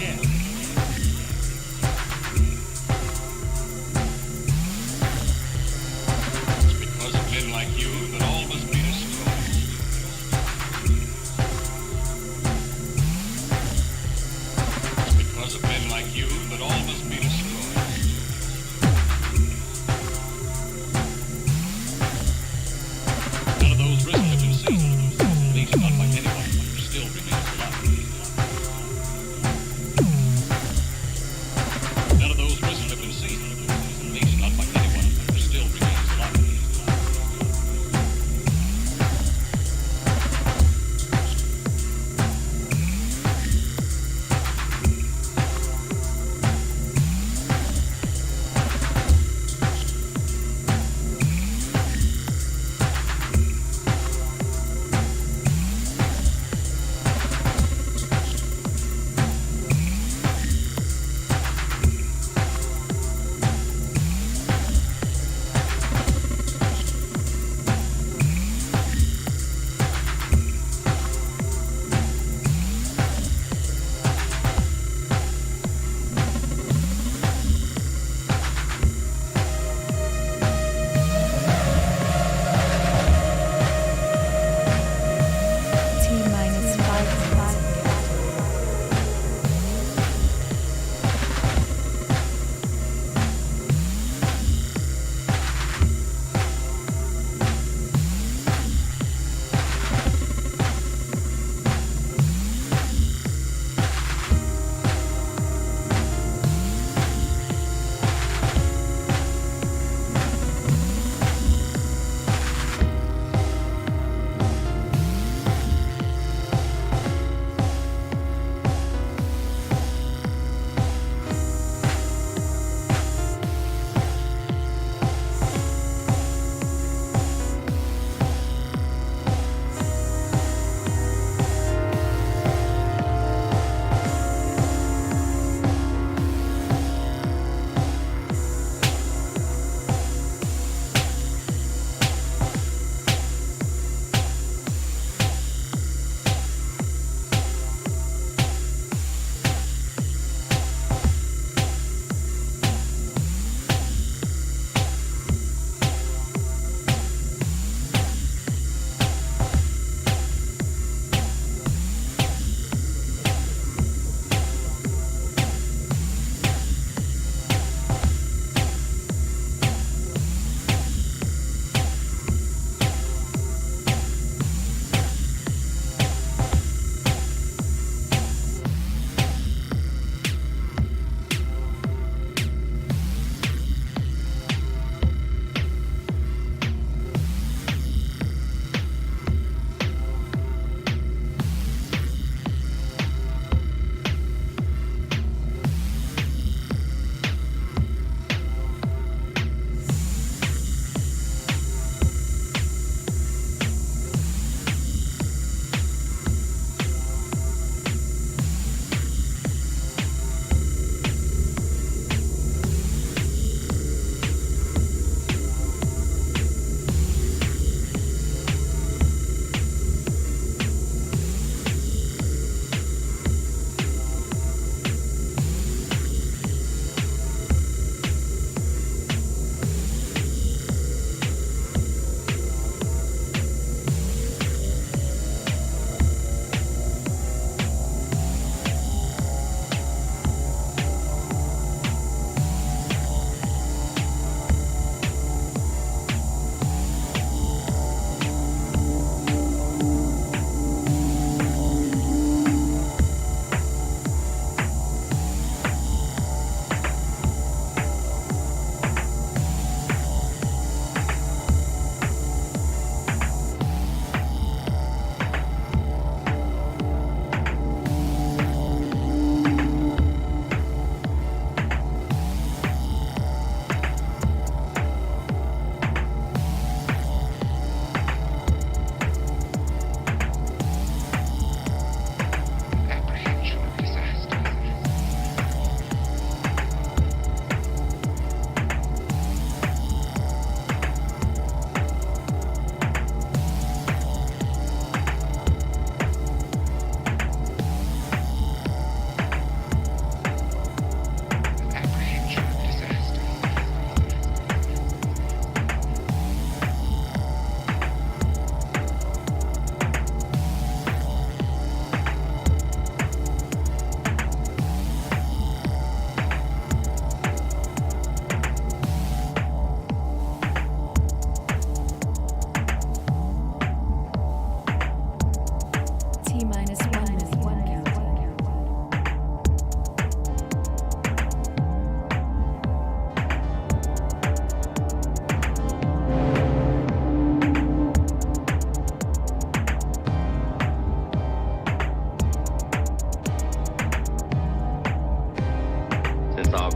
It's because of men like you that all must be destroyed. It's because of men like you that all must be destroyed. None of those risen have been seen, at least not by anyone who still remains alive. None of those risen have been seen, at least not by anyone who still remains alive.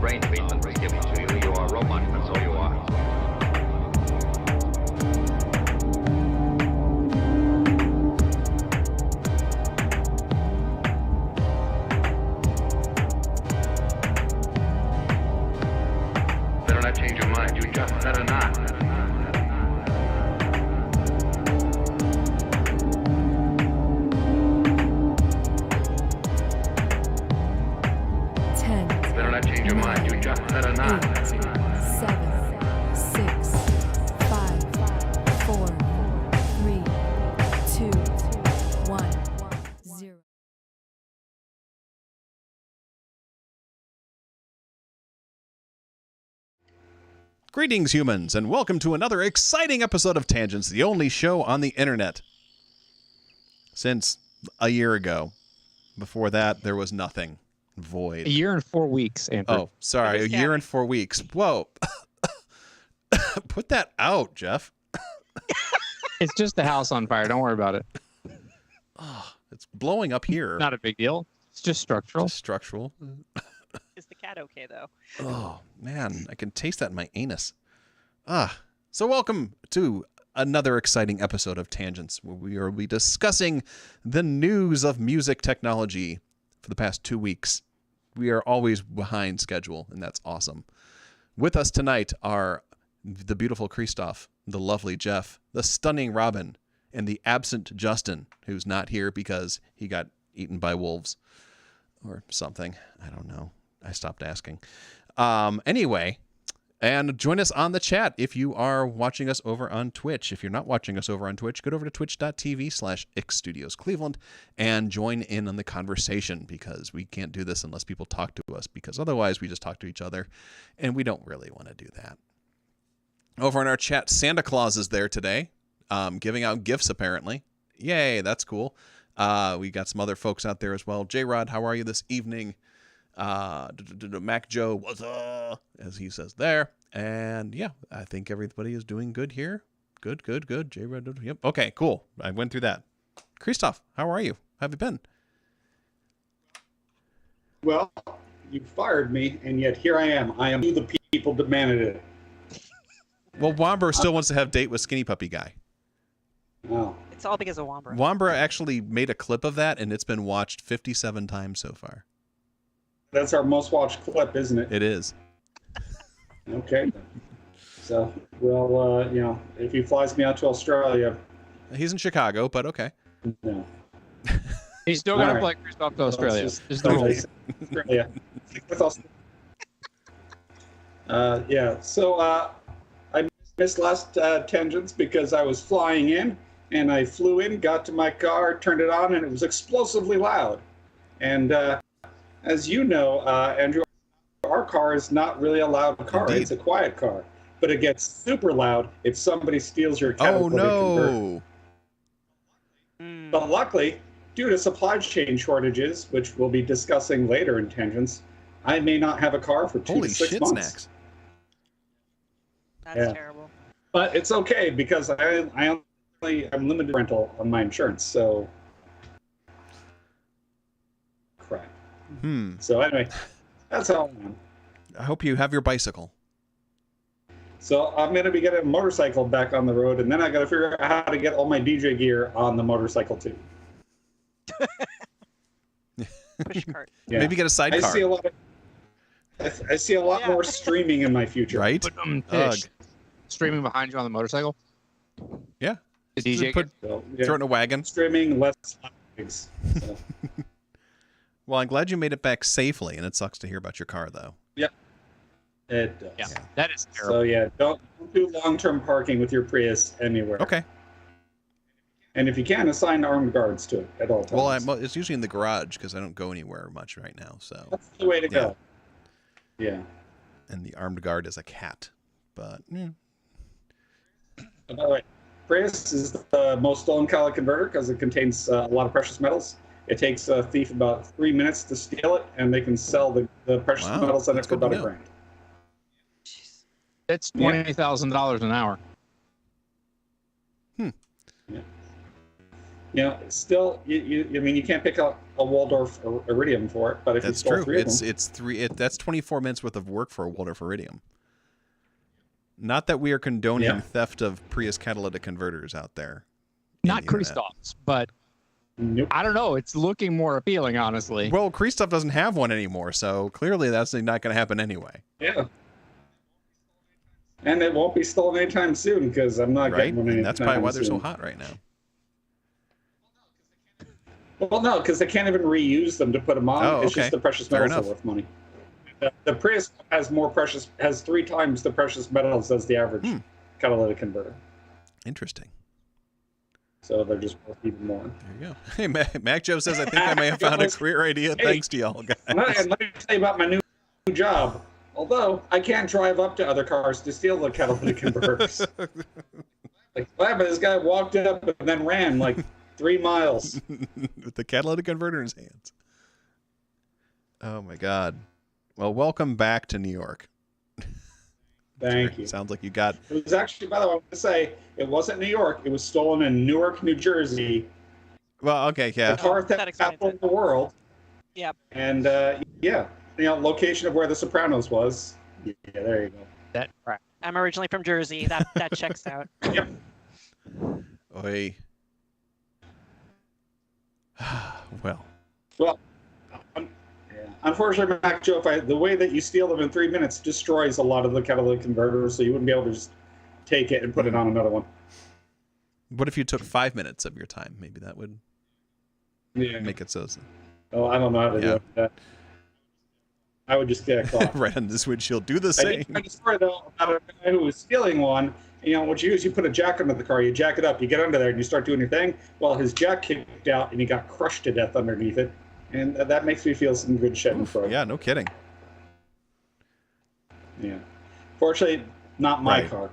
brain treatment was given to you. You are a robot, that's all you are. Better not change your mind. You just better not. 10, Better not change your mind. You just better 8, not. 7, 6, 5, 4, 3, 2, 1, 0. Greetings, humans, and welcome to another exciting episode of Tangents, the only show on the internet. Since a year ago. Before that, there was nothing. Void. A year and 4 weeks, Andrew. Oh, sorry, a year and 4 weeks. Whoa. Put that out, Jeff. It's just the house on fire. Don't worry about it. It's blowing up here. Not a big deal. It's just structural. Just structural. Is the cat okay though? Oh, man, I can taste that in my anus. So welcome to another exciting episode of Tangents, where we will be discussing the news of music technology for the past 2 weeks. We are always behind schedule, and that's awesome. With us tonight are the beautiful Christoph, the lovely Jeff, the stunning Robin, and the absent Justin, who's not here because he got eaten by wolves or something. I don't know. I stopped asking. Anyway, and join us on the chat if you are watching us over on Twitch. If you're not watching us over on Twitch, go over to twitch.tv/ixstudioscleveland and join in on the conversation, because we can't do this unless people talk to us, because otherwise we just talk to each other, and we don't really want to do that. Over in our chat, Santa Claus is there today, giving out gifts apparently. Yay, that's cool. We got some other folks out there as well. J-Rod, how are you this evening? Mac Joe, what's up, as he says there. And yeah, I think everybody is doing good here. Good. J-Rod, yep. Okay, cool. I went through that. Christoph, how are you? How have you been? Well, you fired me, and yet here I am. I am who the people demanded it. Well, Womber still wants to have date with Skinny Puppy Guy. Oh, It's all because of Wombra. Wombra actually made a clip of that, and it's been watched 57 times so far. that's our most watched clip, isn't it? It is. Okay. So, well, if he flies me out to Australia, He's in Chicago, but okay. no. He's still going All to right. play Christoph to Australia. Let's This is the rule. Australia. With us. Yeah. So I missed last tangents because I was flying in, and I flew in, got to my car, turned it on, and it was explosively loud. And as you know, Andrew, our car is not really a loud car. Indeed. It's a quiet car. But it gets super loud if somebody steals your Oh, catalytic converter. no. Mm. But luckily, due to supply chain shortages, which we'll be discussing later in Tangents, I may not have a car for 2 Holy to 6 shit months. snacks. That's Yeah. terrible. But it's okay because I'm limited rental on my insurance, so crap. So anyway, that's how I'm. I hope you have your bicycle. So I'm gonna be getting a motorcycle back on the road, and then I gotta figure out how to get all my DJ gear on the motorcycle too. Push cart. Yeah. Maybe get a I sidecar. see a lot of. I see a lot Yeah. more streaming in my future. Right? Put Ugh. fish streaming behind you on the motorcycle. Yeah. The DJ. Put, So, throw it in a wagon. streaming less gigs. So, Well, I'm glad you made it back safely, and it sucks to hear about your car, though. it does. Yeah, that is terrible. So yeah, don't do long-term parking with your Prius anywhere. Okay. And if you can, assign armed guards to it at all times. Well, it's usually in the garage because I don't go anywhere much right now. So, That's the way to go. Yeah. and the armed guard is a cat. But By the way, Prius is the most stolen catalytic converter because it contains a lot of precious metals. It takes a thief about 3 minutes to steal it, and they can sell the precious Wow, metals in it that's for good to about know. $1,000. Jeez. That's $20,000 an hour. it's still I mean, you can't pick up a Waldorf Iridium for it, but if you That's stole true. three of them, That's 24 minutes worth of work for a Waldorf Iridium. Not that we are condoning theft of Prius catalytic converters out there. Not the internet. Christoph's, but nope. I don't know. It's looking more appealing, honestly. Well, Christoph doesn't have one anymore, so clearly that's not going to happen anyway. Yeah. And it won't be stolen anytime soon because I'm not Right? getting one And anytime that's probably why they're so soon. hot right now. Well, no, because they can't even reuse them to put them on. Oh, It's okay. just the precious Fair metals are enough. worth money. The Prius has 3 times the precious metals as the average catalytic converter. Interesting. So they're just worth even more. There you go. Hey, Mac Joe says, I think I may have found a career idea. Hey. Thanks to y'all, guys. And let me tell you about my new job. Although I can't drive up to other cars to steal the catalytic converters. Like, what happened? This guy walked up and then ran like 3 miles. With the catalytic converter in his hands. Oh, my God. Well, welcome back to New York. Thank you. Sounds like you got... It was actually, by the way, I want to say, it wasn't New York. It was stolen in Newark, New Jersey. Well, okay, yeah. The car Oh, that theft explains capital it. of the world. Yep. And, location of where The Sopranos was. Yeah, there you go. That crap. I'm originally from Jersey. That checks out. Yep. Oy. Well, Well, unfortunately, Mac Joe, the way that you steal them in 3 minutes destroys a lot of the catalytic converters, so you wouldn't be able to just take it and put it on another one. what if you took 5 minutes of your time? Maybe that would Yeah. make it so... Oh, I don't know how to Yeah. do that. I would just get caught. right on this windshield. Do the I same. did find a story, though, about a guy who was stealing one. What you do is you put a jack under the car, you jack it up, you get under there, and you start doing your thing. Well, his jack kicked out, and he got crushed to death underneath it. And that makes me feel some good Schadenfreude. Yeah, no kidding. Yeah. Fortunately, not my Right. car.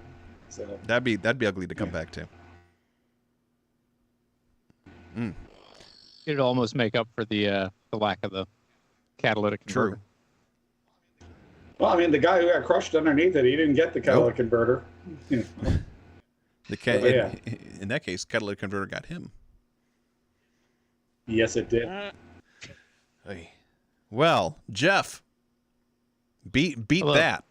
So That'd be ugly to come back to. It'd almost make up for the lack of the catalytic converter. True. well, I mean, the guy who got crushed underneath it, he didn't get the catalytic converter. The Oh, yeah. in that case, catalytic converter got him. Yes, it did. Hey. Well, Jeff, beat Hello. that.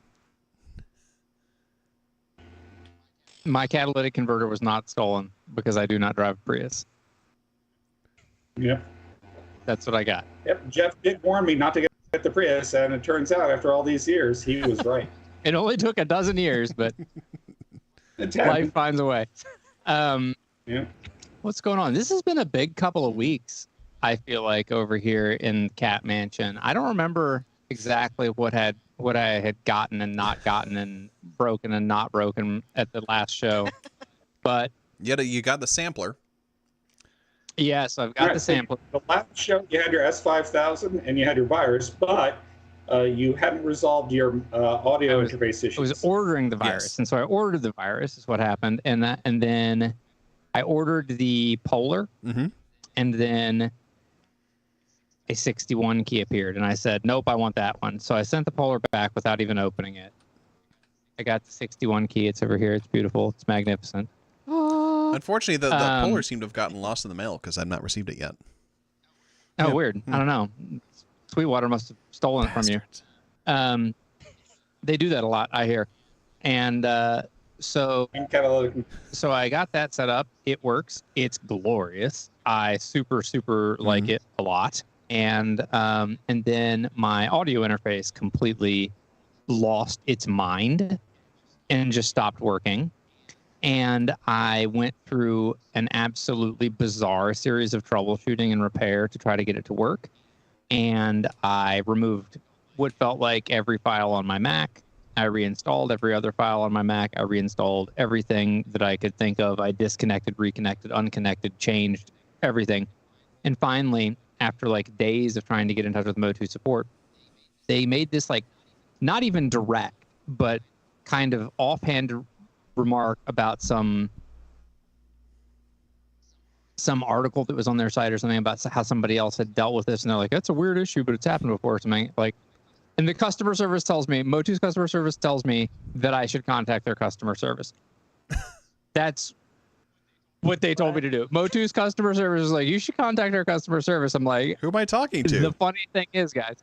My catalytic converter was not stolen because I do not drive a Prius. Yep. That's what I got. Yep. Jeff did warn me not to get the Prius, and it turns out after all these years, he was right. It only took a dozen years, but It's life happened. finds a way. Yeah. What's going on? This has been a big couple of weeks, I feel like, over here in Cat Mansion. I don't remember exactly what I had gotten and not gotten and broken and not broken at the last show. But You got the sampler. yes, I've got Right, the so sample. The last show, you had your S5000 and you had your virus, but you hadn't resolved your audio interface issues. I was ordering the virus, Yes. and so I ordered the virus. Is what happened, and then I ordered the Polar, Mm-hmm. and then a 61 key appeared, and I said, "Nope, I want that one." So I sent the Polar back without even opening it. I got the 61 key. It's over here. It's beautiful. It's magnificent. Unfortunately, the Um, Polar seemed to have gotten lost in the mail because I've not received it yet. Oh, Yeah. weird. I don't know. Sweetwater must have stolen it from you. Bastards. They do that a lot, I hear. And so And catalytic. so I got that set up. It works. It's glorious. I super like it a lot. And then my audio interface completely lost its mind and just stopped working. And I went through an absolutely bizarre series of troubleshooting and repair to try to get it to work. And I removed what felt like every file on my Mac. I reinstalled every other file on my Mac. I reinstalled everything that I could think of. I disconnected, reconnected, unconnected, changed everything. And finally, after like days of trying to get in touch with Motu support, they made this like not even direct, but kind of offhand remark about some article that was on their site or something about how somebody else had dealt with this, and they're like, "That's a weird issue, but it's happened before." Or something like, and the customer service tells me, Motu's customer service tells me that I should contact their customer service. That's what they told me to do. Motu's customer service is like, you should contact our customer service. I'm like, Who am I talking to? the funny thing is, guys.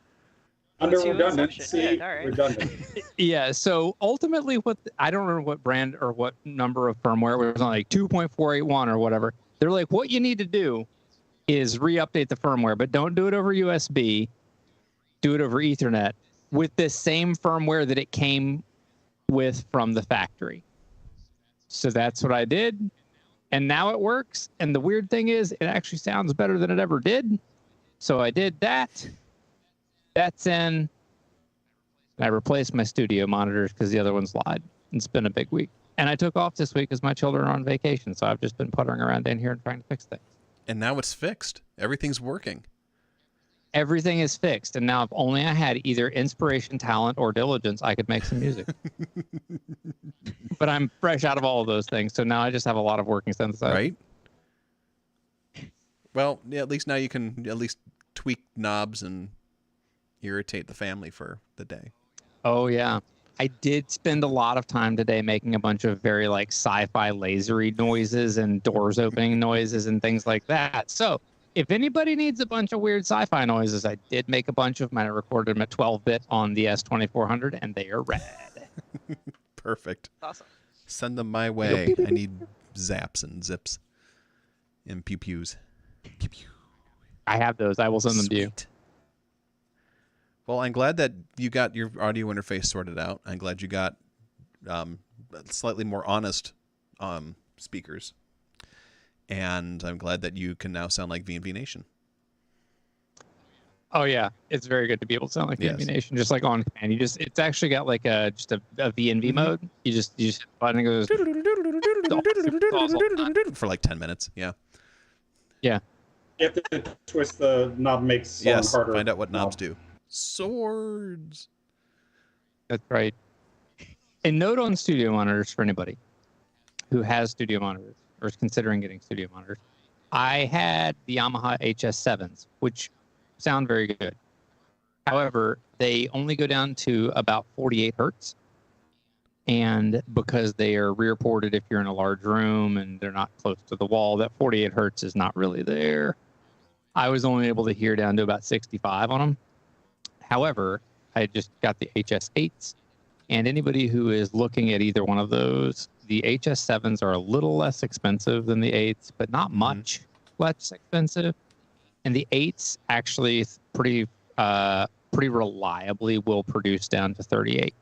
Under Two redundancy, assumption. All right. redundant. Yeah. So ultimately, I don't remember what brand or what number of firmware it was on, like 2.481 or whatever. They're like, what you need to do is re-update the firmware, but don't do it over USB. Do it over Ethernet with this same firmware that it came with from the factory. So that's what I did. And now it works. And the weird thing is, it actually sounds better than it ever did. So I did that. That's in. I replaced my studio monitors because the other ones lied. It's been a big week. And I took off this week because my children are on vacation. So I've just been puttering around in here and trying to fix things. And now it's fixed. Everything's working. Everything is fixed. And now if only I had either inspiration, talent, or diligence, I could make some music. But I'm fresh out of all of those things. So now I just have a lot of working synthesizers. Right? Well, yeah, at least now you can at least tweak knobs and irritate the family for the day. Oh, yeah. I did spend a lot of time today making a bunch of very like sci-fi lasery noises and doors opening noises and things like that. So if anybody needs a bunch of weird sci-fi noises, I did make a bunch of them. I recorded them at 12-bit on the S2400 and they are rad. Perfect. Awesome. Send them my way. I need zaps and zips and pew-pews. Pew-pew. I have those. I will send them to you. Sweet. Well, I'm glad that you got your audio interface sorted out. I'm glad you got slightly more honest speakers. And I'm glad that you can now sound like V&V Nation. Oh yeah, it's very good to be able to sound like Yes. VNV Nation, just like on command. It's actually got like a VNV mode. You just hit the button and it goes For like 10 minutes. Yeah. yeah. You have to twist the knob, makes song Yes. harder. Find out what knobs do. Swords. That's right. A note on studio monitors for anybody who has studio monitors or is considering getting studio monitors. I had the Yamaha HS7s, which sound very good. However, they only go down to about 48 hertz. And because they are rear ported if you're in a large room and they're not close to the wall, that 48 hertz is not really there. I was only able to hear down to about 65 on them. However, I just got the HS8s, and anybody who is looking at either one of those, the HS7s are a little less expensive than the 8s, but not much less expensive. And the 8s actually pretty reliably will produce down to 38,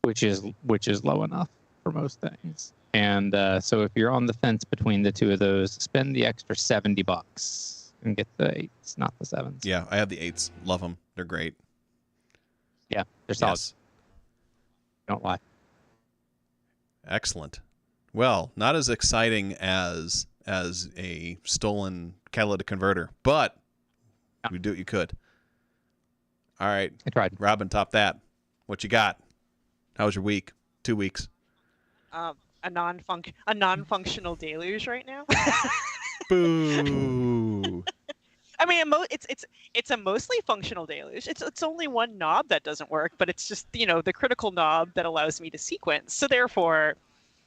which is low enough for most things. And so if you're on the fence between the two of those, spend the extra $70 and get the 8s, not the 7s. Yeah, I have the 8s. Love them. They're great. Yeah, they're solid. Yes. Don't lie. Excellent. Well, not as exciting as a stolen catalytic converter, but you do what you could. All right, I tried. Robin, top that. What you got? How was your week? 2 weeks. A non-functional deluge right now. Boo. I mean, it's a mostly functional deluge. It's only one knob that doesn't work, but it's just the critical knob that allows me to sequence. So therefore,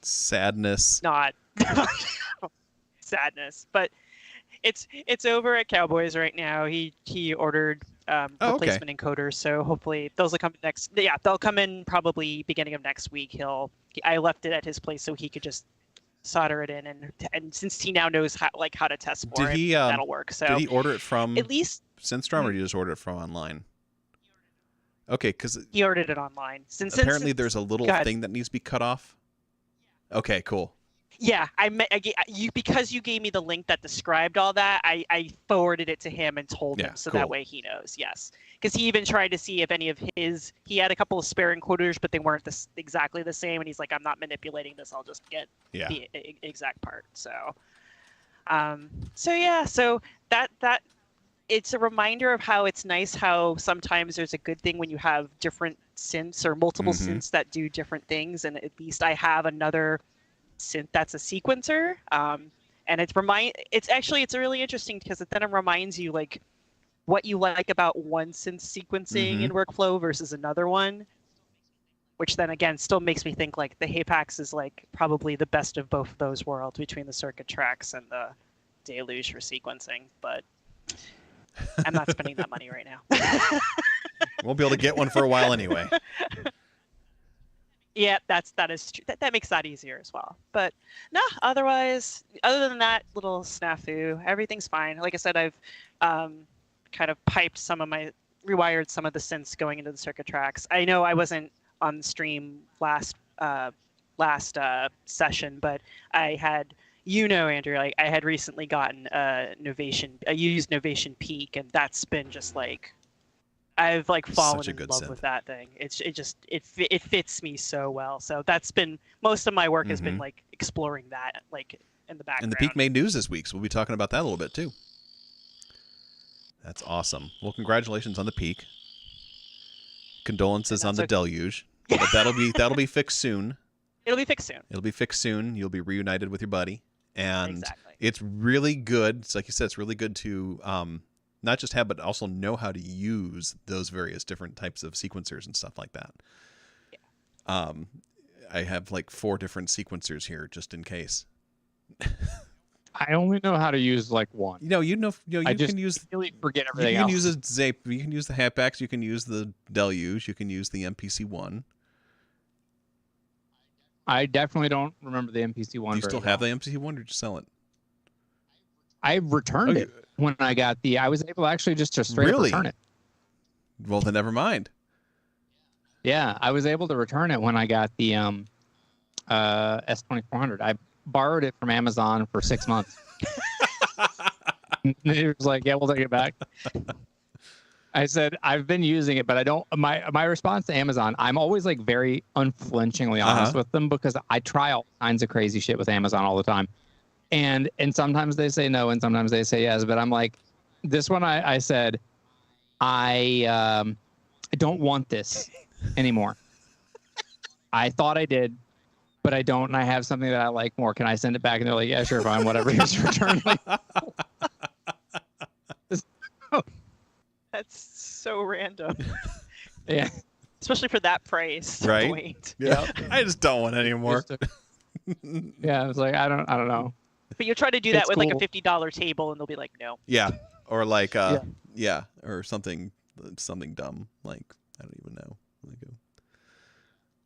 Sadness. not sadness. But it's over at Cowboys right now. He ordered replacement encoders, so hopefully those will come next. Yeah, they'll come in probably beginning of next week. I left it at his place so he could just solder it in, and since he now knows how to test for it, that'll work. So Did he order it from at least Synstrom, or did he just order it from online? Okay, because he ordered it online. apparently there's a little Go ahead. thing that needs to be cut off. Okay, cool. Yeah, because you gave me the link that described all that. I forwarded it to him and told Yeah, him, so cool. that way he knows. Yes, because he even tried to see if any of his. He had a couple of spare encoders, but they weren't exactly the same. And he's like, "I'm not manipulating this. I'll just get Yeah. the exact part." So that it's a reminder of how it's nice how sometimes there's a good thing when you have different synths or multiple Mhm. synths that do different things, and at least I have another synth that's a sequencer, and it's really interesting because it then reminds you like what you like about one synth sequencing Mhm. in workflow versus another one. which then again still makes me think like the Hapax is like probably the best of both of those worlds between the circuit tracks and the Deluge for sequencing. But I'm not spending that money right now. Won't be able to get one for a while anyway. Yeah, that is true. That makes that easier as well. But no, otherwise, other than that little snafu, everything's fine. Like I said, I've kind of rewired some of the synths going into the circuit tracks. I know I wasn't on the stream last session, but I had, Andrew, like I had recently gotten a used Novation Peak, and that's been just like, I've like fallen in love synth. with that thing. It fits me so well. So that's been most of my work has been like exploring that like in the background. And the Peak made news this week, so we'll be talking about that a little bit too. That's awesome. Well, congratulations on the Peak. Condolences on the Deluge. But that'll be fixed soon. It'll be fixed soon. It'll be fixed soon. You'll be reunited with your buddy, and Exactly. it's really good. It's like you said, it's really good to not just have, but also know how to use those various different types of sequencers and stuff like that. Yeah. I have like 4 different sequencers here just in case. I only know how to use like one. You I can use. really forget You everything can else. use a Zape. You can use the Hapax. You can use the Deluge. You can use the MPC-1. I definitely don't remember the MPC one. Do you still have the MPC-1, or did you sell it? I returned it when I got the. I was able actually just to straight up return it. Well, then never mind. Yeah, I was able to return it when I got the S2400. I borrowed it from Amazon for 6 months. It was like, yeah, we'll take it back. I said, I've been using it, but I don't. My response to Amazon, I'm always like very unflinchingly honest with them, because I try all kinds of crazy shit with Amazon all the time. And sometimes they say no, and sometimes they say yes. But I'm like, this one I said, I don't want this anymore. I thought I did, but I don't, and I have something that I like more. Can I send it back? And they're like, yeah, sure, fine, whatever. Here's your return. Like, That's so random. yeah. Especially for that price. Right? Wait. Yeah. I just don't want it anymore. Yeah, I was like, I don't know. But you try to do that It's with cool. like a $50 table, and they'll be like, no. Yeah. Or like, or something dumb. Like, I don't even know. Like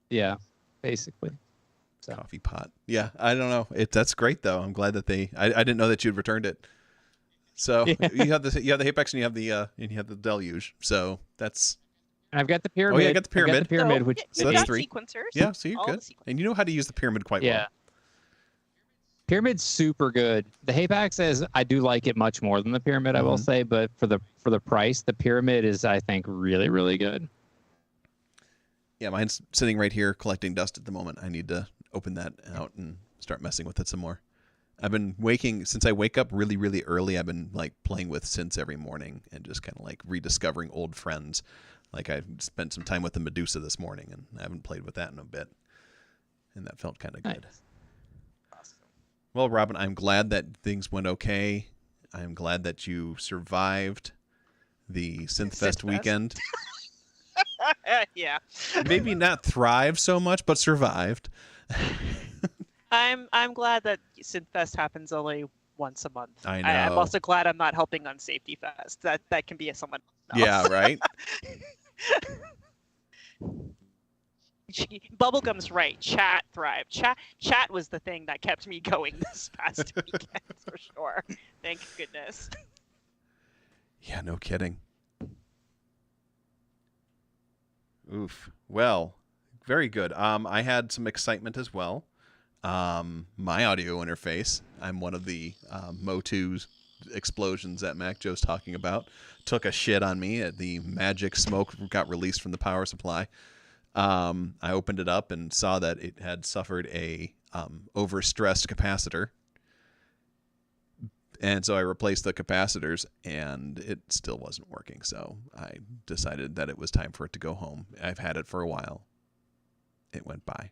Yeah, basically. a So. coffee pot. Yeah. I don't know. That's great though. I'm glad that I didn't know that you'd returned it. So you have the Hapax, and you have the Deluge. So that's. And I've got the pyramid. Oh yeah, I got the pyramid. I've got the pyramid, which So you've that's got 3. sequencers. Yeah. So you're All good, the sequencers. and you know how to use the pyramid quite well. Pyramid's super good. The Hapax says I do like it much more than the pyramid, I will say, but for the price, the pyramid is, I think, really, really good. Yeah, mine's sitting right here collecting dust at the moment. I need to open that out and start messing with it some more. I've been since I wake up really, really early, I've been like playing with synths every morning and just kind of like rediscovering old friends. Like I spent some time with the Medusa this morning, and I haven't played with that in a bit. And that felt kind of good. Nice. Well, Robin, I'm glad that things went okay. I'm glad that you survived the Synthfest weekend. Yeah. Maybe not thrive so much, but survived. I'm glad that Synthfest happens only once a month. I know. I'm also glad I'm not helping on Safety Fest. That can be someone else. Yeah, right? Bubblegum's right. Chat thrived. Chat was the thing that kept me going this past weekend for sure. Thank goodness. Yeah, no kidding. Oof. Well, very good. I had some excitement as well. My audio interface, I'm one of the Motu explosions that Mac Joe's talking about, took a shit on me. The magic smoke got released from the power supply. I opened it up and saw that it had suffered a overstressed capacitor. And so I replaced the capacitors, and it still wasn't working. So I decided that it was time for it to go home. I've had it for a while. It went by.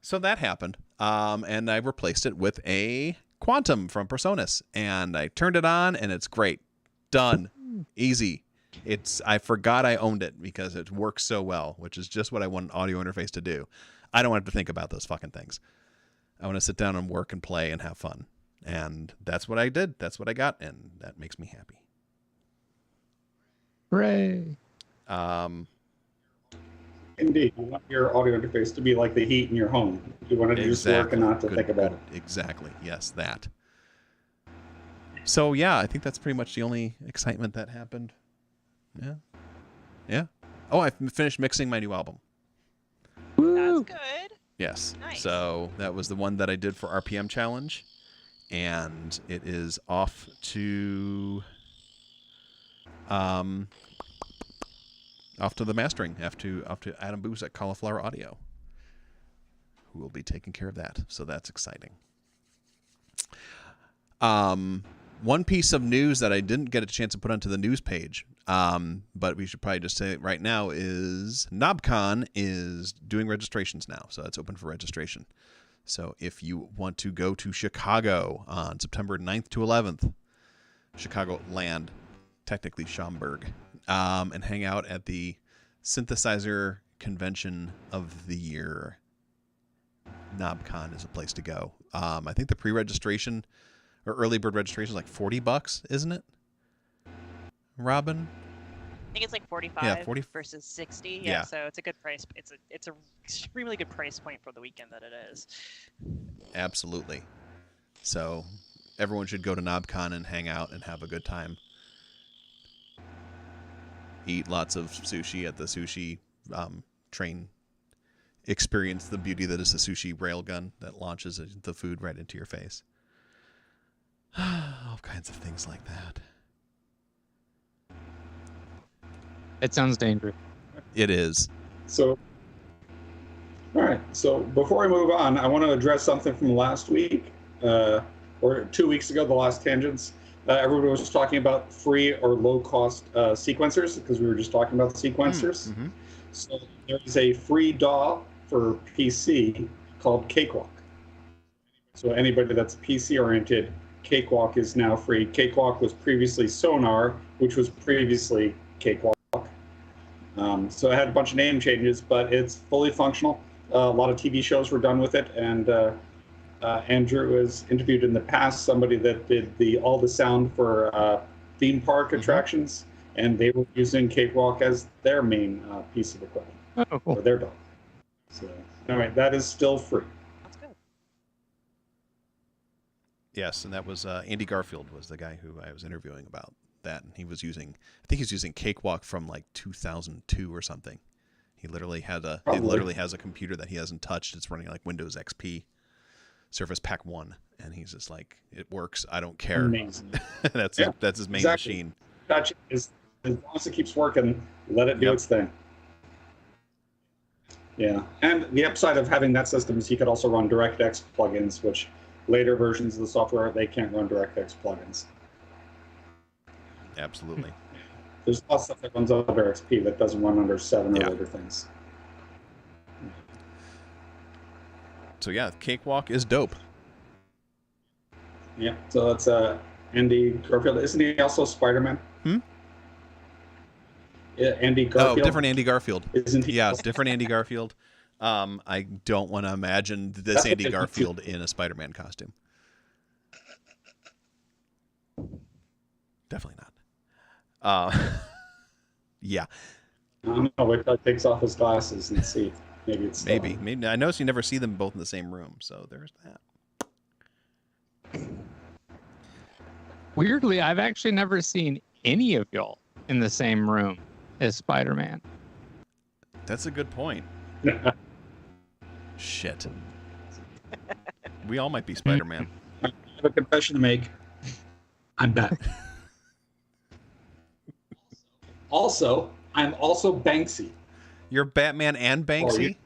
So that happened. And I replaced it with a Quantum from PreSonus. And I turned it on, and it's great. Done. Easy. I forgot I owned it because it works so well, which is just what I want an audio interface to do. I don't have to think about those fucking things. I want to sit down and work and play and have fun. And that's what I did. That's what I got, and that makes me happy. Hooray. Indeed, you want your audio interface to be like the heat in your home. You want to just work and not to think about it. Exactly. Yes, that. So yeah, I think that's pretty much the only excitement that happened. Yeah. Yeah. Oh, I finished mixing my new album. That's good. Yes. Nice. So that was the one that I did for RPM Challenge, and it is off to the mastering, off to Adam Booz at Cauliflower Audio, who will be taking care of that. So that's exciting. One piece of news that I didn't get a chance to put onto the news page, but we should probably just say it right now, is KnobCon is doing registrations now. So that's open for registration. So if you want to go to Chicago on September 9th to 11th, Chicagoland, technically Schaumburg, and hang out at the Synthesizer Convention of the Year, KnobCon is a place to go. I think the pre-registration or early bird registration is like $40, isn't it? Robin? I think it's like 45 Yeah, 40 versus 60. Yeah. So it's a good price. It's a extremely good price point for the weekend that it is. Absolutely. So everyone should go to KnobCon and hang out and have a good time. Eat lots of sushi at the sushi train. Experience the beauty that is the sushi railgun that launches the food right into your face. All kinds of things like that. It sounds dangerous. It is. So, all right. So before I move on, I want to address something from last week, or 2 weeks ago, the last tangents. Everybody was just talking about free or low-cost sequencers, because we were just talking about the sequencers. Mm-hmm. So there is a free DAW for PC called Cakewalk. So anybody that's PC-oriented, Cakewalk is now free. Cakewalk was previously Sonar, which was previously Cakewalk. So it had a bunch of name changes, but it's fully functional. A lot of TV shows were done with it, and Andrew was interviewed in the past, somebody that did all the sound for theme park attractions, and they were using Cakewalk as their main piece of equipment, Oh, cool. or their DAW. So, all right, that is still free. That's good. Yes, and that was Andy Garfield was the guy who I was interviewing about that, and he was using, I think he's using Cakewalk from like 2002 or something. He literally has a computer that he hasn't touched. It's running like Windows XP, Surface Pack 1, and he's just like, it works. I don't care. Amazing. that's his main machine. Touch is, as long as it keeps working, let it do its thing. Yeah, and the upside of having that system is you could also run DirectX plugins, which later versions of the software, they can't run DirectX plugins. Absolutely. There's a lot of stuff that runs under XP that doesn't run under 7 or later things. So yeah, Cakewalk is dope. Yeah, so that's Andy Garfield. Isn't he also Spider-Man? Yeah, Andy Garfield. Oh, different Andy Garfield. Isn't he? Yeah, different Andy Garfield. I don't want to imagine this That's Andy okay. Garfield in a Spider-Man costume. Definitely not. Yeah. I don't know. Wait till he takes off his glasses and see. Maybe it's Maybe. I noticed you never see them both in the same room, so there's that. Weirdly, I've actually never seen any of y'all in the same room as Spider-Man. That's a good point. Shit. We all might be Spider-Man. I have a confession to make. I'm back. Also, I'm also Banksy. You're Batman and Banksy?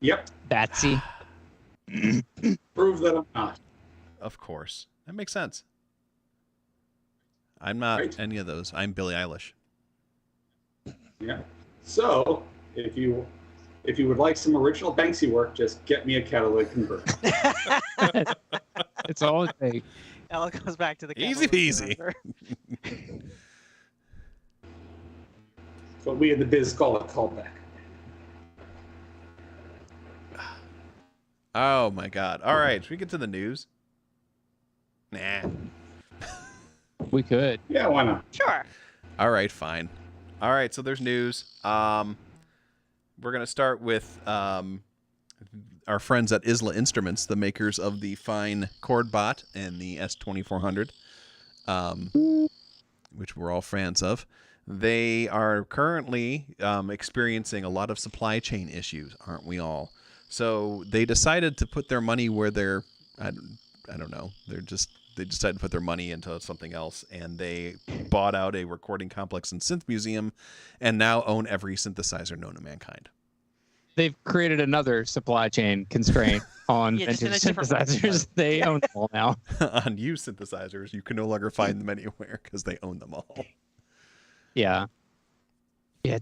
Yep. Batsy. Prove that I'm not. Of course. That makes sense. I'm not Right. any of those. I'm Billie Eilish. Yeah. So, if you would like some original Banksy work, just get me a catalytic converter. It's all it takes. It all goes back to the Easy catalyst peasy. converter. It's what we in the biz call a callback. Oh my God! All right, should we get to the news? Nah. We could. Yeah, why not? Sure. All right, fine. All right, so there's news. We're gonna start with our friends at Isla Instruments, the makers of the fine ChordBot and the S2400, which we're all fans of. They are currently experiencing a lot of supply chain issues, aren't we all? So they decided to put their money where they're, I don't know, they decided to put their money into something else, and they bought out a recording complex and synth museum and now own every synthesizer known to mankind. They've created another supply chain constraint on Yeah, just in vintage a different synthesizers. They own them all now. On used synthesizers, you can no longer find them anywhere because they own them all. Yeah. Yeah,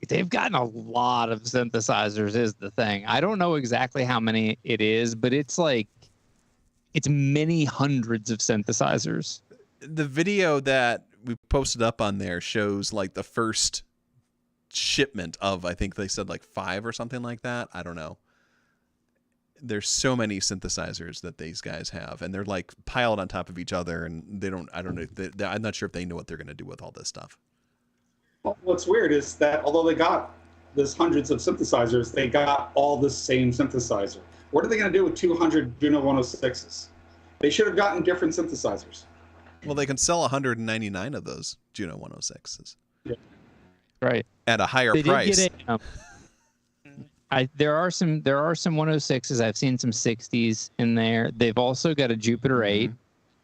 they've gotten a lot of synthesizers is the thing. I don't know exactly how many it is, but it's many hundreds of synthesizers. The video that we posted up on there shows like the first shipment of, I think they said like 5 or something like that. I don't know. There's so many synthesizers that these guys have, and they're like piled on top of each other, and I don't know. I'm not sure if they know what they're going to do with all this stuff. Well, what's weird is that although they got this hundreds of synthesizers, they got all the same synthesizer. What are they going to do with 200 Juno 106s? They should have gotten different synthesizers. Well, they can sell 199 of those Juno 106s. Yeah. Right. At a higher They did price. get there are some 106s. I've seen some 60s in there. They've also got a Jupiter 8.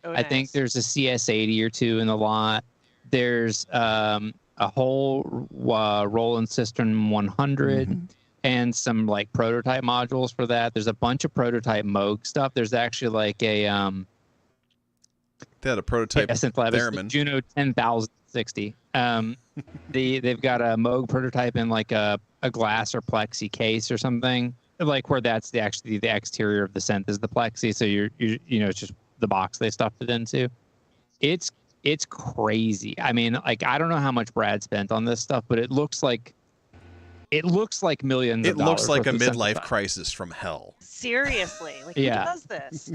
Oh, I think nice. there's a CS80 or two in the lot. There's a whole Roland Cistern 100 and some like prototype modules for that. There's a bunch of prototype Moog stuff. There's actually like They had a prototype synth theremin. Juno 10,060. They've got a Moog prototype in like a glass or plexi case or something, like where that's the exterior of the synth is the plexi. So you're it's just the box they stuffed it into. It's crazy. I mean, like, I don't know how much Brad spent on this stuff, but it looks like millions. It of looks dollars like a worth of midlife synthesizer. crisis from hell. Seriously, like Yeah. who does this?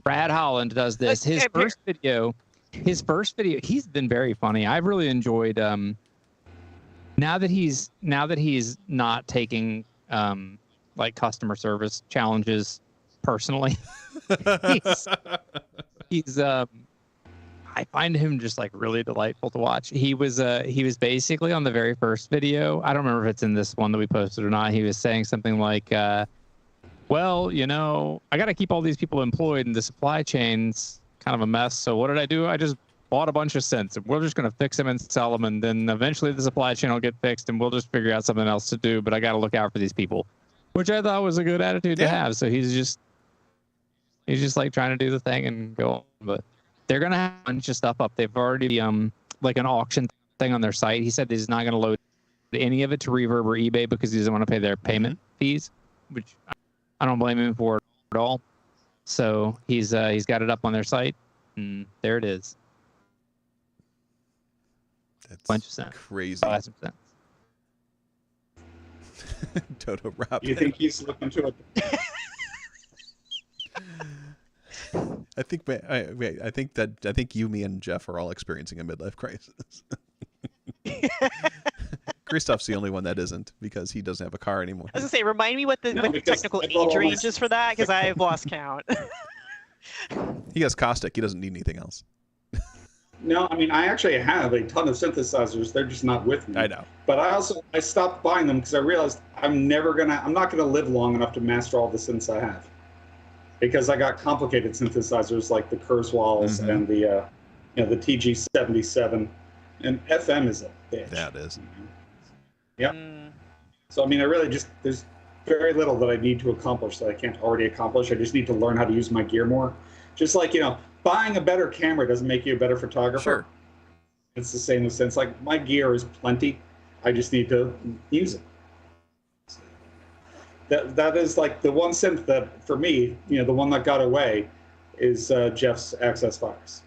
Brad Holland does this. His first video, he's been very funny. I've really enjoyed. Now that he's not taking like customer service challenges personally, he's I find him just like really delightful to watch. He was basically on the very first video. I don't remember if it's in this one that we posted or not. He was saying something like, well, I got to keep all these people employed and the supply chain's kind of a mess. So what did I do? I just bought a bunch of synths and we're just going to fix them and sell them. And then eventually the supply chain will get fixed and we'll just figure out something else to do. But I got to look out for these people, which I thought was a good attitude to have. So he's just like trying to do the thing and go on. But they're going to have a bunch of stuff up. They've already like an auction thing on their site. He said he's not going to load any of it to Reverb or eBay because he doesn't want to pay their payment fees, which I don't blame him for at all. So he's got it up on their site, and there it is. That's Bunch of cents. crazy. Oh, that's some sense. Toto Rob. You think he's looking to it? I think you, me, and Jeff are all experiencing a midlife crisis. Christoph's the only one that isn't because he doesn't have a car anymore. I was gonna say, remind me what the because technical I bought age all range my- is for that, because I've lost count. He has caustic. He doesn't need anything else. No, I mean, I actually have a ton of synthesizers. They're just not with me. I know. But I stopped buying them because I realized I'm not gonna live long enough to master all the synths I have. Because I got complicated synthesizers like the Kurzweils and the TG77, and FM is a bitch. That is. Yep. So I mean, there's very little that I need to accomplish that I can't already accomplish. I just need to learn how to use my gear more. Just like, buying a better camera doesn't make you a better photographer. Sure. It's the same with sense. Like, my gear is plenty. I just need to use it. That is like the one synth that, for me, the one that got away is Jeff's Access Virus.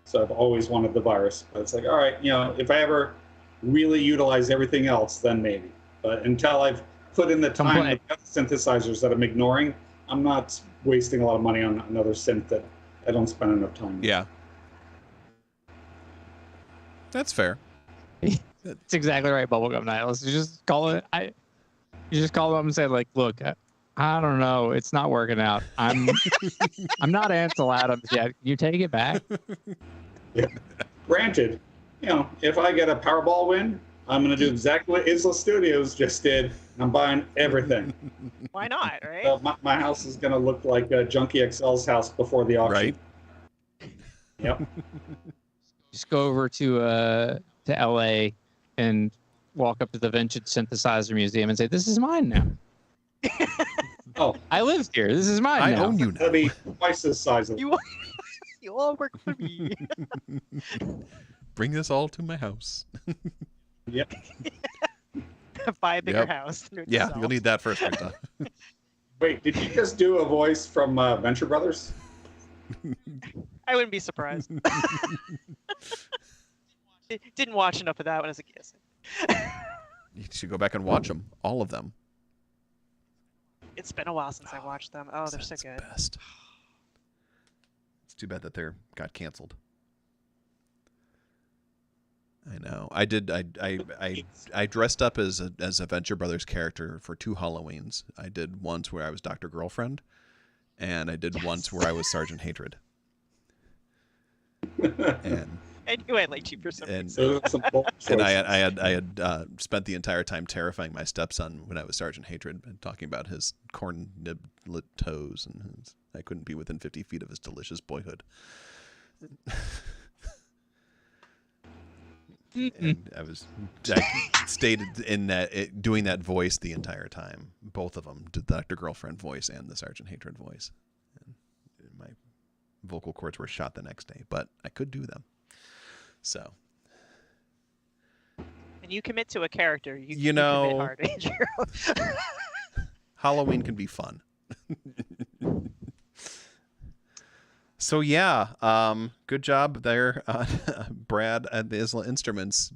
So I've always wanted the virus. But it's like, all right, if I ever really utilize everything else, then maybe. But until I've put in the time with the synthesizers that I'm ignoring, I'm not wasting a lot of money on another synth that I don't spend enough time with. Yeah. That's fair. That's exactly right, Bubblegum Niles. You just call it. You just call them and say, like, look, I don't know, it's not working out. I'm not Ansel Adams yet. You take it back. Yeah. Granted, if I get a Powerball win, I'm going to do exactly what Isla Studios just did. I'm buying everything. Why not, right? So my house is going to look like Junkie XL's house before the auction. Right. Yep. Just go over to LA and walk up to the Vintage Synthesizer Museum and say, "This is mine now." Oh, I live here. This is mine I now. own you now. it'll be twice the size of You all work for me. Bring this all to my house. Yep. Buy a bigger Yep. house. Yeah, you'll need that first. Right. Wait, did you just do a voice from Venture Brothers? I wouldn't be surprised. Didn't watch enough of that when I was a kid. You should go back and watch them, all of them. It's been a while since I watched them. Oh, they're so That's good. Best. It's too bad that they got canceled. I know. I did. I dressed up as a Venture Brothers character for 2 Halloweens. I did once where I was Dr. Girlfriend, and I did once where I was Sergeant Hatred. And you had like 2%. And I had spent the entire time terrifying my stepson when I was Sergeant Hatred and talking about his corn-nib-lit toes, and I couldn't be within 50 feet of his delicious boyhood. And I stayed in that doing that voice the entire time. Both of them, the Dr. Girlfriend voice and the Sergeant Hatred voice. And my vocal cords were shot the next day, but I could do them. So. And you commit to a character. You know, commit hard, Andrew. Halloween can be fun. So yeah, good job there, Brad, at the Isla Instruments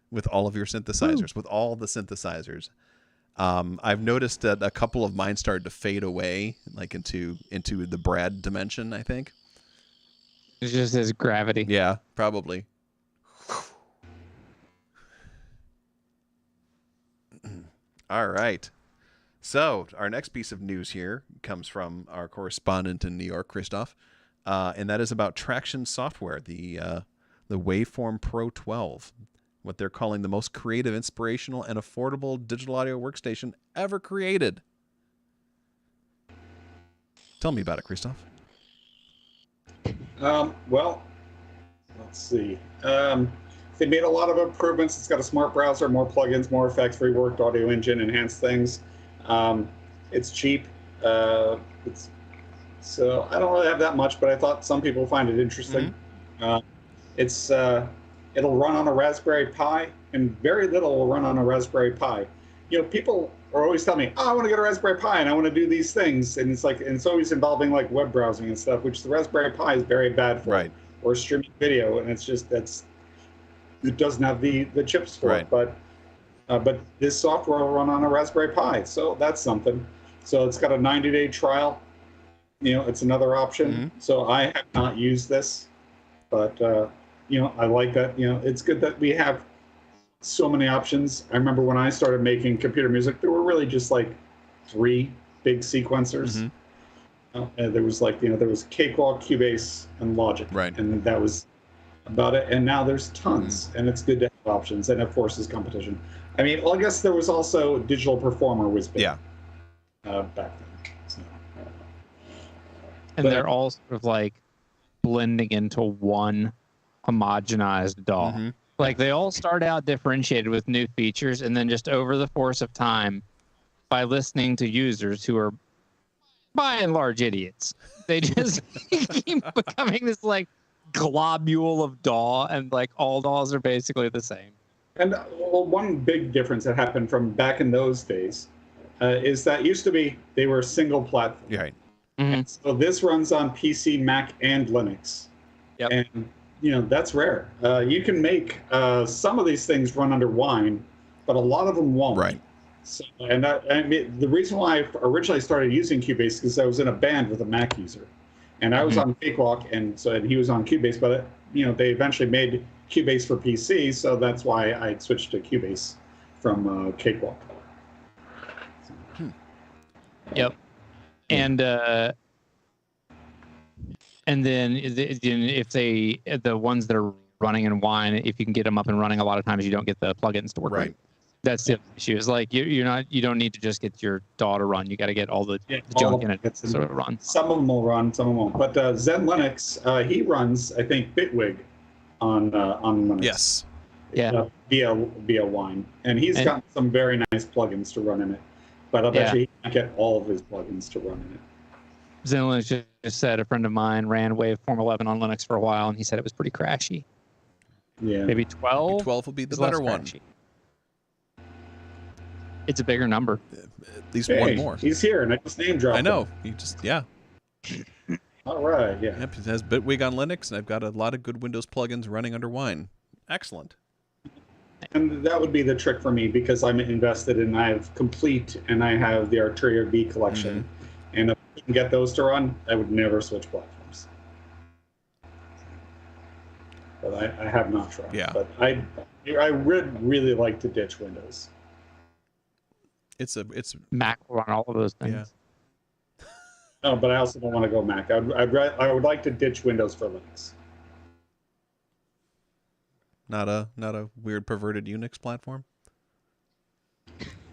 with all of your synthesizers, with all the synthesizers. I've noticed that a couple of mine started to fade away, like into the Brad dimension, I think. It's just his gravity. Yeah, probably. All right. So our next piece of news here comes from our correspondent in New York, Christoph. And that is about Traction Software, the Waveform Pro 12, what they're calling the most creative, inspirational, and affordable digital audio workstation ever created. Tell me about it, Christoph. Well, let's see. They made a lot of improvements. It's got a smart browser, more plugins, more effects, reworked audio engine, enhanced things. It's cheap. So I don't really have that much, but I thought some people find it interesting. Mm-hmm. It'll run on a Raspberry Pi, and very little will run on a Raspberry Pi. People are always telling me, "Oh, I want to get a Raspberry Pi and I want to do these things," and it's always involving like web browsing and stuff, which the Raspberry Pi is very bad for, right? Or streaming video, and it doesn't have the chips for it. But this software will run on a Raspberry Pi, so that's something. So it's got a 90-day trial. It's another option. Mm-hmm. So I have not used this, but I like that. It's good that we have so many options. I remember when I started making computer music, there were really just like 3 big sequencers. Mm-hmm. There was there was Cakewalk, Cubase, and Logic, right? And that was about it. And now there's tons, and it's good to have options, and it forces competition. I mean, well, I guess there was also Digital Performer was big, back then. And they're all sort of like blending into one homogenized DAW. Mm-hmm. Like they all start out differentiated with new features, and then just over the course of time, by listening to users who are by and large idiots, they just keep becoming this like globule of DAW, and like all DAWs are basically the same. And one big difference that happened from back in those days is that used to be they were single platform. Right. Mm-hmm. So this runs on PC, Mac, and Linux. Yep. And that's rare. You can make some of these things run under Wine, but a lot of them won't. Right. So, and I mean, the reason why I originally started using Cubase is because I was in a band with a Mac user, and I was on Cakewalk, and he was on Cubase. But they eventually made Cubase for PC, so that's why I switched to Cubase from Cakewalk. Yep. And then if the ones that are running in Wine, if you can get them up and running, a lot of times you don't get the plugins to work. Right. That's the issue. Is like you don't need to just get your DAW to run. You got to get all the junk in it so it runs. Some of them will run, some of them won't. But Zen Linux, he runs, I think, Bitwig on Linux. Yes. Yeah. Via Wine, and he's got some very nice plugins to run in it. But I bet you he can't get all of his plugins to run in it. Zen Linux just said a friend of mine ran Waveform 11 on Linux for a while, and he said it was pretty crashy. Yeah. Maybe 12. Maybe 12 will be the is less better one. crashy. It's a bigger number. At least one more. He's here, and I just name dropped I know. him. You just All right, yeah. Yep, it has Bitwig on Linux, and I've got a lot of good Windows plugins running under Wine. Excellent. And that would be the trick for me because I'm invested in, I have Complete and I have the Arturia V collection. And if I can get those to run, I would never switch platforms. But I have not tried. Yeah. But I would really like to ditch Windows. It's Mac will run all of those things. Yeah. No, but I also don't want to go Mac. I would like to ditch Windows for Linux. not a weird perverted Unix platform.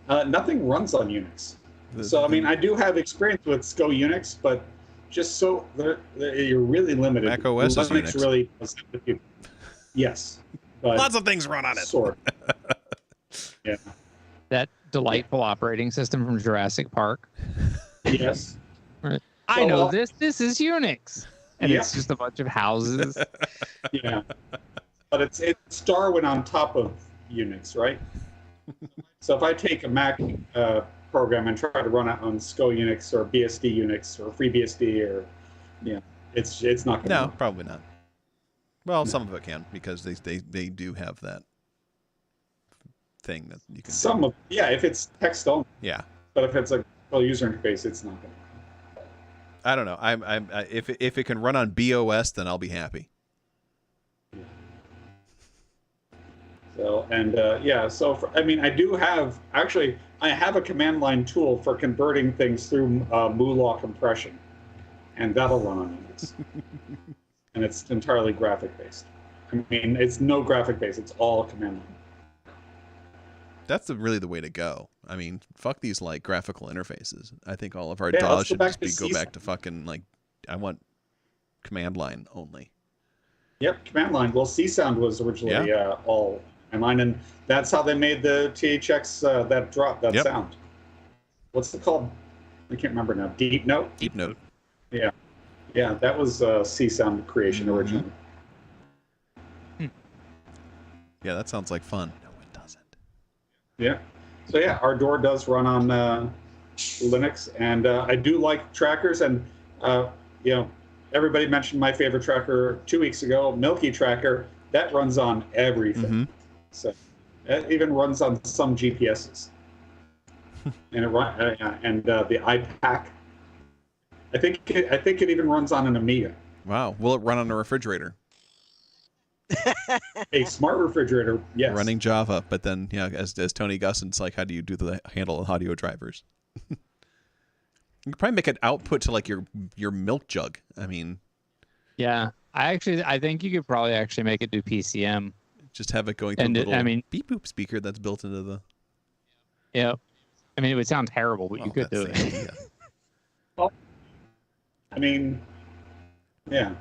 Nothing runs on Unix. So I mean, I do have experience with SCO Unix, but just so you're really limited. Mac OS is Unix. Really does have to be- yes, but Lots of things run on it. Sort. Yeah. That delightful operating system from Jurassic Park. Yes. I know this. This is Unix, and it's just a bunch of houses. Yeah. But it's Darwin on top of Unix, right? So if I take a Mac program and try to run it on SCO Unix or BSD Unix or FreeBSD or it's not going to No, work. probably not. Well, some of it can because they do have that thing that you can. Some of if it's text only. Yeah. But if it's a full user interface, it's not going to. I don't know. If it can run on BOS, then I'll be happy. So I do have I have a command line tool for converting things through Moolah compression, and that'll run on Unix. And it's entirely graphic based. I mean, it's no graphic based. It's all command line. That's really the way to go. I mean, fuck these like graphical interfaces. I think all of our Yeah, DAWs let's go should back just to go back CSAN. to fucking like I want command line only. Yep, command line. Well, C-Sound was originally all command line, and that's how they made the THX that sound. What's it called? I can't remember now. Deep Note? Deep Note. Yeah. Yeah, that was C-Sound creation originally. Yeah, that sounds like fun. No, it doesn't. Yeah. So yeah, our door does run on Linux, and I do like trackers. And everybody mentioned my favorite tracker 2 weeks ago, Milky Tracker. That runs on everything. So it even runs on some GPSs. And the iPac. I think it even runs on an Amiga. Wow. Will it run on a refrigerator? A smart refrigerator, yes. Running Java, but then as Tony Gusson's like, how do you do the handle audio drivers? You could probably make an output to like your milk jug. I mean, Yeah, I think you could probably actually make it do PCM. just have it going through a little beep boop speaker that's built into the. Yep. I mean, it would sound terrible, but you could do that's the it. idea. I mean, yeah.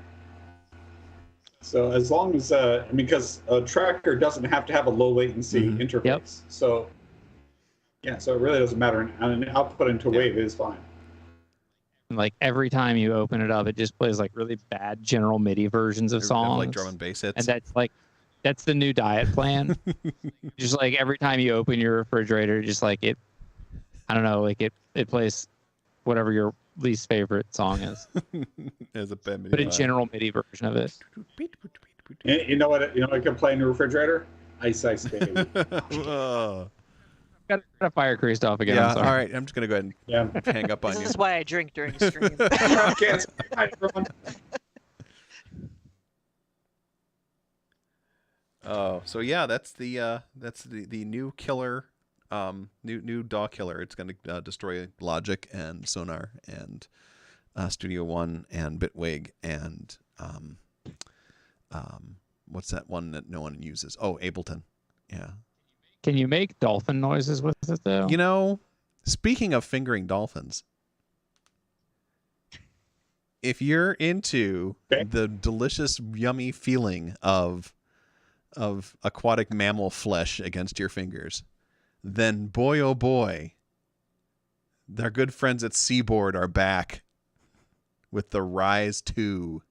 So as long as because a tracker doesn't have to have a low latency interface. Yep. So so it really doesn't matter. An output into Wave is fine. And like every time you open it up, it just plays like really bad general MIDI versions of songs, like drum and bass hits. and that's the new diet plan. Just like every time you open your refrigerator, just like it, I don't know, like it plays whatever your least favorite song is, As a bad but a general MIDI version of it. You know what? You know what I can play in the refrigerator? Ice Ice Baby. Got a fire creased off again. Yeah, I'm sorry. all right. I'm just going to go ahead Yeah. and hang up on This you. is why I drink during stream. Broadcast. Hi, everyone. Oh, so yeah, that's the new killer, new DAW killer. It's going to destroy Logic and Sonar and Studio One and Bitwig and what's that one that no one uses? Oh, Ableton. Yeah. Can you make dolphin noises with it though? You know, speaking of fingering dolphins, if you're into Okay. the delicious, yummy feeling of aquatic mammal flesh against your fingers, then boy oh boy, their good friends at Seaboard are back with the Rise 2.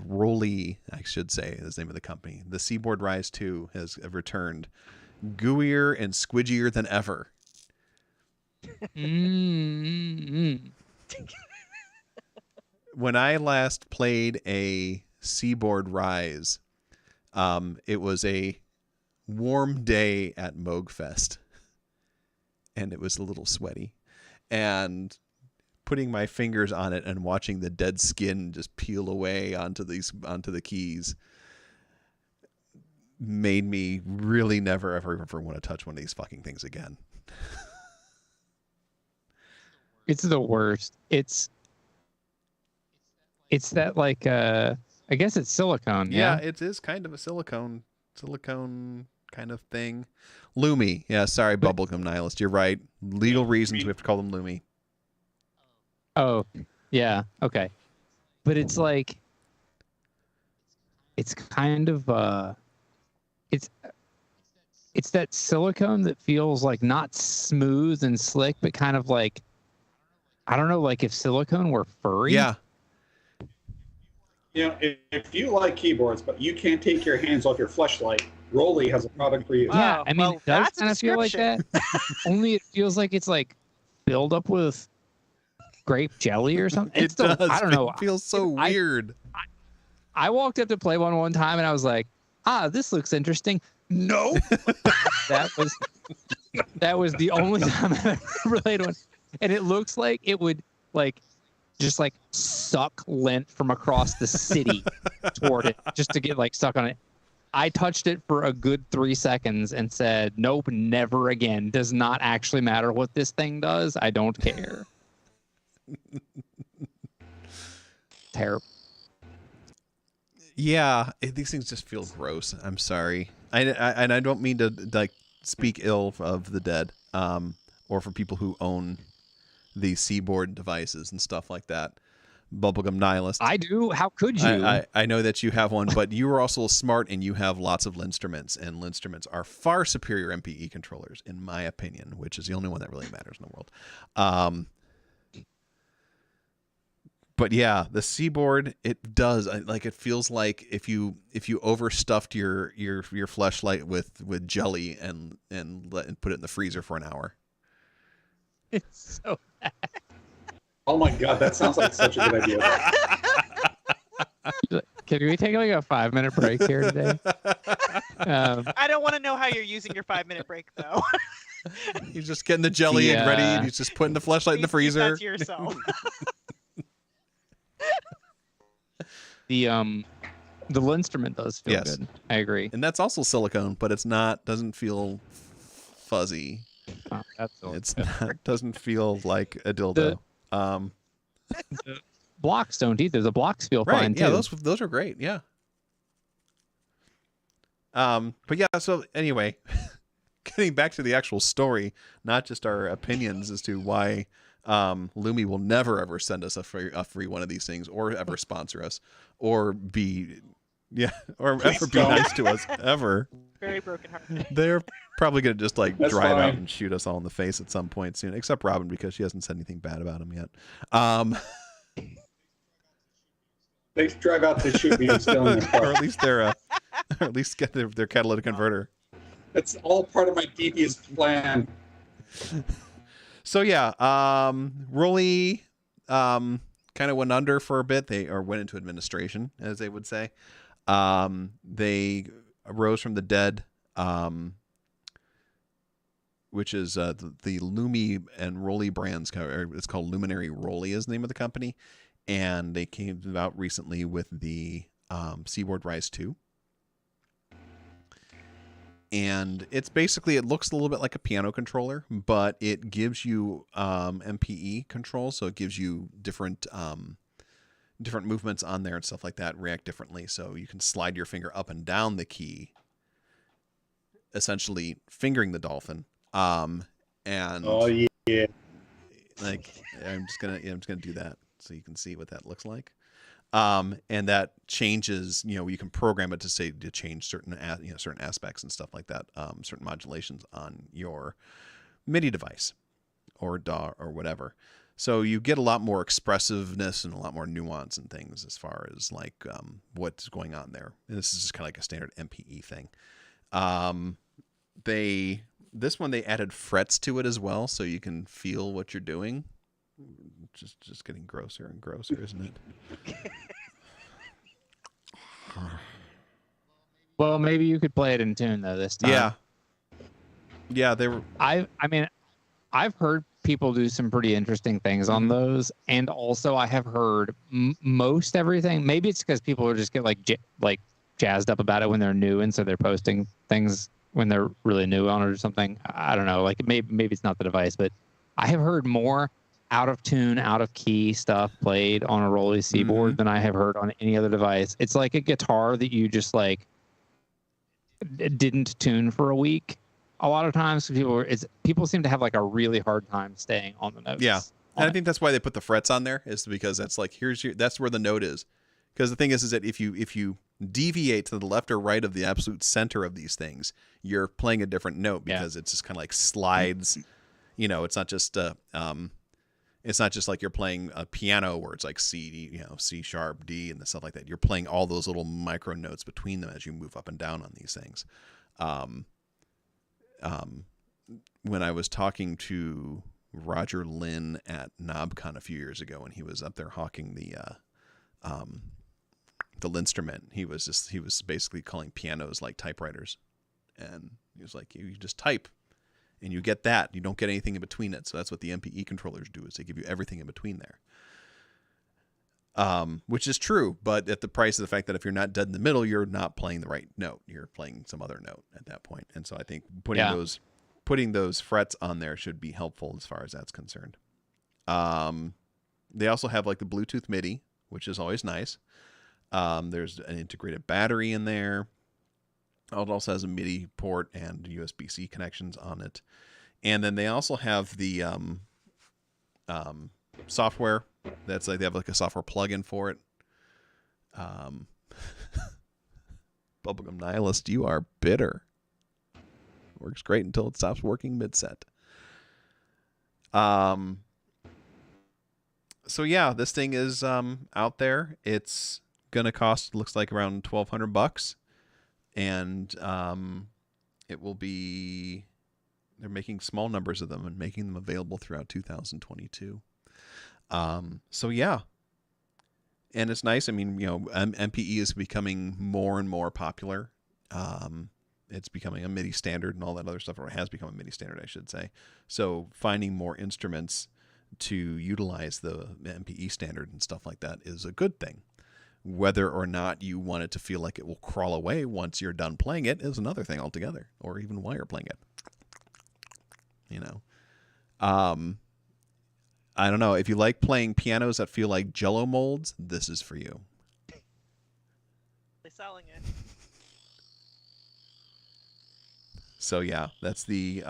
Roly, I should say, is the name of the company. The Seaboard Rise 2 has returned, gooier and squidgier than ever. Mm-hmm. When I last played a Seaboard Rise, it was a warm day at Moogfest, and it was a little sweaty. And putting my fingers on it and watching the dead skin just peel away onto the keys made me really never ever want to touch one of these fucking things again. It's the worst. It's that like I guess it's silicone. Yeah, Yeah. it is kind of a silicone kind of thing. Lumi. Yeah, sorry, Bubblegum Nihilist. You're right. Legal reasons we have to call them Lumi. Oh, yeah. Okay. But it's like it's kind of it's that silicone that feels like not smooth and slick, but kind of like, I don't know, like if silicone were furry. Yeah. You know, if you like keyboards, but you can't take your hands off your fleshlight, Roly has a product for you. Yeah, Wow, I mean, well, it does that's a kind of feel like that. Only it feels like it's like filled up with grape jelly or something. It's It does. I don't know. It feels so I- weird. I walked up to play one time and I was like, this looks interesting. No, that was the only time I ever played one, and it looks like it would like just like suck lint from across the city toward it just to get like stuck on it. I touched it for a good 3 seconds and said, nope, never again. Does not actually matter what this thing does. I don't care. Terrible. Yeah, these things just feel gross. I'm sorry. And I don't mean to like speak ill of the dead, or for people who own the Seaboard devices and stuff like that. Bubblegum Nihilist. I do. How could you? I know that you have one, but you are also smart and you have lots of Linstruments, and Linstruments are far superior MPE controllers, in my opinion, which is the only one that really matters in the world. But yeah, the Seaboard, it does like, it feels like if you overstuffed your fleshlight with jelly and put it in the freezer for an hour. It's so Oh my god, that sounds like such a good idea. Can we take like a 5-minute break here today? I don't want to know how you're using your 5-minute break though. He's just getting the jelly and ready, and he's just putting the fleshlight in the Please keep freezer. that to yourself. The Linstrument does feel Yes. good. I agree. And that's also silicone, but it's not, doesn't feel fuzzy. Oh, that's It's not, doesn't feel like a dildo. The blocks don't either. The blocks feel Right. fine Yeah, too. those are great. Yeah. But yeah, so anyway, getting back to the actual story, not just our opinions as to why Lumi will never ever send us a free one of these things, or ever sponsor us, or be ever be don't. nice to us ever. Very brokenhearted. They're probably gonna just like That's drive out fine. and shoot us all in the face at some point soon, except Robin, because she hasn't said anything bad about him yet. They drive out to shoot me and steal in their Or car. at least or at least get their catalytic converter. That's all part of my devious plan. So yeah, Roly kind of went under for a bit. They went into administration, as they would say. They arose from the dead, which is the Lumi and Rolly brands. It's called Luminary Rolly is the name of the company. And they came out recently with the Seaboard Rise 2. And it's basically, it looks a little bit like a piano controller, but it gives you MPE control. So it gives you different movements on there and stuff like that, react differently. So you can slide your finger up and down the key, essentially fingering the dolphin. And Oh yeah. like I'm just gonna do that so you can see what that looks like. And that changes, you can program it to change certain certain aspects and stuff like that, certain modulations on your MIDI device or DAW or whatever. So you get a lot more expressiveness and a lot more nuance and things as far as like what's going on there. And this is just kind of like a standard MPE thing. This one they added frets to it as well, so you can feel what you're doing. Just getting grosser and grosser, isn't it? Well, maybe you could play it in tune though this time. Yeah, they were. I mean, I've heard people do some pretty interesting things on those, and also I have heard most everything. Maybe it's because people just get like jazzed up about it when they're new, and so they're posting things when they're really new on it or something. I don't know. Like maybe it's not the device, but I have heard more out of tune, out of key stuff played on a Rolly Seaboard than I have heard on any other device. It's like a guitar that you just like didn't tune for a week. A lot of times people seem to have like a really hard time staying on the notes. Yeah. And I think that's why they put the frets on there, is because that's like, that's where the note is. Because the thing is that if you deviate to the left or right of the absolute center of these things, you're playing a different note, because it's just kind of like slides. It's not just like you're playing a piano where it's like C, C sharp, D, and stuff like that. You're playing all those little micro notes between them as you move up and down on these things. When I was talking to Roger Lynn at KnobCon a few years ago, and he was up there hawking the Linstrument, he was basically calling pianos like typewriters, and he was like, you just type. And you get that. You don't get anything in between it. So that's what the MPE controllers do, is they give you everything in between there. Which is true, but at the price of the fact that if you're not dead in the middle, you're not playing the right note. You're playing some other note at that point. And so I think putting those frets on there should be helpful as far as that's concerned. They also have like the Bluetooth MIDI, which is always nice. There's an integrated battery in there. It also has a MIDI port and USB-C connections on it. And then they also have the software. That's like, they have like a software plugin for it. Bubblegum Nihilist, you are bitter. Works great until it stops working mid-set. So yeah, this thing is out there. It's gonna cost, looks like, around $1,200. And it will be, they're making small numbers of them and making them available throughout 2022. So yeah. And it's nice. I mean, MPE is becoming more and more popular. It's becoming a MIDI standard and all that other stuff, or it has become a MIDI standard, I should say. So finding more instruments to utilize the MPE standard and stuff like that is a good thing. Whether or not you want it to feel like it will crawl away once you're done playing it is another thing altogether, or even while you're playing it. I don't know. If you like playing pianos that feel like Jell-O molds, this is for you. They're selling it. So yeah, that's the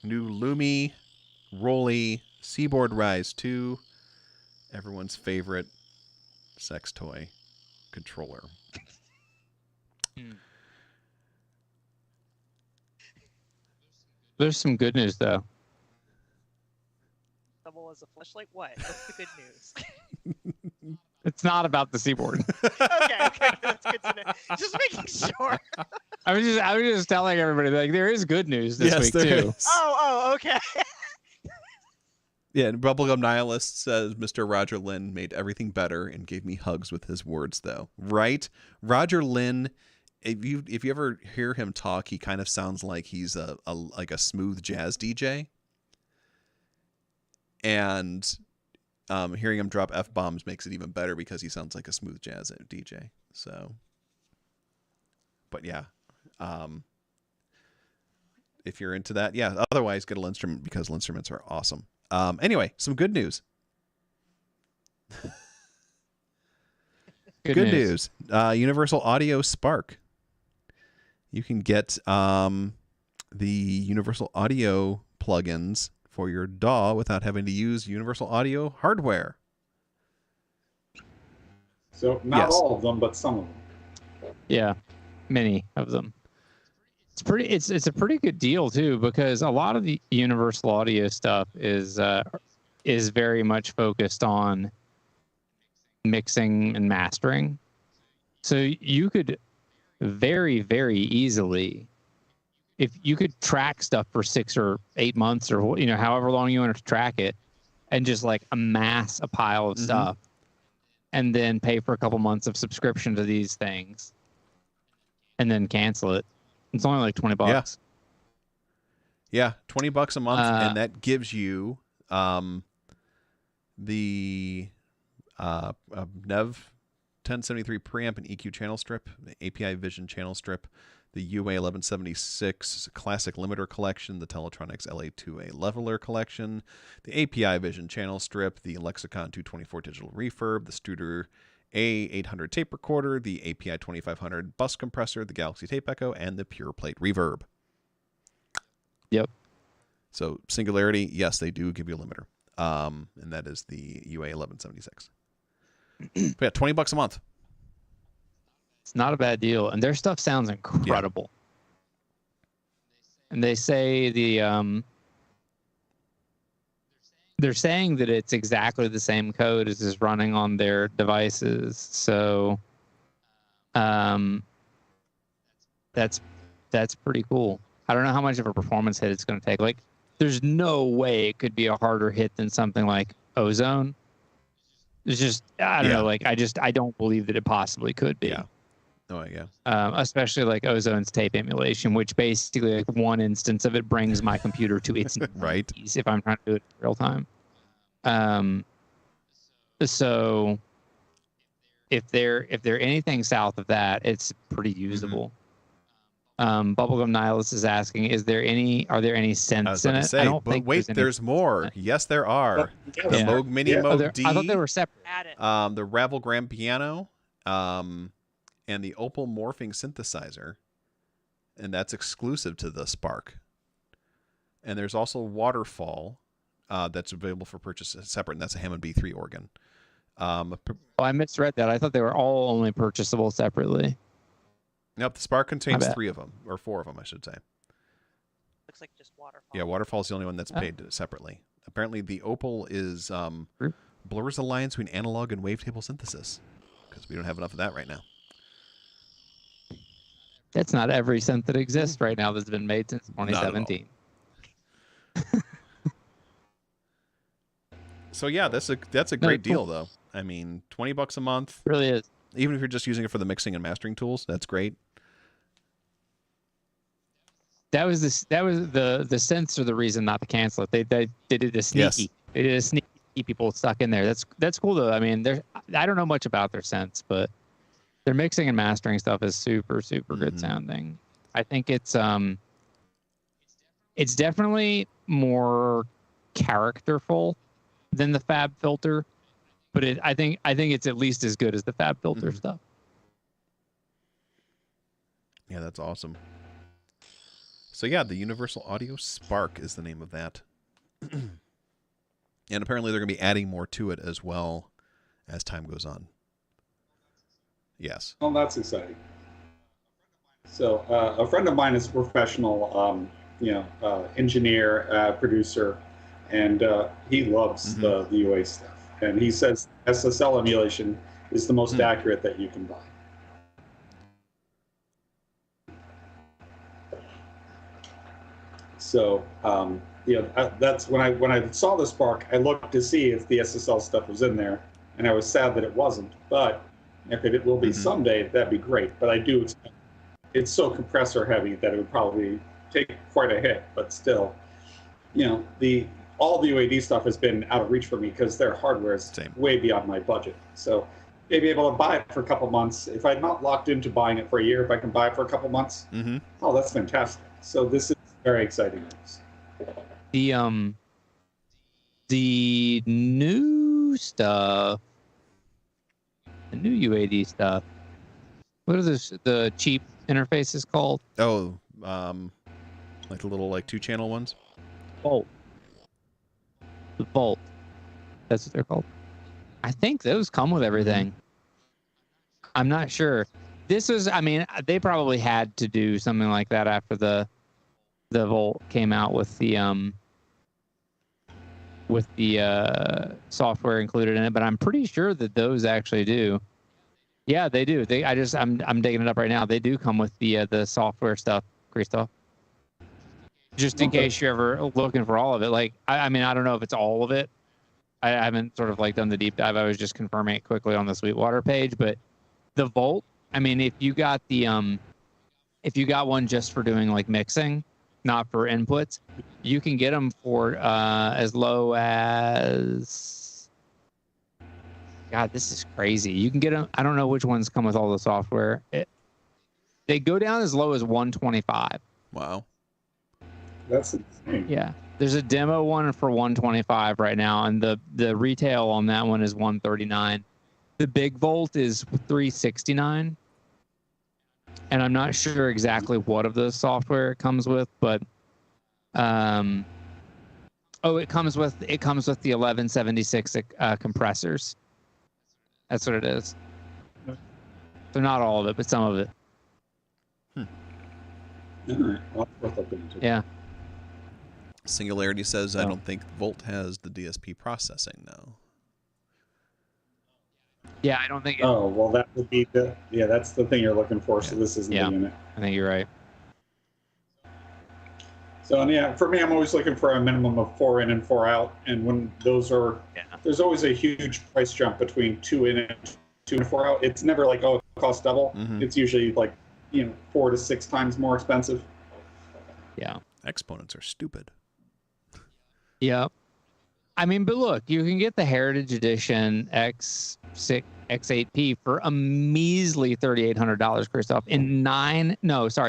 new Lumi Rolly Seaboard Rise 2, everyone's favorite sex toy controller. There's some good news though. Double as a fleshlight? What? What's the good news? It's not about the Seaboard. Okay, that's good to know. Just making sure. I was just telling everybody, like, there is good news this week too. Oh, okay. Yeah, and Bubblegum Nihilist says Mr. Roger Lynn made everything better and gave me hugs with his words, though. Right? Roger Lynn, if you ever hear him talk, he kind of sounds like he's a smooth jazz DJ. And hearing him drop F-bombs makes it even better because he sounds like a smooth jazz DJ. So, but yeah. If you're into that, yeah. Otherwise, get a Linstrument because Linstruments are awesome. Anyway, some good news. Good news. Universal Audio Spark. You can get the Universal Audio plugins for your DAW without having to use Universal Audio hardware. So not all of them, but some of them. Yeah, many of them. It's a pretty good deal too, because a lot of the Universal Audio stuff is very much focused on mixing and mastering. So you could very, very easily, if you could track stuff for 6 or 8 months or however long you want to track it, and just like amass a pile of stuff, and then pay for a couple months of subscription to these things, and then cancel it. It's only like $20. Yeah, $20 a month, and that gives you the NEV 1073 preamp and EQ channel strip, the API Vision channel strip, the UA 1176 classic limiter collection, the Teletronics LA2A leveler collection, the API Vision channel strip, the Lexicon 224 digital reverb, the Studer A800 tape recorder, the API 2500 bus compressor, the Galaxy Tape Echo, and the Pure Plate reverb. Yep. So Singularity, yes, they do give you a limiter. And that is the UA 1176. But yeah, $20 a month. It's not a bad deal, and their stuff sounds incredible. Yeah. And they say they're saying that it's exactly the same code as is running on their devices. So that's pretty cool. I don't know how much of a performance hit it's going to take. Like, there's no way it could be a harder hit than something like Ozone. It's just, I don't know. Like, I don't believe that it possibly could be. Yeah. Oh, yeah. Especially like Ozone's tape emulation, which basically like one instance of it brings my computer to its right knees if I'm trying to do it in real time. So if they're anything south of that, it's pretty usable. Bubblegum Nihilist is asking, are there any synths in it? I don't think wait, there's more. Yes, there are. The Moog Mini Moog D. I thought they were separate. The Ravel Grand Piano, and the Opal Morphing Synthesizer, and that's exclusive to the Spark. And there's also Waterfall, that's available for purchase separate, and that's a Hammond B3 organ. I misread that. I thought they were all only purchasable separately. Nope, the Spark contains 3 of them, or 4 of them, I should say. Looks like just Waterfall. Yeah, Waterfall's the only one that's paid separately. Apparently, the Opal is blurs the lines between analog and wavetable synthesis, because we don't have enough of that right now. That's not every synth that exists right now that's been made since 2017. So yeah, that's a great deal though. I mean, $20 a month. It really is. Even if you're just using it for the mixing and mastering tools, that's great. That was the synths are the reason not to cancel it. They did a sneaky. Yes. They did a sneaky. People stuck in there. That's cool though. I mean, I don't know much about their synths, but their mixing and mastering stuff is super, super good sounding. I think it's definitely more characterful than the Fab Filter, but I think it's at least as good as the Fab Filter stuff. Yeah, that's awesome. So yeah, the Universal Audio Spark is the name of that. And apparently they're going to be adding more to it as well as time goes on. Yes. Well, that's exciting. So a friend of mine is a professional, engineer, producer, and he loves the UA stuff. And he says SSL emulation is the most accurate that you can buy. So that's when I saw the Spark, I looked to see if the SSL stuff was in there, and I was sad that it wasn't. But if it will be someday, that'd be great. But I do expect it's so compressor heavy that it would probably take quite a hit. But still, all the UAD stuff has been out of reach for me because their hardware is way beyond my budget. So maybe able to buy it for a couple months. If I'm not locked into buying it for a year, if I can buy it for a couple months, oh, that's fantastic. So this is very exciting news. The new stuff, the new UAD stuff. What are the cheap interfaces called? Oh, like the little 2-channel ones. Volt. The Volt. That's what they're called. I think those come with everything. I'm not sure. They probably had to do something like that after the Volt came out with the software included in it, but I'm pretty sure that those actually do. Yeah, they do. I'm digging it up right now. They do come with the software stuff, Christoph. Just in case you're ever looking for all of it. I don't know if it's all of it. I haven't sort of done the deep dive. I was just confirming it quickly on the Sweetwater page, but the Volt, if you got one just for doing mixing, not for inputs, you can get them for as low as, God, this is crazy. You can get them. I don't know which ones come with all the software. They go down as low as 125. Wow. That's insane. Yeah. There's a demo one for 125 right now, and the retail on that one is 139. The big Volt is 369. And I'm not sure exactly what of the software it comes with, but it comes with the 1176 compressors. That's what it is. So not all of it, but some of it. All right. I'll look into it. Yeah. Singularity says, I don't think Volt has the DSP processing, though. Yeah, I don't think. Oh, well, that would be that's the thing you're looking for. So this isn't the unit. I think you're right. So for me, I'm always looking for a minimum of 4 in and 4 out. And when those are, there's always a huge price jump between 2 in and 2 and 4 out. It's never it costs double. It's usually 4 to 6 times more expensive. Yeah. Exponents are stupid. Yeah. But look, you can get the Heritage Edition X8P for a measly $3,800, Christoph, in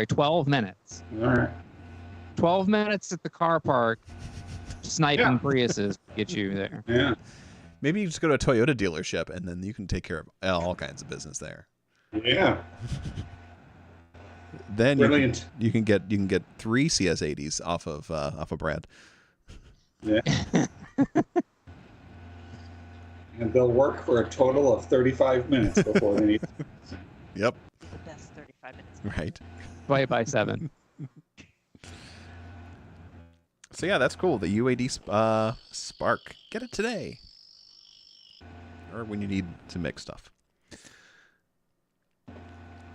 12 minutes. All right. 12 minutes at the car park, sniping Priuses get you there. Yeah. Maybe you just go to a Toyota dealership, and then you can take care of all kinds of business there. Yeah. Then Brilliant. you can get 3 CS80s off of Brad. Yeah. And they'll work for a total of 35 minutes before they need. Yep. The best 35 minutes. Right. Play by 7. So yeah, that's cool. The UAD Spark. Get it today. Or when you need to mix stuff.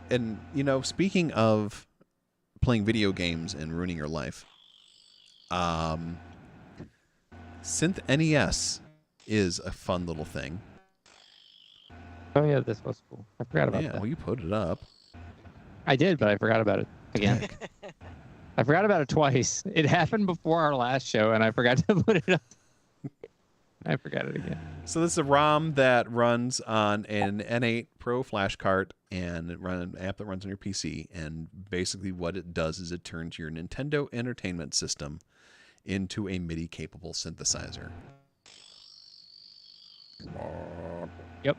And, speaking of playing video games and ruining your life, Synth NES is a fun little thing. Oh yeah, this was cool. I forgot about that. Well, you put it up. I did, but I forgot about it again. I forgot about it twice. It happened before our last show, and I forgot to put it up. I forgot it again. So this is a ROM that runs on an N8 Pro flash card and an app that runs on your PC. And basically what it does is it turns your Nintendo Entertainment System into a MIDI-capable synthesizer. Yep.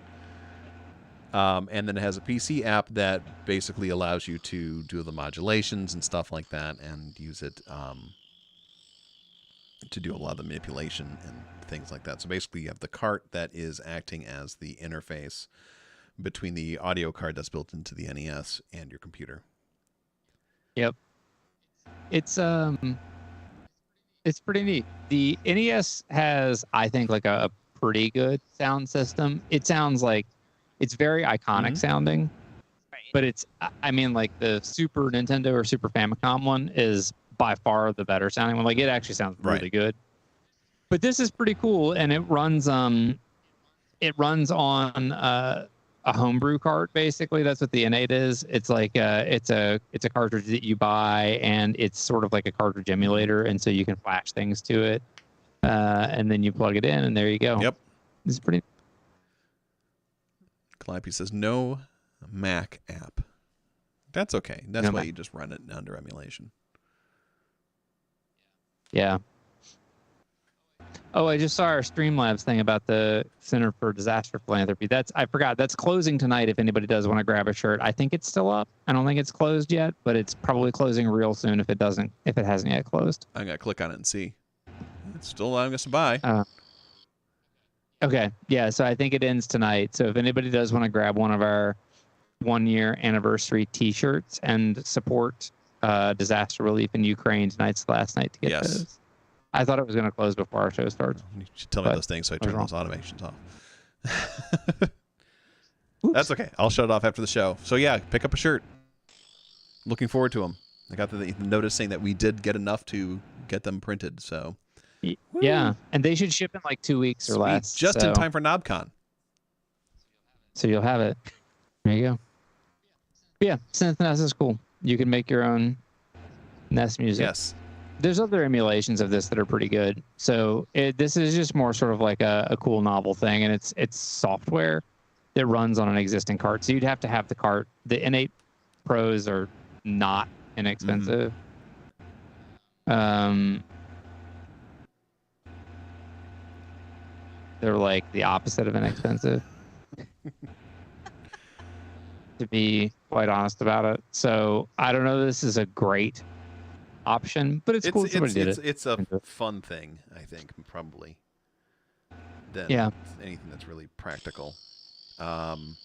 And then it has a PC app that basically allows you to do the modulations and stuff like that and use it to do a lot of the manipulation and things like that. So basically you have the cart that is acting as the interface between the audio card that's built into the NES and your computer. Yep. It's pretty neat. The NES has, I think, a pretty good sound system. It sounds like it's very iconic sounding, Right. but it's, the Super Nintendo or Super Famicom one is by far the better sounding one. Like it actually sounds really Right. good. But this is pretty cool, and it runs on a homebrew cart. Basically, that's what the N8 is. It's like it's a cartridge that you buy, and it's sort of like a cartridge emulator, and so you can flash things to it, and then you plug it in, and there you go. Yep. It's pretty. Calliope says no Mac app. That's okay. That's No why Mac. you just run it under emulation. Yeah. Oh, I just saw our Streamlabs thing about the Center for Disaster Philanthropy. I forgot. That's closing tonight if anybody does want to grab a shirt. I think it's still up. I don't think it's closed yet, but it's probably closing real soon if it hasn't yet closed. I'm going to click on it and see. It's still allowing us to buy. Okay. Yeah, so I think it ends tonight. So if anybody does want to grab one of our 1-year anniversary T-shirts and support disaster relief in Ukraine, tonight's the last night to get Yes. those. I thought it was going to close before our show starts. You should tell me But those things so I I was turn wrong. those automations off. That's okay. I'll shut it off after the show. So yeah, pick up a shirt. Looking forward to them. I got the notice saying that we did get enough to get them printed. So Yeah, and they should ship in like 2 weeks or sweet. less. Just in so- time for NobCon. So you'll have it. There you go. But yeah, Synth NES is cool. You can make your own NES music. Yes. There's other emulations of this that are pretty good. So this is just more sort of like a cool novel thing, and it's software that runs on an existing cart. So you'd have to have the cart. The N8 Pros are not inexpensive. They're like the opposite of inexpensive. To be quite honest about it. So I don't know. This is a great option, but it's cool somebody did it. It's a fun thing, I think, probably. Than Yeah. anything that's really practical. I'm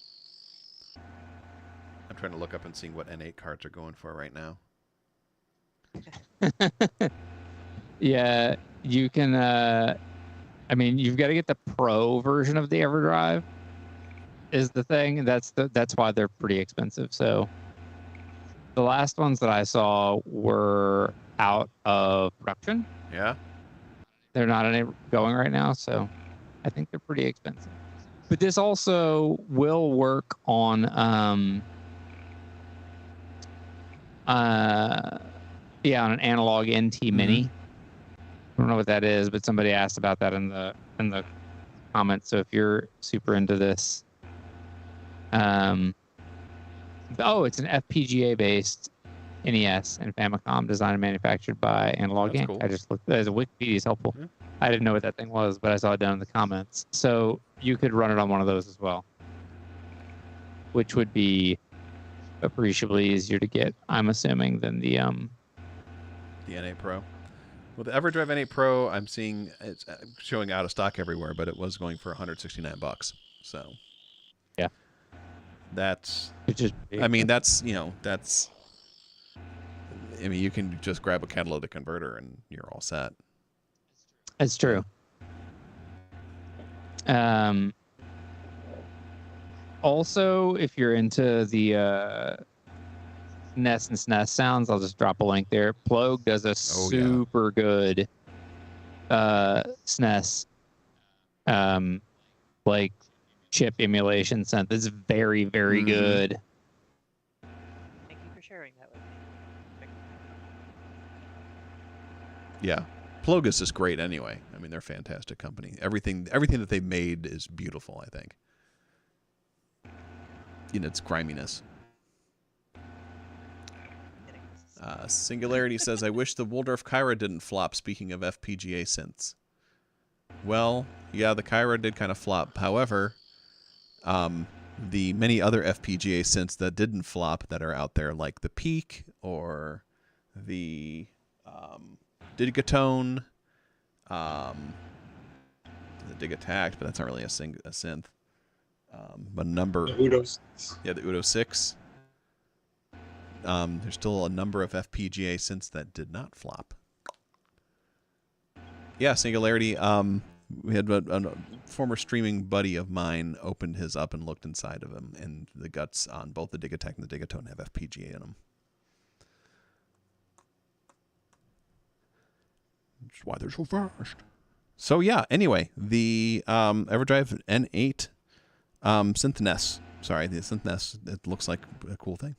trying to look up and see what N8 carts are going for right now. Yeah, you can. I mean, you've got to get the Pro version of the EverDrive. Is the thing that's why they're pretty expensive. So the last ones that I saw were out of production. Yeah. They're not any going right now, so I think they're pretty expensive. But this also will work on on an analog NT Mini. I don't know what that is, but somebody asked about that in the comments. So if you're super into this, it's an FPGA based NES and Famicom designed and manufactured by Analog That's Inc. cool. I just looked as a Wikipedia is helpful. Yeah. I didn't know what that thing was, but I saw it down in the comments. So you could run it on one of those as well, which would be appreciably easier to get, I'm assuming, than the The N8 Pro. Well, the EverDrive N8 Pro, I'm seeing it's showing out of stock everywhere, but it was going for $169. So Yeah. That's. which is I mean, that's I mean, you can just grab a catalytic converter and you're all set. It's true. Also, if you're into the NES and SNES sounds, I'll just drop a link there. Plogue does a Oh, yeah. super good SNES like chip emulation synth. It's very, very Mhm. good. Thank you for sharing that with me. Yeah. Plogus is great anyway. I mean, they're a fantastic company. Everything that they've made is beautiful, I think. In its griminess. Singularity says, I wish the Waldorf Kyra didn't flop, speaking of FPGA synths. Well, yeah, the Kyra did kind of flop. However, the many other FPGA synths that didn't flop that are out there, like the Peak or the Digatone, the Digitact, but that's not really a synth. But a number, The Udos. yeah, the Udo 6. There's still a number of FPGA synths that did not flop. Yeah, Singularity. We had a former streaming buddy of mine opened his up and looked inside of him, and the guts on both the Digitech and the Digatone have FPGA in them. That's why they're so fast. So yeah, anyway, the EverDrive N8 Synth NES. Sorry, the Synth NES, it looks like a cool thing.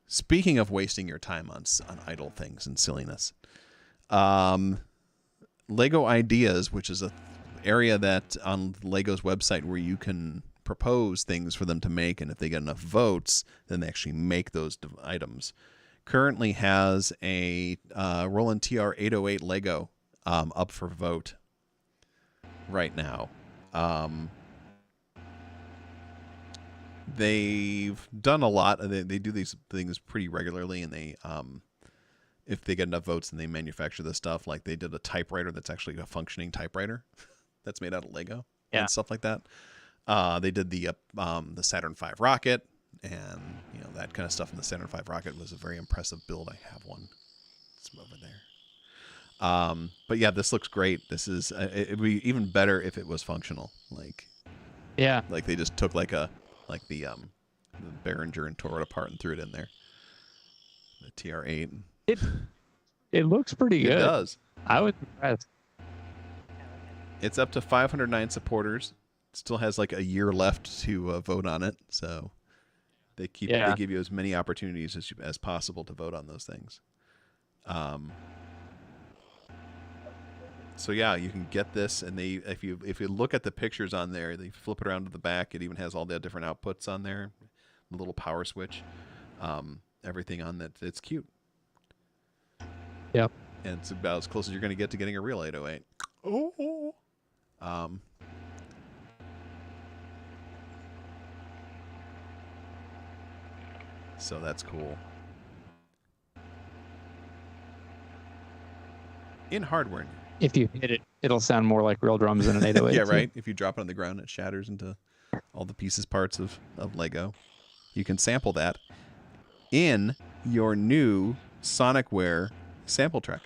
Speaking of wasting your time on idle things and silliness, Lego Ideas, which is a area that on Lego's website where you can propose things for them to make, and if they get enough votes, then they actually make those items. Currently has a Roland TR-808 Lego up for vote right now. They've done a lot. They do these things pretty regularly, and they if they get enough votes, then they manufacture this stuff. Like they did a typewriter that's actually a functioning typewriter that's made out of Lego and stuff like that. They did the Saturn V rocket, and that kind of stuff in the Saturn V rocket was a very impressive build. I have one. It's over there. But yeah, this looks great. This is it'd be even better if it was functional. Like they just took the Behringer and tore it apart and threw it in there. The TR-8. It looks pretty good. It does. I was impressed. It's up to 509 supporters. Still has like a year left to vote on it, so they give you as many opportunities as possible to vote on those things. So yeah, you can get this, and if you look at the pictures on there, they flip it around to the back. It even has all the different outputs on there, the little power switch, everything on that. It's cute. Yep. And it's about as close as you're going to get to getting a real 808. Oh. So that's cool. In hardware. If you hit it, it'll sound more like real drums than an 808. Yeah, right. If you drop it on the ground, it shatters into all the pieces, parts of Lego. You can sample that in your new Sonicware sample track.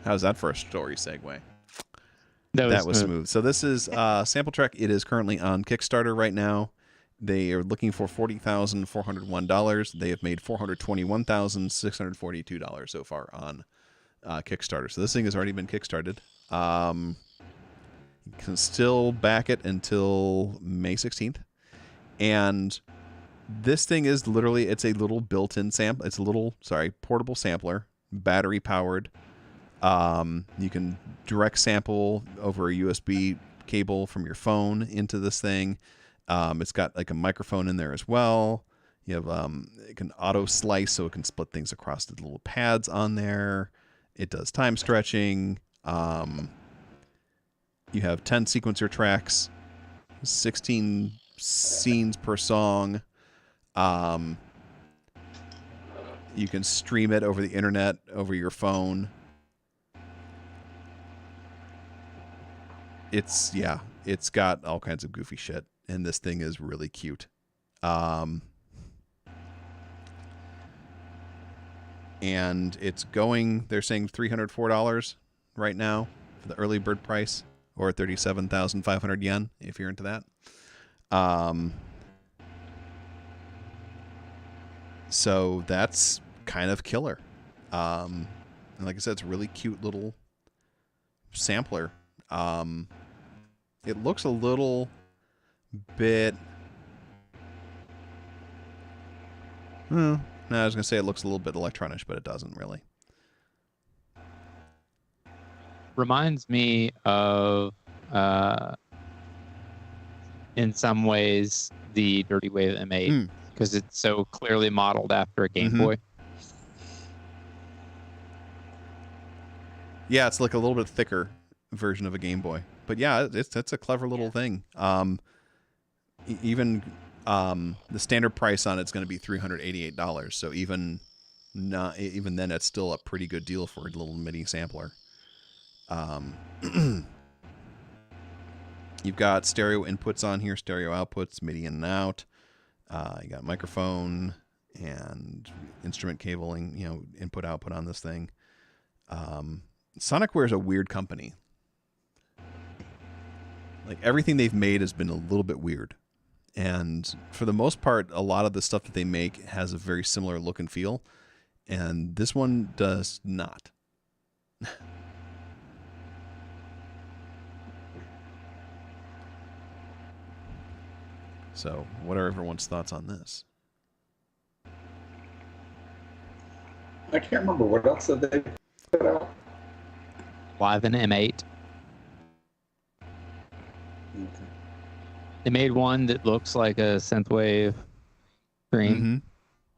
How's that for a story segue? That was smooth. So this is sample track. It is currently on Kickstarter right now. They are looking for $40,401. They have made $421,642 so far on Kickstarter. So this thing has already been kickstarted. You can still back it until May 16th. And this thing is literally, it's a little built-in sample. It's a little, portable sampler, battery powered. You can direct sample over a USB cable from your phone into this thing. It's got like a microphone in there as well. You have it can auto slice, so it can split things across the little pads on there. It does time stretching. You have 10 sequencer tracks, 16 scenes per song. You can stream it over the internet, over your phone. It's got all kinds of goofy shit. And this thing is really cute. And it's going, they're saying $304 right now for the early bird price, or 37,500 yen if you're into that. So that's kind of killer. And like I said, it's a really cute little sampler. It looks a little bit. No, I was gonna say it looks a little bit electronic, but it doesn't really. Reminds me of, in some ways, the Dirty Wave M8 because it's so clearly modeled after a Game Boy. Yeah, it's like a little bit thicker version of a Game Boy, but yeah, it's a clever little thing. Even the standard price on it's going to be $388. So even then, it's still a pretty good deal for a little mini sampler. You've got stereo inputs on here, stereo outputs, MIDI in and out. You got microphone and instrument cabling, input output on this thing. Sonicware is a weird company. Like everything they've made has been a little bit weird. And for the most part, a lot of the stuff that they make has a very similar look and feel, and this one does not. So, what are everyone's thoughts on this? I can't remember what else did they put out. Wyvern M8. They made one that looks like a synthwave screen. Mm-hmm.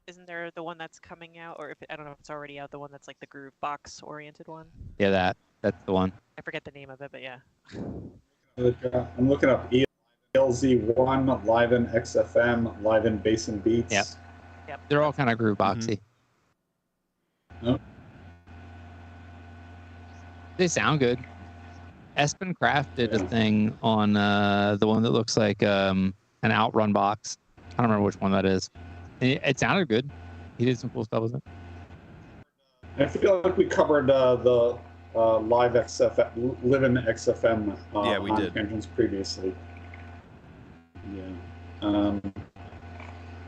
Isn't there the one that's coming out, or if I don't know if it's already out, the one that's like the groove box oriented one? Yeah, that's the one. I forget the name of it, but yeah. I'm looking up ELZ1, Liven XFM, Liven Bass and Beats. Yep. They're all kind of groove boxy. Oh. They sound good. Espen Craft did a thing on the one that looks like an Outrun box. I don't remember which one that is. And it sounded good. He did some cool stuff with it. I feel like we covered the Live XFM, Liven XFM Yeah, we did. Tangents previously. Yeah.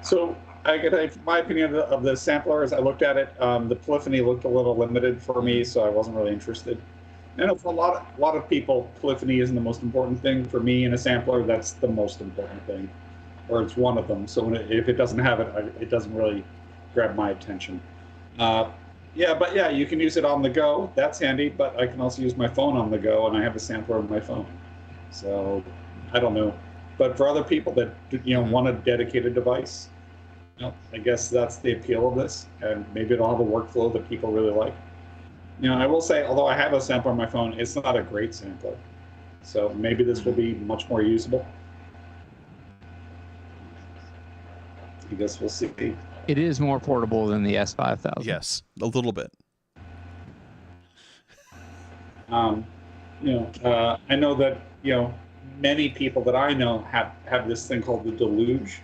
So I get my opinion of the sampler is I looked at it. The polyphony looked a little limited for me, so I wasn't really interested. And for a lot of people, polyphony isn't the most important thing. For me, in a sampler, that's the most important thing, or it's one of them. So if it doesn't have it, it doesn't really grab my attention. Yeah, you can use it on the go. That's handy, but I can also use my phone on the go, and I have a sampler on my phone. So I don't know. But for other people that want a dedicated device, I guess that's the appeal of this, and maybe it'll have a workflow that people really like. I will say, although I have a sampler on my phone, it's not a great sampler. So maybe this will be much more usable. I guess we'll see. It is more portable than the S5000. Yes, a little bit. I know that many people that I know have this thing called the Deluge,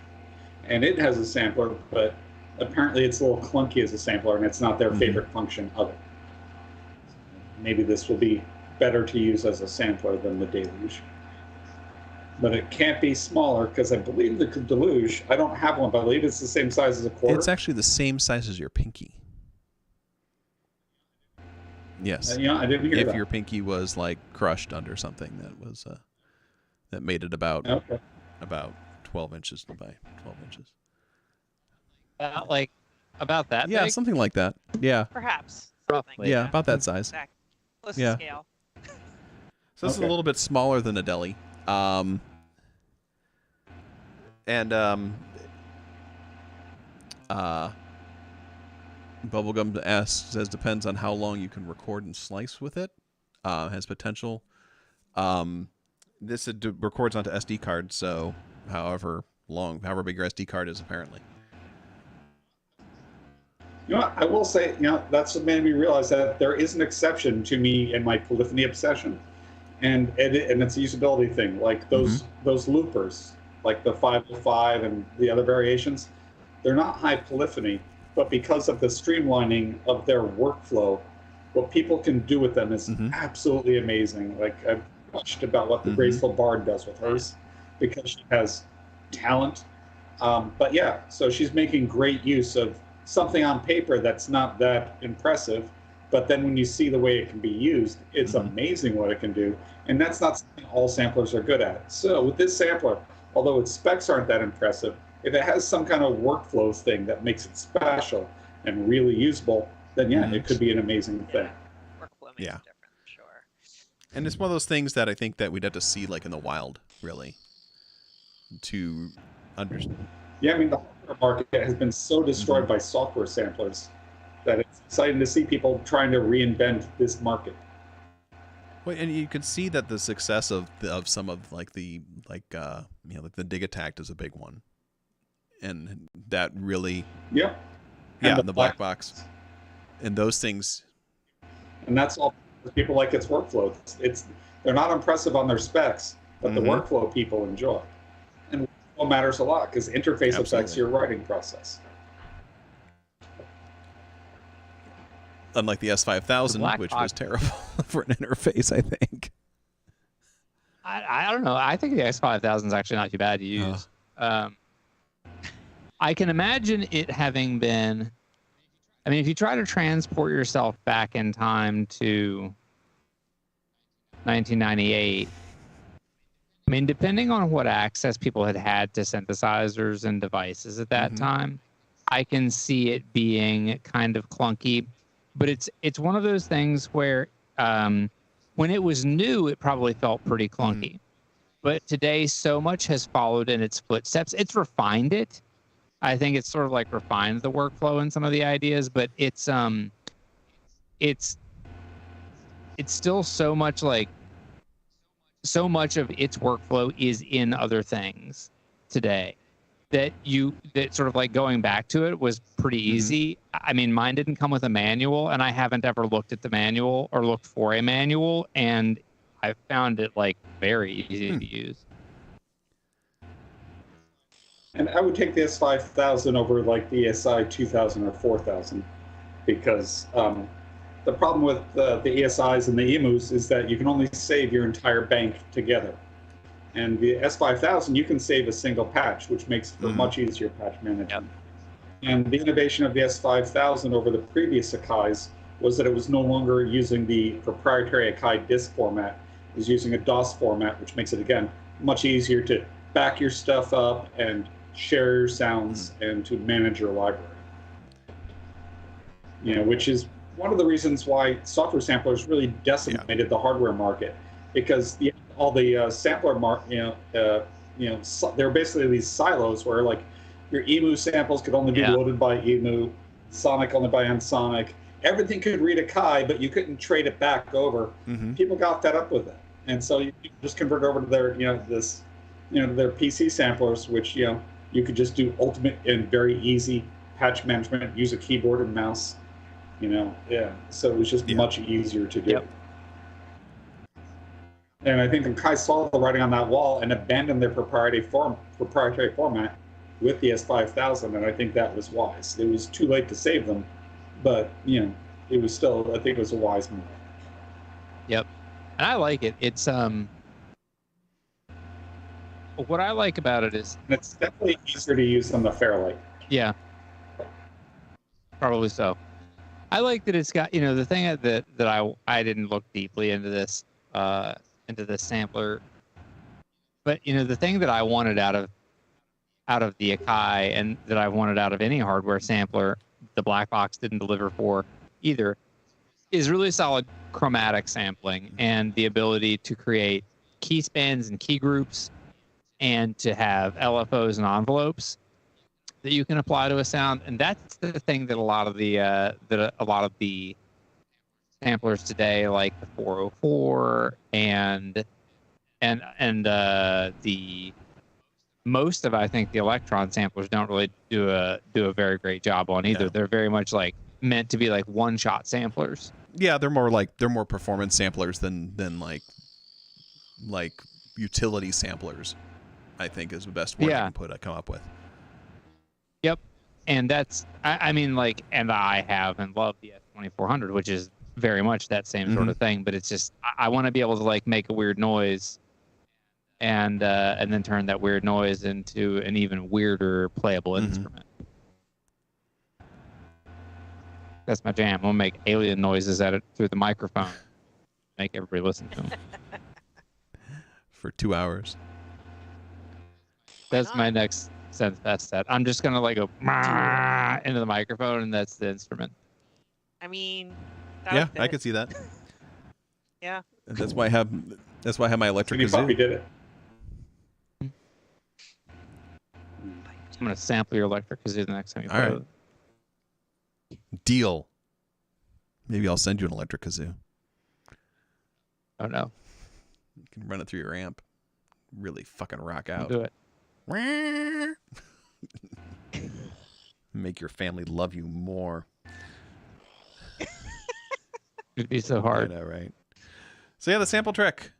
and it has a sampler, but apparently it's a little clunky as a sampler, and it's not their favorite function of it. Maybe this will be better to use as a sampler than the Deluge. But it can't be smaller because I believe the Deluge, I don't have one, but I believe it's the same size as a quarter. It's actually the same size as your pinky. Yes. I didn't hear that. If your pinky was like crushed under something that was that made it about 12 inches by 12 inches. About that Yeah, big? something like that. Yeah. Perhaps. Roughly. Yeah, about that size. Exactly. Close Yeah. to scale. So this is a little bit smaller than a deli. Bubblegum says depends on how long you can record and slice with it. Has potential. This records onto SD card, so however big your SD card is, apparently. I will say, that's what made me realize that there is an exception to me and my polyphony obsession, and it's a usability thing. Like those loopers, like the 505 and the other variations, they're not high polyphony, but because of the streamlining of their workflow, what people can do with them is absolutely amazing. Like I've watched about what the Graceful Bard does with hers, because she has talent. But yeah, so she's making great use of something on paper that's not that impressive, but then when you see the way it can be used, it's amazing what it can do. And that's not something all samplers are good at. So with this sampler, although its specs aren't that impressive, if it has some kind of workflow thing that makes it special and really usable, then yeah, it could be an amazing thing. Workflow makes it different, for sure. And it's one of those things that I think that we'd have to see like in the wild, really, to understand. Yeah, I mean, the hardware market has been so destroyed by software samplers that it's exciting to see people trying to reinvent this market. Well, and you can see that the success of some of like the Digitact is a big one, and that really Yeah, and the black box, and those things. And that's all people like its workflow. They're not impressive on their specs, but the workflow people enjoy, and workflow matters a lot because interface affects your writing process. Unlike the S5000, which was terrible for an interface, I think. I don't know. I think the S5000 is actually not too bad to use. I can imagine it having been. I mean, if you try to transport yourself back in time to 1998, I mean, depending on what access people had to synthesizers and devices at that time, I can see it being kind of clunky. But it's one of those things where when it was new, it probably felt pretty clunky. But today, so much has followed in its footsteps. It's refined it. I think it's sort of like refined the workflow and some of the ideas, but it's still so much like so much of its workflow is in other things today that sort of like going back to it was pretty easy. I mean, mine didn't come with a manual, and I haven't ever looked at the manual or looked for a manual, and I found it like very easy to use. And I would take the S5000 over like the ESI 2000 or 4000 because the problem with the ESIs and the EMUs is that you can only save your entire bank together. And the S5000, you can save a single patch, which makes for much easier patch management. And the innovation of the S5000 over the previous Akais was that it was no longer using the proprietary Akai disk format. It was using a DOS format, which makes it, again, much easier to back your stuff up and share your sounds and to manage your library. You know, which is one of the reasons why software samplers really decimated the hardware market, because all the sampler they're basically these silos where like your EMU samples could only be loaded by EMU, Sonic only by Ensonic. Everything could read Akai, but you couldn't trade it back over. People got fed up with it, and so you just convert over to their their PC samplers, which you could just do ultimate and very easy patch management, use a keyboard and mouse. So it was just much easier to do. And I think Akai saw the writing on that wall and abandoned their proprietary format with the S5000, and I think that was wise. It was too late to save them, but it was still, I think it was a wise move. Yep, and I like it. It's what I like about it is it's definitely easier to use than the Fairlight. Yeah, probably so. I like that it's got the thing that I didn't look deeply into this sampler, but the thing that I wanted out of the Akai and that I wanted out of any hardware sampler, the black box didn't deliver for either, is really solid chromatic sampling and the ability to create key spans and key groups and to have LFOs and envelopes that you can apply to a sound. And that's the thing that a lot of the samplers today, like the 404 and the most of, I think, the Electron samplers don't really do a very great job on either. They're very much like meant to be like one-shot samplers. Yeah, they're more performance samplers than like utility samplers, I think, is the best word I can come up with. Yep. And that's, I mean, like, and I have and love the S2400, which is very much that same sort of thing, but it's just, I want to be able to like make a weird noise and then turn that weird noise into an even weirder playable instrument. That's my jam. I'm gonna make alien noises at it through the microphone. Make everybody listen to them. For 2 hours. That's my next SenseFest set. I'm just gonna like go into the microphone, and that's the instrument. I mean, I could see that. Yeah. That's why I have my electric kazoo. Puppy did it. I'm gonna sample your electric kazoo the next time you play it. Deal. Maybe I'll send you an electric kazoo. Oh no. You can run it through your amp. Really fucking rock out. Do it. Make your family love you more. It'd be so hard. I know, right? So yeah, the sample trick.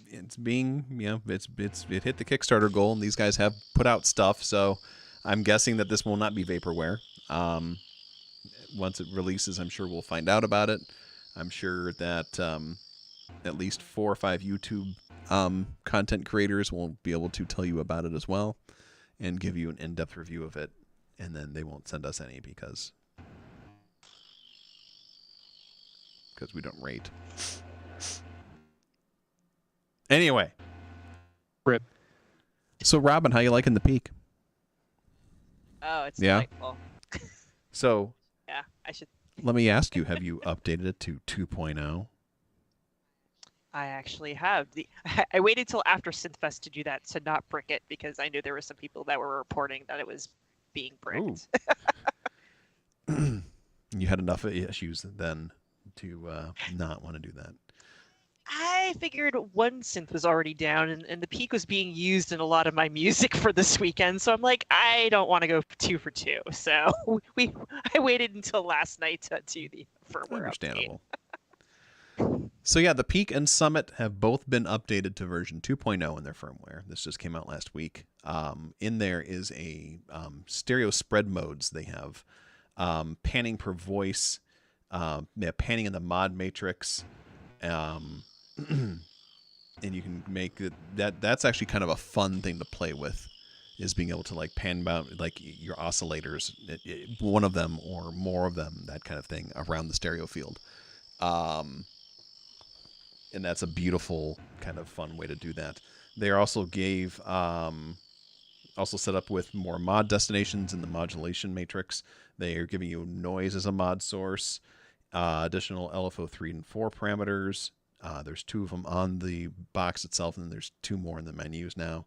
It's being, it hit the Kickstarter goal, and these guys have put out stuff. So I'm guessing that this will not be vaporware. Once it releases, I'm sure we'll find out about it. I'm sure that at least 4 or 5 YouTube content creators will be able to tell you about it as well and give you an in-depth review of it. And then they won't send us any because we don't rate. Anyway. Rip. So, Robin, how you liking the Peak? Oh, it's Yeah? delightful. So, Yeah, I should. let me ask you, have you updated it to 2.0? I actually have. I waited till after Synthfest to do that to not brick it because I knew there were some people that were reporting that it was being bricked. You had enough issues then to not want to do that. I figured one synth was already down and the Peak was being used in a lot of my music for this weekend, so I'm like, I don't want to go 2 for 2. So I waited until last night to do the firmware Understandable. So yeah, the Peak and Summit have both been updated to version 2.0 in their firmware. This just came out last week. In there is a stereo spread modes. They have panning per voice, panning in the mod matrix, and you can make it, that's actually kind of a fun thing to play with, is being able to like pan out like your oscillators, one of them or more of them, that kind of thing around the stereo field. And that's a beautiful kind of fun way to do that. They also gave also set up with more mod destinations in the modulation matrix. They are giving you noise as a mod source, additional LFO 3 and 4 parameters. There's 2 of them on the box itself, and then there's 2 more in the menus now.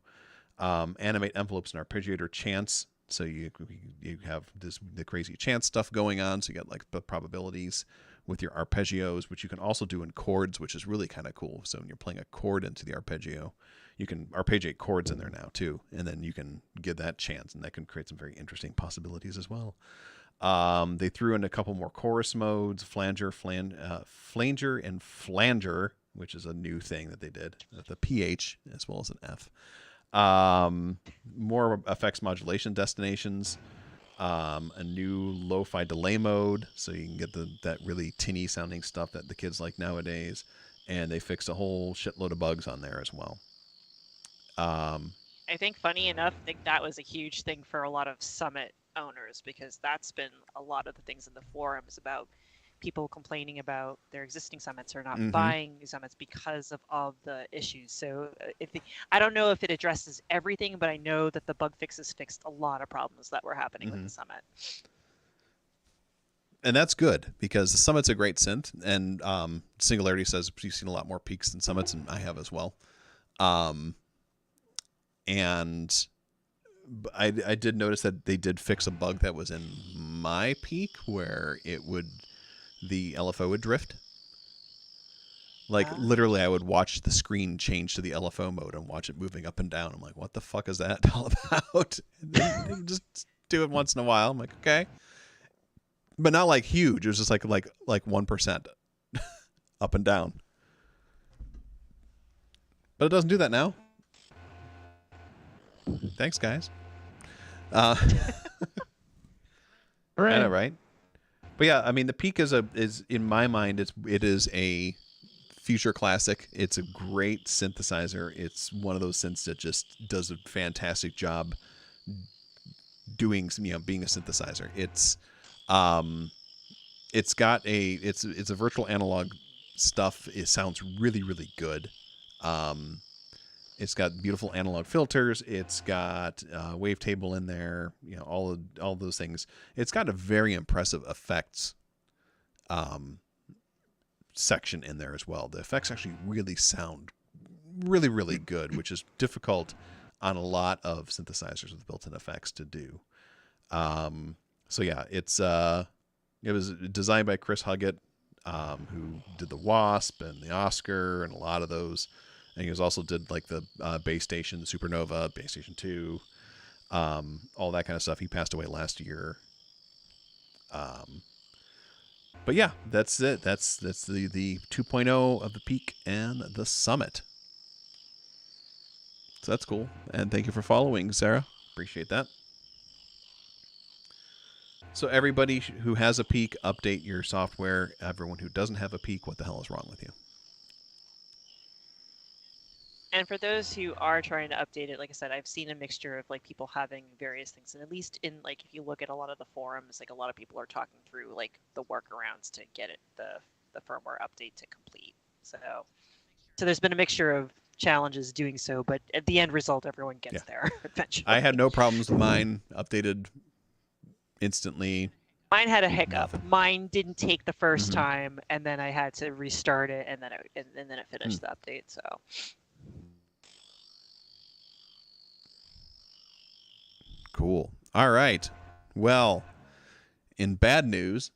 Animate envelopes and arpeggiator chants. So you have the crazy chant stuff going on. So you got like the probabilities with your arpeggios, which you can also do in chords, which is really kind of cool. So when you're playing a chord into the arpeggio, you can arpeggiate chords in there now too, and then you can give that chance, and that can create some very interesting possibilities as well. They threw in a couple more chorus modes, flanger, and flanger, which is a new thing that they did, the PH as well as an F. More effects modulation destinations, a new lo-fi delay mode, so you can get that really tinny sounding stuff that the kids like nowadays, and they fixed a whole shitload of bugs on there as well. I think funny enough, I think that was a huge thing for a lot of Summit owners, because that's been a lot of the things in the forums about people complaining about their existing Summits or not buying new Summits because of all the issues. So I don't know if it addresses everything, but I know that the bug fixes fixed a lot of problems that were happening with the Summit. And that's good, because the Summit's a great synth, and Singularity says you've seen a lot more peaks than Summits, and I have as well. And I did notice that they did fix a bug that was in my Peak, where the LFO would drift. Like literally, I would watch the screen change to the LFO mode and watch it moving up and down. I'm like, what the fuck is that all about? And then they just do it once in a while. I'm like, okay, but not like huge. It was just like 1% up and down. But it doesn't do that now. Thanks, guys. Right. I know, right? But yeah, I mean, the Peak is in my mind, it is a future classic. It's a great synthesizer. It's one of those synths that just does a fantastic job being a synthesizer. It's a virtual analog stuff. It sounds really, really good. It's got beautiful analog filters. It's got wavetable in there. All those things. It's got a very impressive effects section in there as well. The effects actually really sound really, really good, which is difficult on a lot of synthesizers with built-in effects to do. So yeah, it was designed by Chris Huggett, who did the Wasp and the Oscar and a lot of those. And he also did like the Base Station, the Supernova, Base Station 2, all that kind of stuff. He passed away last year. But yeah, that's it. That's the 2.0 of the Peak and the Summit. So that's cool. And thank you for following, Sarah. Appreciate that. So everybody who has a Peak, update your software. Everyone who doesn't have a Peak, what the hell is wrong with you? And for those who are trying to update it, like I said, I've seen a mixture of like people having various things, and at least in like if you look at a lot of the forums, like a lot of people are talking through like the workarounds to get it the firmware update to complete. So there's been a mixture of challenges doing so, but at the end result, everyone gets there eventually. I had no problems with mine. Updated instantly. Mine had a hiccup. Mine didn't take the 1st Mhm. time, and then I had to restart it, and then it finished the update. So. Cool. All right. Well, in bad news,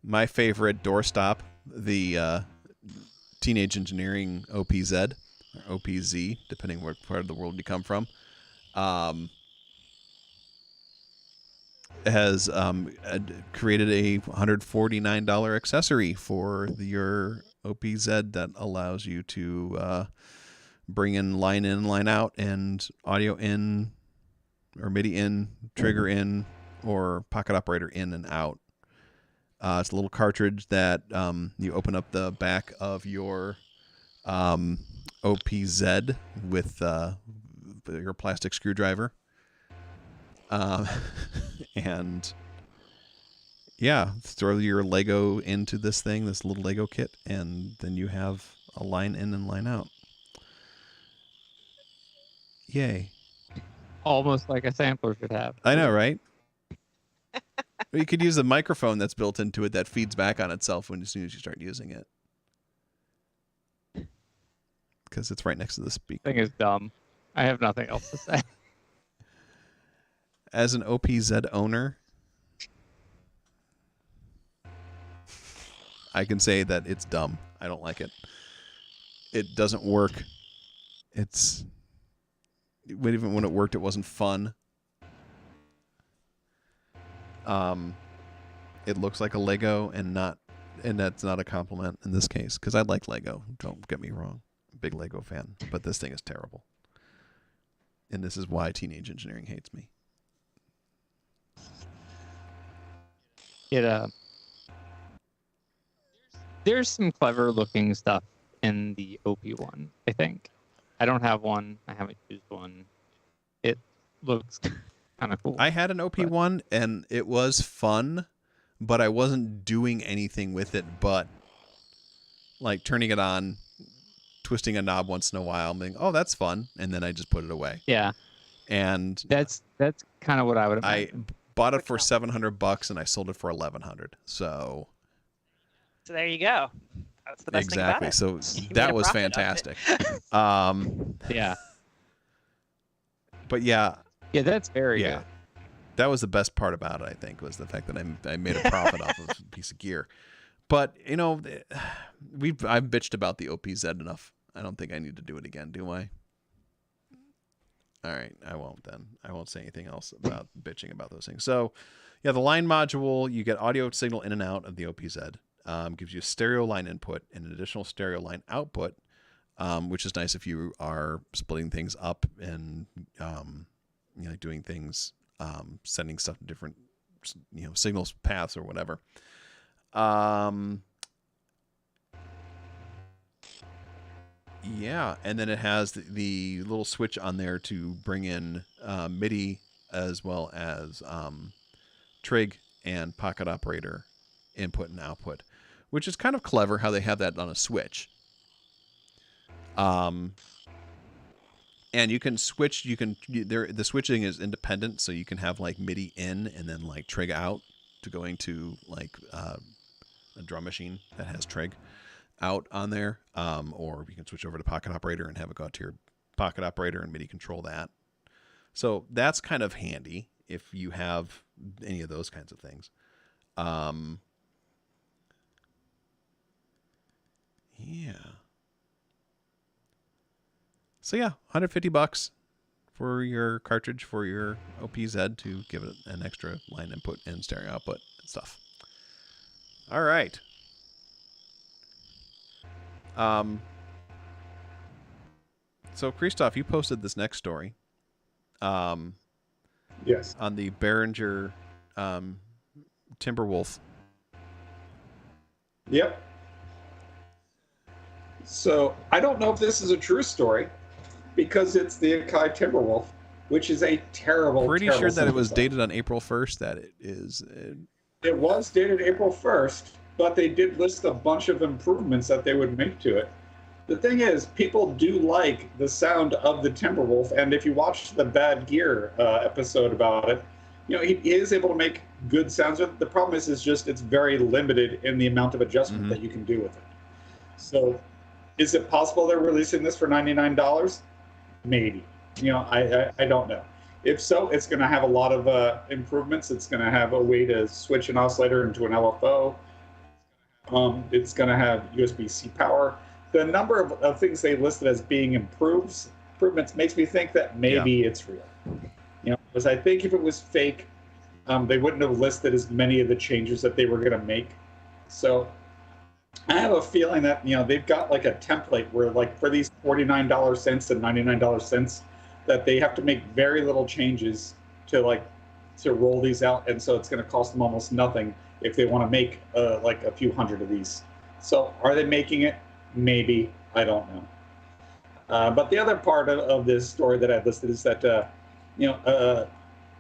my favorite doorstop, the Teenage Engineering OPZ, or OPZ, depending what part of the world you come from, has created a $149 accessory for your OPZ that allows you to bring in, line out, and audio in, or MIDI in, trigger in, or pocket operator in and out. It's a little cartridge that you open up the back of your OPZ with your plastic screwdriver. And yeah, throw your Lego into this thing, this little Lego kit, and then you have a line in and line out. Yay. Almost like a sampler should have. I know, right? You could use a microphone that's built into it that feeds back on itself as soon as you start using it. Because it's right next to the speaker. Thing is dumb. I have nothing else to say. As an OPZ owner, I can say that it's dumb. I don't like it. It doesn't work. Even when it worked, it wasn't fun. It looks like a Lego and that's not a compliment in this case, because I like Lego. Don't get me wrong. Big Lego fan. But this thing is terrible. And this is why Teenage Engineering hates me. There's some clever looking stuff in the OP1, I think. I don't have one. I haven't used one. It looks kind of cool. I had an OP1 and it was fun, but I wasn't doing anything with it but like turning it on, twisting a knob once in a while, being, oh, that's fun, and then I just put it away. Yeah. And that's kind of what I would imagine. I bought it for $700 and I sold it for $1,100. So there you go. That's the best exactly. thing about it. So You made that a was profit off fantastic. it. Yeah. But yeah, that's very yeah. good. That was the best part about it, I think, was the fact that I made a profit off of a piece of gear. But, you know, I've bitched about the OPZ enough. I don't think I need to do it again, do I? All right, I won't then. I won't say anything else about bitching about those things. So, yeah, the line module, you get audio signal in and out of the OPZ. Gives you a stereo line input and an additional stereo line output, which is nice if you are splitting things up and doing things, sending stuff to different signals paths or whatever. Yeah, and then it has the little switch on there to bring in MIDI as well as trig and pocket operator input and output, which is kind of clever how they have that on a switch. And you can switch. The switching is independent, so you can have like MIDI in and then like trig out to going to like a drum machine that has trig out on there, or you can switch over to pocket operator and have it go out to your pocket operator and MIDI control that. So that's kind of handy if you have any of those kinds of things. Yeah. So yeah, $150 for your cartridge for your OPZ to give it an extra line input and stereo output and stuff. All right. So Christoph, you posted this next story. Yes. On the Behringer Timberwolf. Yep. So I don't know if this is a true story because it's the Akai Timberwolf, which is a terrible. Pretty terrible sure that it was synthesizer. dated on April 1st. That it is. It was dated April 1st, but they did list a bunch of improvements that they would make to it. The thing is, people do like the sound of the Timberwolf, and if you watch the Bad Gear episode about it, you know, he is able to make good sounds with it. The problem is just it's very limited in the amount of adjustment that you can do with it. So, is it possible they're releasing this for $99? Maybe. You know, I don't know. If so, it's going to have a lot of improvements. It's going to have a way to switch an oscillator into an LFO. It's going to have USB-C power. The number of things they listed as being improvements makes me think that maybe it's real. You know, because I think if it was fake, they wouldn't have listed as many of the changes that they were going to make. So I have a feeling that, you know, they've got like a template where, like, for these $49 cents and $99 cents, that they have to make very little changes to roll these out, and so it's going to cost them almost nothing if they want to make like a few hundred of these. So are they making it? Maybe. I don't know. But the other part of this story that I listed is that that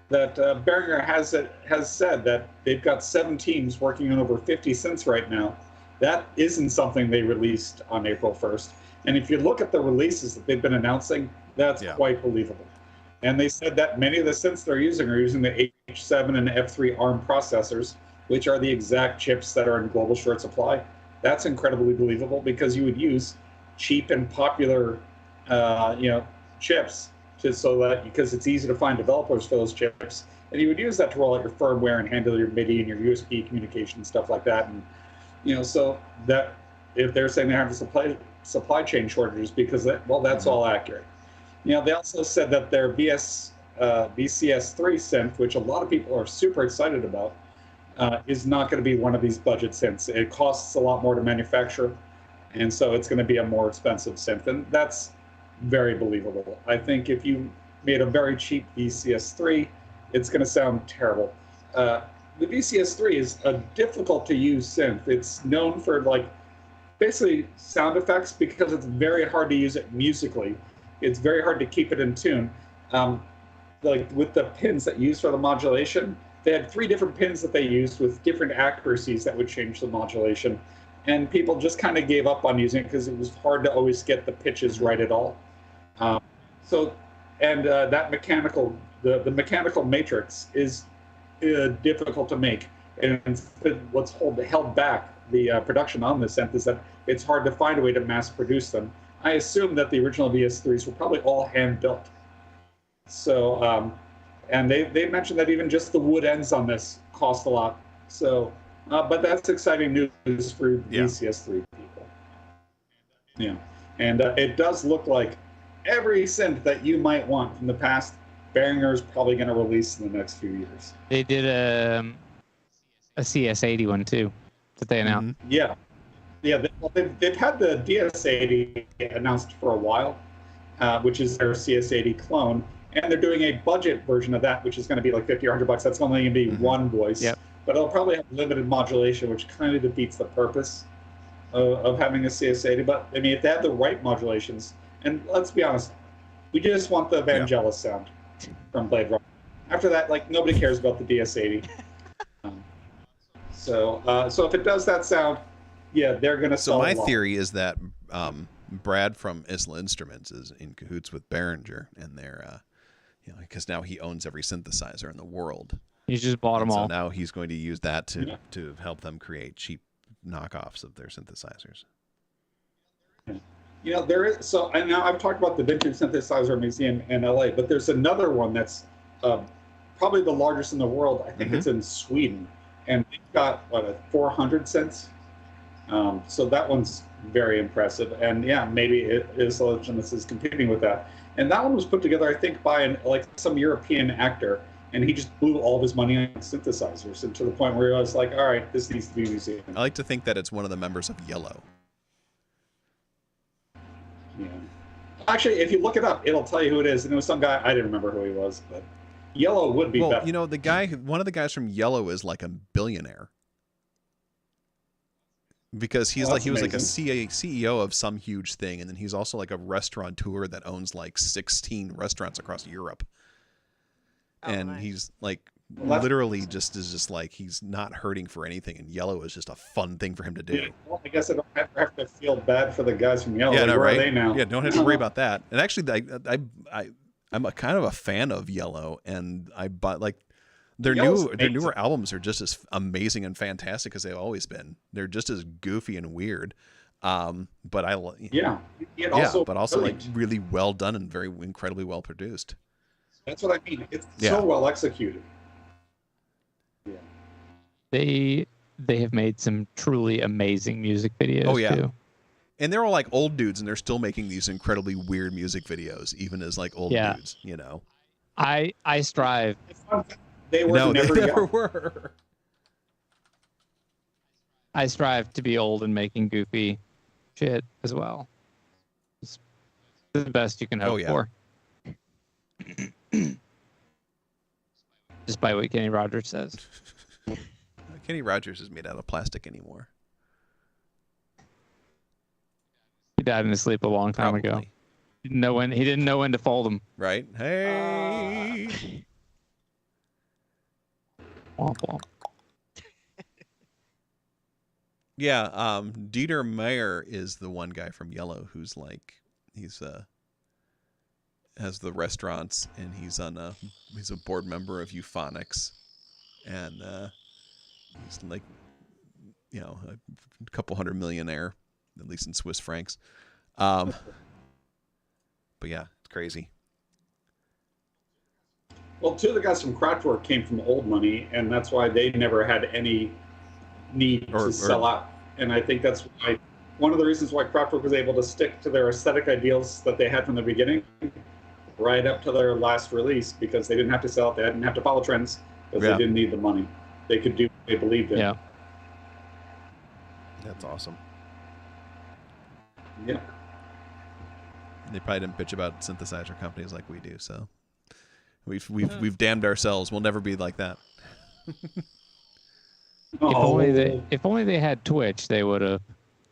Behringer has said that they've got 7 teams working on over 50 synths right now. That isn't something they released on April 1st. And if you look at the releases that they've been announcing, that's quite believable. And they said that many of the synths they're using are using the H7 and F3 ARM processors, which are the exact chips that are in global short supply. That's incredibly believable because you would use cheap and popular, chips because it's easy to find developers for those chips, and you would use that to roll out your firmware and handle your MIDI and your USB communication and stuff like that. And so that if they're saying they have supply chain shortages because that's all accurate. They also said that their VCS3 synth, which a lot of people are super excited about, is not going to be one of these budget synths. It costs a lot more to manufacture, and so it's going to be a more expensive synth, and that's very believable. I think if you made a very cheap VCS3, it's going to sound terrible. The VCS3 is a difficult to use synth. It's known for basically sound effects because it's very hard to use it musically. It's very hard to keep it in tune. With the pins that you use for the modulation, they had 3 different pins that they used with different accuracies that would change the modulation. And people just kind of gave up on using it because it was hard to always get the pitches right at all. That mechanical, the mechanical matrix is difficult to make. And what's held back the production on this synth is that it's hard to find a way to mass produce them. I assume that the original VS3s were probably all hand built. So, and they mentioned that even just the wood ends on this cost a lot. So, but that's exciting news for VCS3 people. Yeah, and it does look like every synth that you might want from the past, Behringer is probably going to release in the next few years. They did a CS80 one too that they announced. Yeah. They've had the DS80 announced for a while, which is their CS80 clone, and they're doing a budget version of that, which is going to be like $50 or $100. That's only going to be one voice, but it'll probably have limited modulation, which kind of defeats the purpose of having a CS80. But I mean, if they have the right modulations, and let's be honest, we just want the Vangelis sound from Blade Runner. After that, nobody cares about the DS80. So if it does that sound, they're going to sell. So my theory is that Brad from Isla Instruments is in cahoots with Behringer, and they're, because now he owns every synthesizer in the world. He's just bought them all. So now he's going to use that to help them create cheap knockoffs of their synthesizers. There is. So and now I've talked about the Vintage Synthesizer Museum in LA, but there's another one that's probably the largest in the world. I think it's in Sweden, and they've got 400 synths. So that one's very impressive, and maybe Isla Instruments is competing with that. And that one was put together, I think, by some European actor, and he just blew all of his money on synthesizers, and to the point where he was like, "All right, this needs to be a museum." I like to think that it's one of the members of Yellow. Yeah. Actually, if you look it up, it'll tell you who it is. And it was some guy, I didn't remember who he was, but Yellow would be better. One of the guys from Yellow is like a billionaire. because he Oh, was like a amazing. CEO of some huge thing, and then he's also like a restaurateur that owns like 16 restaurants across Europe. Oh, And nice. he's like Well, that's- literally is just like he's not hurting for anything, and Yellow is just a fun thing for him to do. Yeah, well, I guess I don't have to feel bad for the guys from Yellow. Yeah, no, Where right? are they now? Yeah, don't have to worry about that. And actually, I'm a kind of a fan of Yellow, and I bought like their Yellow's newer amazing. albums are just as amazing and fantastic as they've always been. They're just as goofy and weird, but Yeah. It also but also like brilliant. really well done and very incredibly well produced. That's what I mean. It's Yeah. so well executed. Yeah. They have made some truly amazing music videos Oh, yeah. too. And they're all like old dudes, and they're still making these incredibly weird music videos, even as like old Yeah. dudes. You know? I strive They were No, never they never young. were. to be old and making goofy shit as well. It's the best you can hope Oh, yeah. for. Despite what Kenny Rogers says. Kenny Rogers is made out of plastic anymore. He died in his sleep a long time ago. Probably. He didn't know when to fold them. Right? Hey. Womp womp. Yeah, Dieter Meyer is the one guy from Yellow who's like has the restaurants, and he's a board member of Euphonics, and he's like, you know, a couple hundred millionaire, at least in Swiss francs. But yeah, it's crazy. Well, two of the guys from Kraftwerk came from old money, and that's why they never had any need to sell out. And I think that's why one of the reasons why Kraftwerk was able to stick to their aesthetic ideals that they had from the beginning, right up to their last release, because they didn't have to sell it, they didn't have to follow trends, because Yeah. they didn't need the money. They could do what they believed in. Yeah. That's awesome. Yeah. They probably didn't bitch about synthesizer companies like we do, so we've damned ourselves. We'll never be like that. Oh, If only they had Twitch, they would have.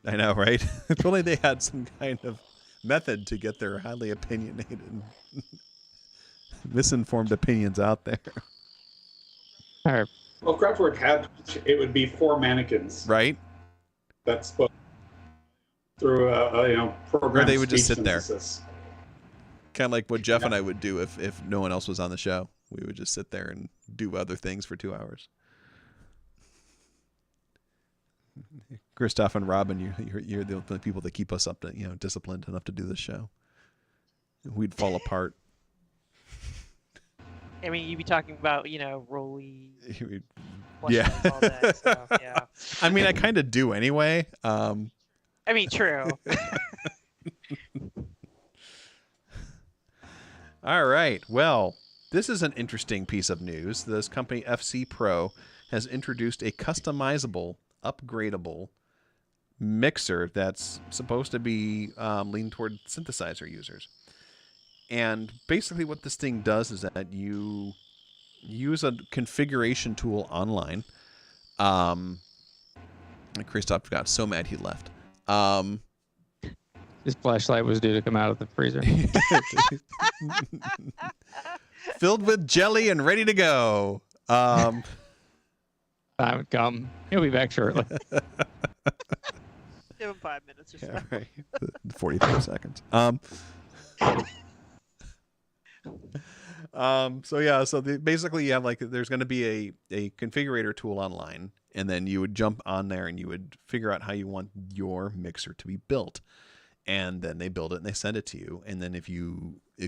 I know, right? If only they had some kind of method to get their highly opinionated, misinformed opinions out there, All right. well, Kraftwerk had, it would be 4 mannequins right? that spoke through a program. Or they would just speech sit there. synthesis. Kind of like what Jeff and I would do if no one else was on the show. We would just sit there and do other things for 2 hours. Christoph and Robin, you're the only people that keep us up to, disciplined enough to do this show. We'd fall apart. I mean, you'd be talking about, Rolly. Yeah. All day, so, yeah. I mean, I kind of do anyway. I mean, true. All right. Well, this is an interesting piece of news. This company, FC Pro, has introduced a customizable, upgradable mixer that's supposed to be leaned toward synthesizer users. And basically what this thing does is that you use a configuration tool online. Christoph got so mad he left. His flashlight was due to come out of the freezer. Filled with jelly and ready to go. Time would come. He'll be back shortly. Give him 5 minutes or so. Yeah, right. 45 seconds. Basically you have there's going to be a configurator tool online, and then you would jump on there and you would figure out how you want your mixer to be built, and then they build it and they send it to you. And then if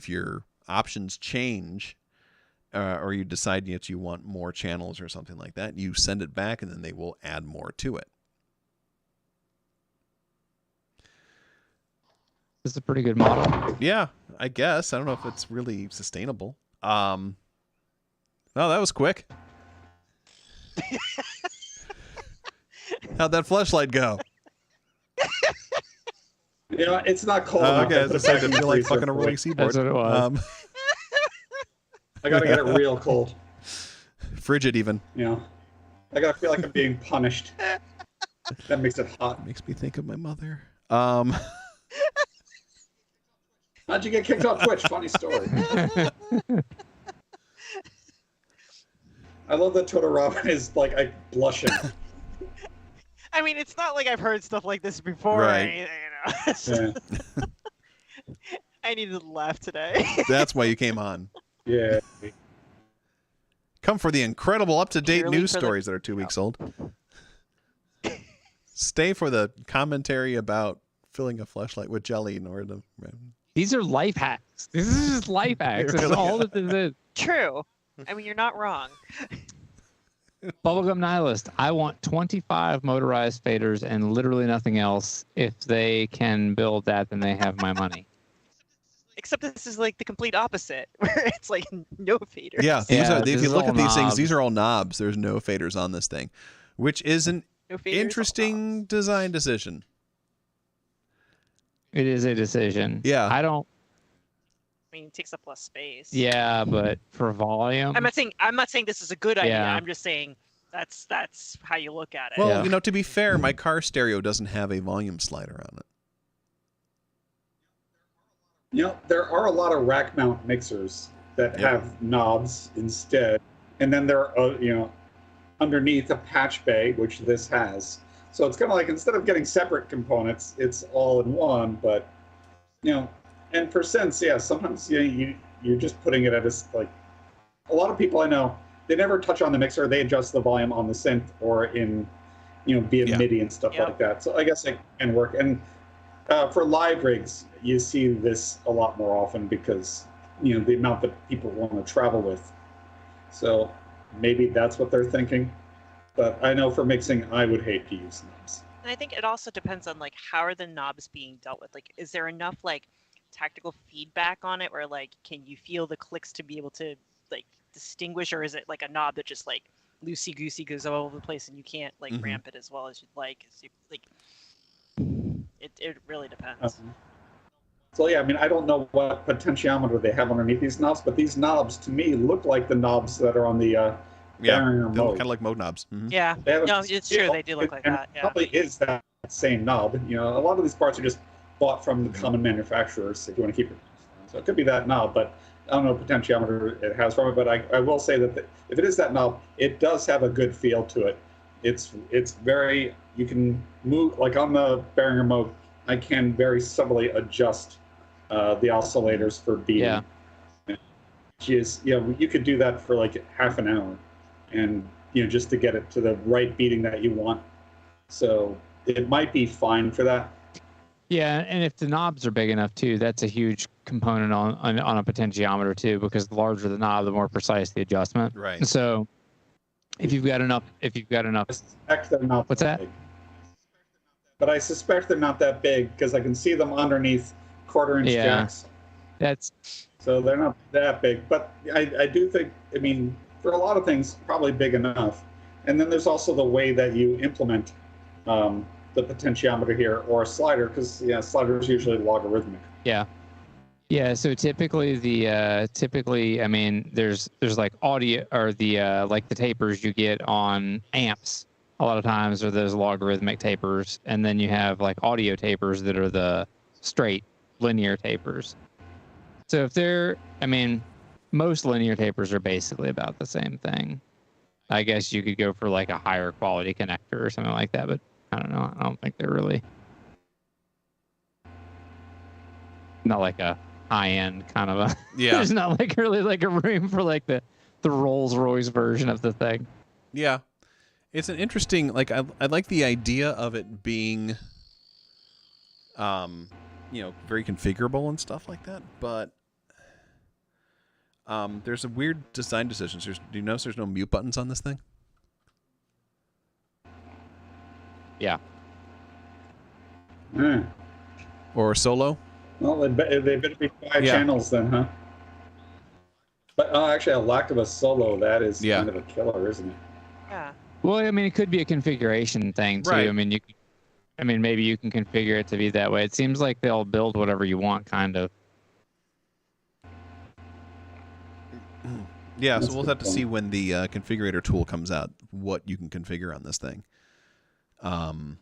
your options change, or you decide that you want more channels or something like that, you send it back, and then they will add more to it. This is a pretty good model. Yeah, I guess. I don't know if it's really sustainable. Oh, that was quick. How'd that fleshlight go? It's not cold enough. Okay, to as put I it said, back I in feel the like freezer fucking a for rolling it. seaboard. That's what it was. I gotta get it real cold. Frigid even. I gotta feel like I'm being punished. That makes it hot. Makes me think of my mother. How'd you get kicked off Twitch? Funny story. I love that Totoroman is like blushing. I mean, it's not like I've heard stuff like this before. Right. Or anything, Yeah. I needed to laugh today. That's why you came on. Yeah. Come for the incredible up-to-date Purely news for the- stories that are 2 weeks old. Stay for the commentary about filling a fleshlight with jelly in order to. These are life hacks. This is just life hacks. This is all that this is. True. I mean, you're not wrong. Bubblegum Nihilist, I want 25 motorized faders and literally nothing else. If they can build that, then they have my money. Except this is like the complete opposite, where it's like no faders. Yeah, Yeah, if this you is look all at these things, these knobs. are all knobs. There's no faders on this thing, which is an No faders, all interesting design decision. It is a decision. Yeah. I don't. I mean, it takes up less space. Yeah, but for volume. I'm not saying this is a good idea. Yeah. I'm just saying that's how you look at it. Well, Yeah. to be fair, my car stereo doesn't have a volume slider on it. There are a lot of rack mount mixers that Yep. have knobs instead, and then there are underneath a patch bay, which this has. So it's kind of like instead of getting separate components, it's all in one. But and for synths, yeah, sometimes you're just putting it at like a lot of people I know, they never touch on the mixer. They adjust the volume on the synth or in via Yeah. MIDI and stuff Yep. like that. So I guess it can work. And for live rigs, you see this a lot more often because the amount that people want to travel with. So maybe that's what they're thinking. But I know for mixing, I would hate to use knobs. And I think it also depends on like how are the knobs being dealt with. Like, is there enough like tactical feedback on it, where like can you feel the clicks to be able to like distinguish, or is it like a knob that just like loosey goosey goes all over the place and you can't like Mhm. ramp it as well as you'd like? It really depends. So yeah, I mean, I don't know what potentiometer they have underneath these knobs, but these knobs to me look like the knobs that are on the Yeah, Behringer they look Moog. kind of like mode knobs. Mhm. Yeah, They have a no, it's true. They do look like and that. it Yeah. probably is that same knob. A lot of these parts are just bought from the common manufacturers if you want to keep it. So it could be that knob, but I don't know what potentiometer it has from it. But I will say that if it is that knob, it does have a good feel to it. It's very, you can move, like on the Behringer Moog, I can very subtly adjust the oscillators for beating. Yeah. You could do that for like half an hour, and just to get it to the right beating that you want. So it might be fine for that. Yeah, and if the knobs are big enough too, that's a huge component on a potentiometer too, because the larger the knob, the more precise the adjustment. Right. So if you've got enough, I suspect they're not What's that? big. But I suspect they're not that big because I can see them underneath quarter-inch Yeah. jacks. that's So they're not that big. But I do think, I mean, for a lot of things, probably big enough. And then there's also the way that you implement the potentiometer here or a slider, because slider is usually logarithmic. yeah. So typically I mean, there's like audio or the like the tapers you get on amps. A lot of times are those logarithmic tapers, and then you have like audio tapers that are the straight linear tapers. So most linear tapers are basically about the same thing. I guess you could go for like a higher quality connector or something like that, but I don't know. I don't think they're really not like a high-end kind of a. Yeah. There's not like really like a room for like the Rolls-Royce version of the thing. Yeah. It's an interesting, like, I like the idea of it being, very configurable and stuff like that, but there's a weird design decisions. Do you notice there's no mute buttons on this thing? Yeah. Hmm. Or solo? Well, they better be 5 Yeah. channels then, huh? But actually, a Lactavus solo, that is Yeah. kind of a killer, isn't it? Yeah. Well, I mean, it could be a configuration thing too. Right. I mean, maybe you can configure it to be that way. It seems like they'll build whatever you want, kind of. Yeah, That's so we'll a have good to see point. when the configurator tool comes out what you can configure on this thing. It's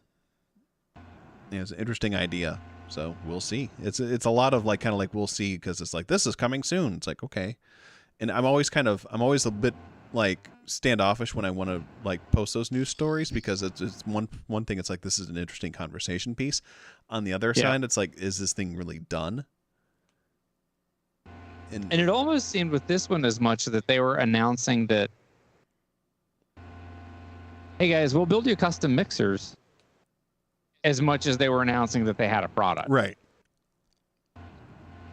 an interesting idea. So we'll see. It's a lot of like kind of like we'll see because it's like this is coming soon. It's like okay, and I'm always a bit like standoffish when I want to like post those news stories because it's one thing. It's like this is an interesting conversation piece. On the other side, it's like is this thing really done? And it almost seemed with this one as much that they were announcing that, hey guys, we'll build you custom mixers, as much as they were announcing that they had a product. Right.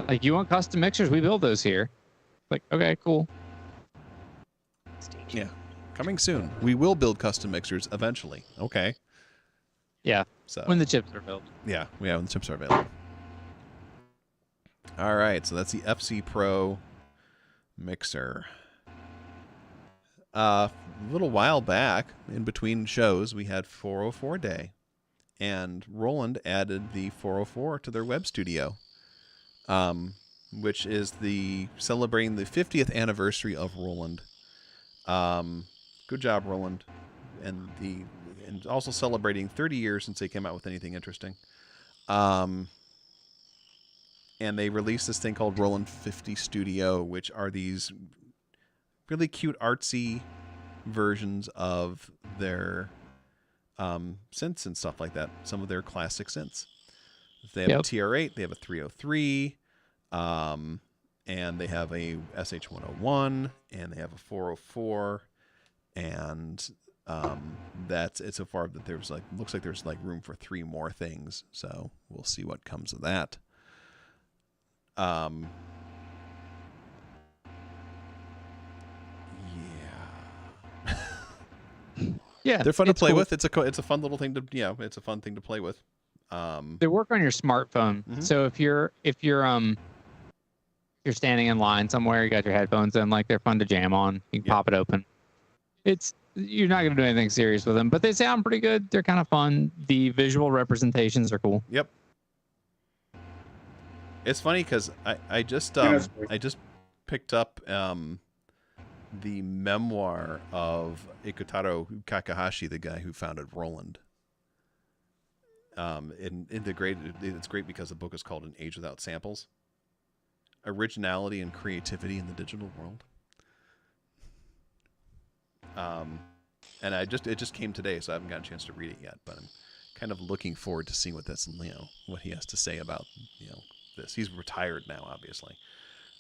Like, you want custom mixers? We build those here. Like, okay, cool. Yeah. Coming soon. We will build custom mixers eventually. Okay. Yeah. So when the chips are built. Yeah, when the chips are available. All right, so that's the FC Pro mixer. A little while back, in between shows, we had 404 Day, and Roland added the 404 to their web studio, which is celebrating the 50th anniversary of Roland. Good job, Roland, and also celebrating 30 years since they came out with anything interesting. And they released this thing called Roland 50 Studio, which are these really cute, artsy versions of their synths and stuff like that. Some of their classic synths. They have a TR-8, they have a 303, and they have a SH-101, and they have a 404, and that's it so far that there's looks like there's room for 3 more things. So we'll see what comes of that. Yeah, they're fun to play cool. with. It's a fun little thing to it's a fun thing to play with. They work on your smartphone. Mm-hmm. So if you're standing in line somewhere, you got your headphones in, like they're fun to jam on. You can pop it open. You're not gonna do anything serious with them, but they sound pretty good. They're kind of fun. The visual representations are cool. Yep. It's funny because I just picked up the memoir of Ikutaro Kakahashi, the guy who founded Roland. It's great because the book is called An Age Without Samples. Originality and creativity in the digital world. And it just came today, so I haven't gotten a chance to read it yet, but I'm kind of looking forward to seeing what what he has to say about this. He's retired now, obviously.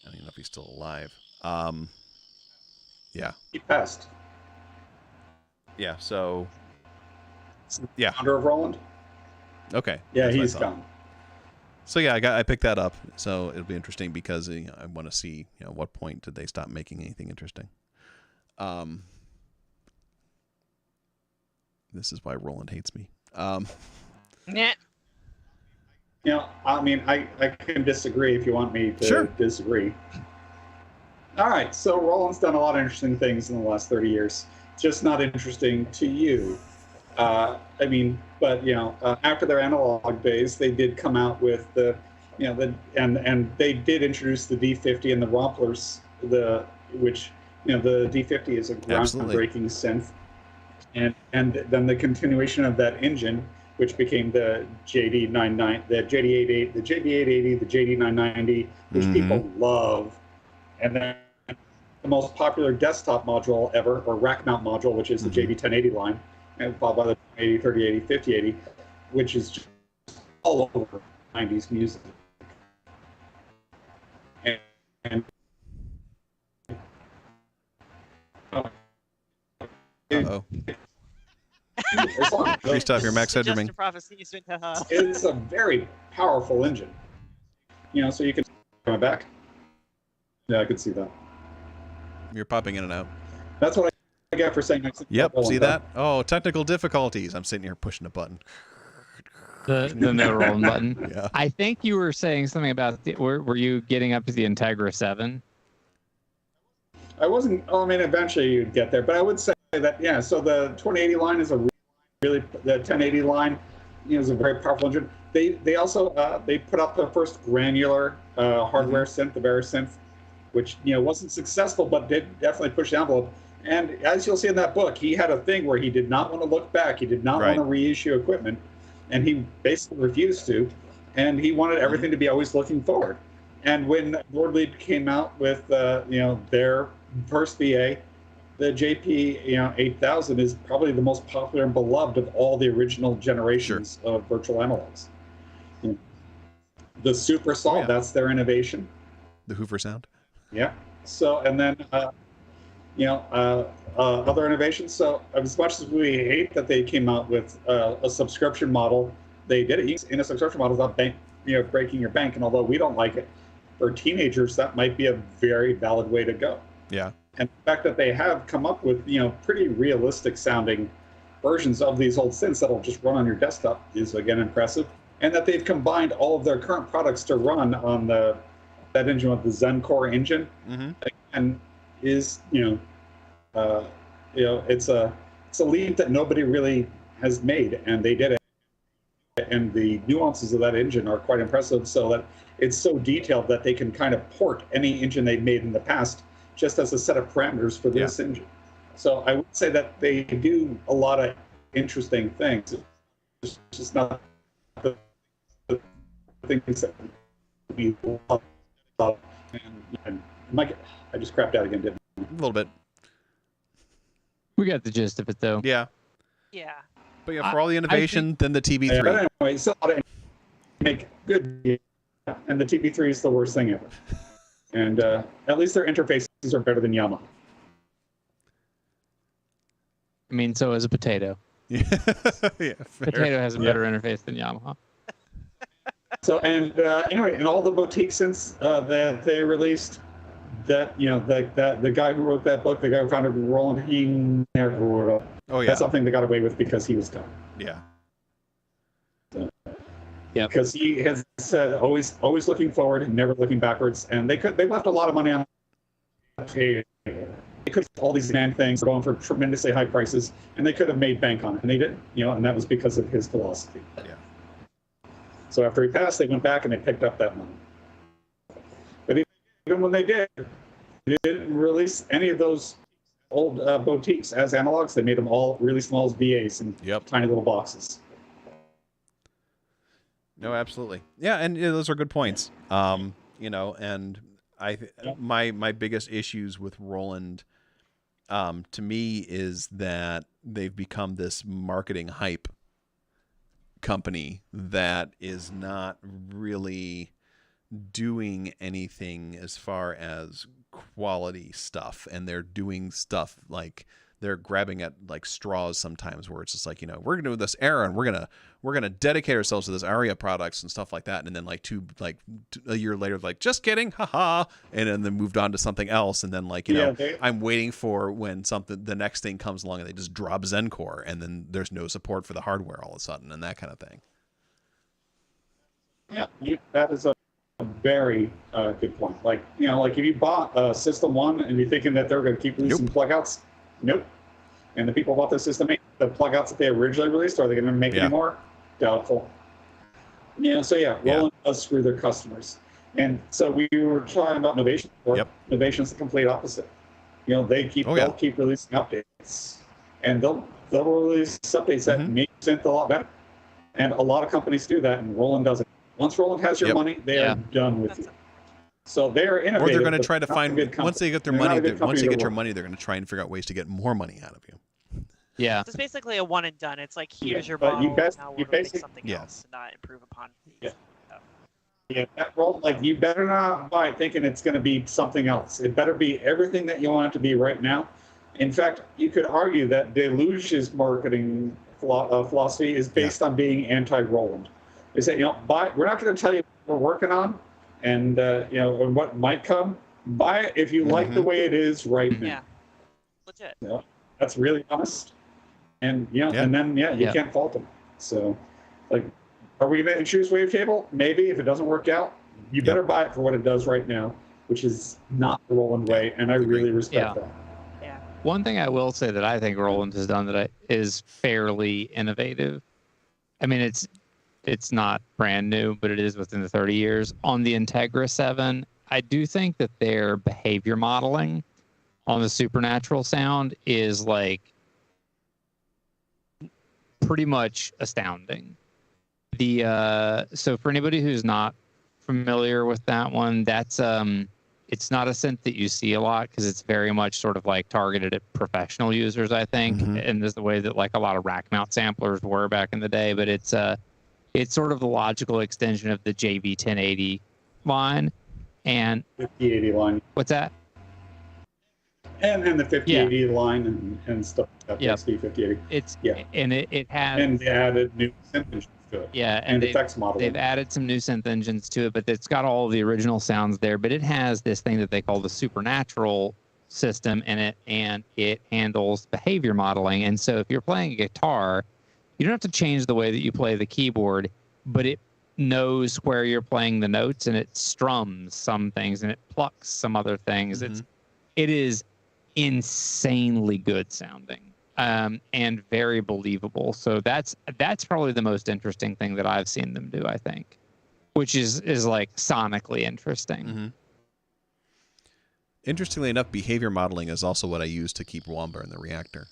I don't even know if he's still alive. Yeah. He passed. Yeah. So. Yeah. Founder of Roland. Okay. Yeah, he's gone. So yeah, I picked that up. So it'll be interesting because I want to see what point did they stop making anything interesting. This is why Roland hates me. Yeah. I mean, I can disagree if you want me to disagree. All right, so Roland's done a lot of interesting things in the last 30 years. Just not interesting to you. After their analog days, they did come out with and they did introduce the D50 and the Romplers, the D50 is a groundbreaking synth. And then the continuation of that engine, which became the JD880, the JD990, which people love, and then the most popular desktop module ever, or rack mount module, which is the JD1080 line, and followed by the 80, 3080, 5080, which is just all over 90s music. Uh-oh. Please stop your Max Headrooming. It's a very powerful engine. So you can my back. Yeah, I could see that. You're popping in and out. That's what I get for saying. Yep, see that? Oh, technical difficulties. I'm sitting here pushing a button. The no Roland button. Yeah. I think you were saying something about were you getting up to the Integra 7? I wasn't. Eventually you'd get there, but I would say that so the 2080 line is the 1080 line, is a very powerful engine. They also they put up the first granular hardware synth, the Verisynth, which wasn't successful, but did definitely push the envelope. And as you'll see in that book, he had a thing where he did not want to look back. He did not Right. want to reissue equipment, and he basically refused to. And he wanted everything to be always looking forward. And when Nordlieb came out with their first VA, the JP 8000 is probably the most popular and beloved of all the original generations of virtual analogs. The Super Salt, yeah. that's their innovation. The Hoover sound. Yeah. So, and then, other innovations. So, as much as we hate that they came out with a subscription model, they did it in a subscription model without breaking your bank. And although we don't like it, for teenagers, that might be a very valid way to go. Yeah. And the fact that they have come up with, pretty realistic sounding versions of these old synths that'll just run on your desktop is again impressive. And that they've combined all of their current products to run on that engine with the Zen Core engine, and is it's a leap that nobody really has made, and they did it. And the nuances of that engine are quite impressive, so that it's so detailed that they can kind of port any engine they've made in the past just as a set of parameters for this engine. So I would say that they do a lot of interesting things. It's just not the things that we love. And Mike, I just crapped out again, didn't I? A little bit. We got the gist of it, though. Yeah. Yeah. But yeah, for all the innovation, then the TB3. Yeah, but anyway, it's a lot of make good, and the TB3 is the worst thing ever. And at least their interfaces are better than Yamaha. I mean, so is a potato. Yeah, fair. Potato has a better interface than Yamaha. So, and anyway, in all the boutique synths that they released, that the guy who wrote that book, the guy who founded Roland, he never wrote up. Oh yeah. That's something they got away with because he was done. Yeah. Yeah. Because he has said always looking forward and never looking backwards, and they left a lot of money on. They could all these demand things going for tremendously high prices, and they could have made bank on it, and they didn't. And that was because of his philosophy. Yeah. So after he passed, they went back and they picked up that money. But even when they did, they didn't release any of those old boutiques as analogs. They made them all really small as VAs in tiny little boxes. No, absolutely. Yeah, and those are good points. And my biggest issues with Roland, to me, is that they've become this marketing hype company that is not really doing anything as far as quality stuff, and they're doing stuff like they're grabbing at like straws sometimes, where it's just like, we're gonna do this era and we're gonna dedicate ourselves to this ARIA products and stuff like that, and then a year later, like, just kidding, haha, and then moved on to something else, and then I'm waiting for when the next thing comes along and they just drop Zencore, and then there's no support for the hardware all of a sudden, and that kind of thing. Yeah, that is a very good point. Like if you bought System 1 and you're thinking that they're going to keep releasing plugouts, nope. And the people who bought the System 8, the plugouts that they originally released, are they going to make any more? Doubtful. Roland does screw their customers. And so we were talking about Novation before. Novation is the complete opposite. They'll keep releasing updates, and they'll release updates that make synth a lot better. And a lot of companies do that, and Roland doesn't. Once Roland has your money, they are done with you. So they're innovative. Or they're going to try to find, once they get their money, once they get your work. money, they're going to try and figure out ways to get more money out of you. Yeah. It's basically a one and done. It's like, here's your but model, now you we'll make something else and not improve upon these. That role, you better not buy it thinking it's going to be something else. It better be everything that you want it to be right now. In fact, you could argue that Deluge's marketing philosophy is based on being anti-Roland. They say, we're not going to tell you what we're working on, and and what might come. Buy it if you like the way it is right now. Yeah, legit. That's really honest, and and then you can't fault them. So, are we going to introduce Wavetable? Maybe. If it doesn't work out, you better buy it for what it does right now, which is not the Roland way, and I really respect that. Yeah. One thing I will say that I think Roland has done that is fairly innovative. I mean, it's not brand new, but it is within the 30 years. On the Integra 7, I do think that their behavior modeling on the Supernatural sound is like pretty much astounding. So for anybody who's not familiar with that one, that's it's not a synth that you see a lot because it's very much sort of like targeted at professional users, I think, and this is the way that like a lot of rack mount samplers were back in the day. But it's sort of the logical extension of the JV 1080 line and 5080 line. What's that? And the 5080 line and stuff like that. Yep. XD 5080. It's Yeah. and it has And they added new synth engines to it. yeah And they, effects modeling. they've added some new synth engines to it, but it's got all the original sounds there. But it has this thing that they call the Supernatural system in it, and it handles behavior modeling. And so if you're playing a guitar, you don't have to change the way that you play the keyboard, but it knows where you're playing the notes, and it strums some things and it plucks some other things. It is insanely good sounding and very believable. So that's probably the most interesting thing that I've seen them do, I think, which is like sonically interesting. Interestingly enough, behavior modeling is also what I use to keep Wamba in the reactor.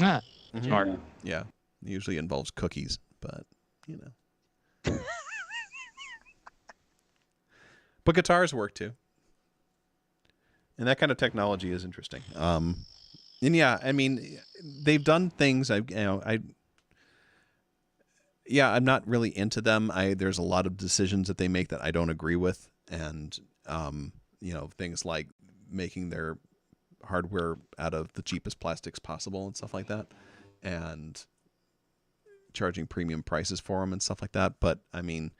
Ah, smart. Yeah, it usually involves cookies, but you know. But guitars work too. And that kind of technology is interesting. And yeah, I mean, they've done things. I'm not really into them. There's a lot of decisions that they make that I don't agree with, and things like making their hardware out of the cheapest plastics possible and stuff like that, and charging premium prices for them and stuff like that. But I mean,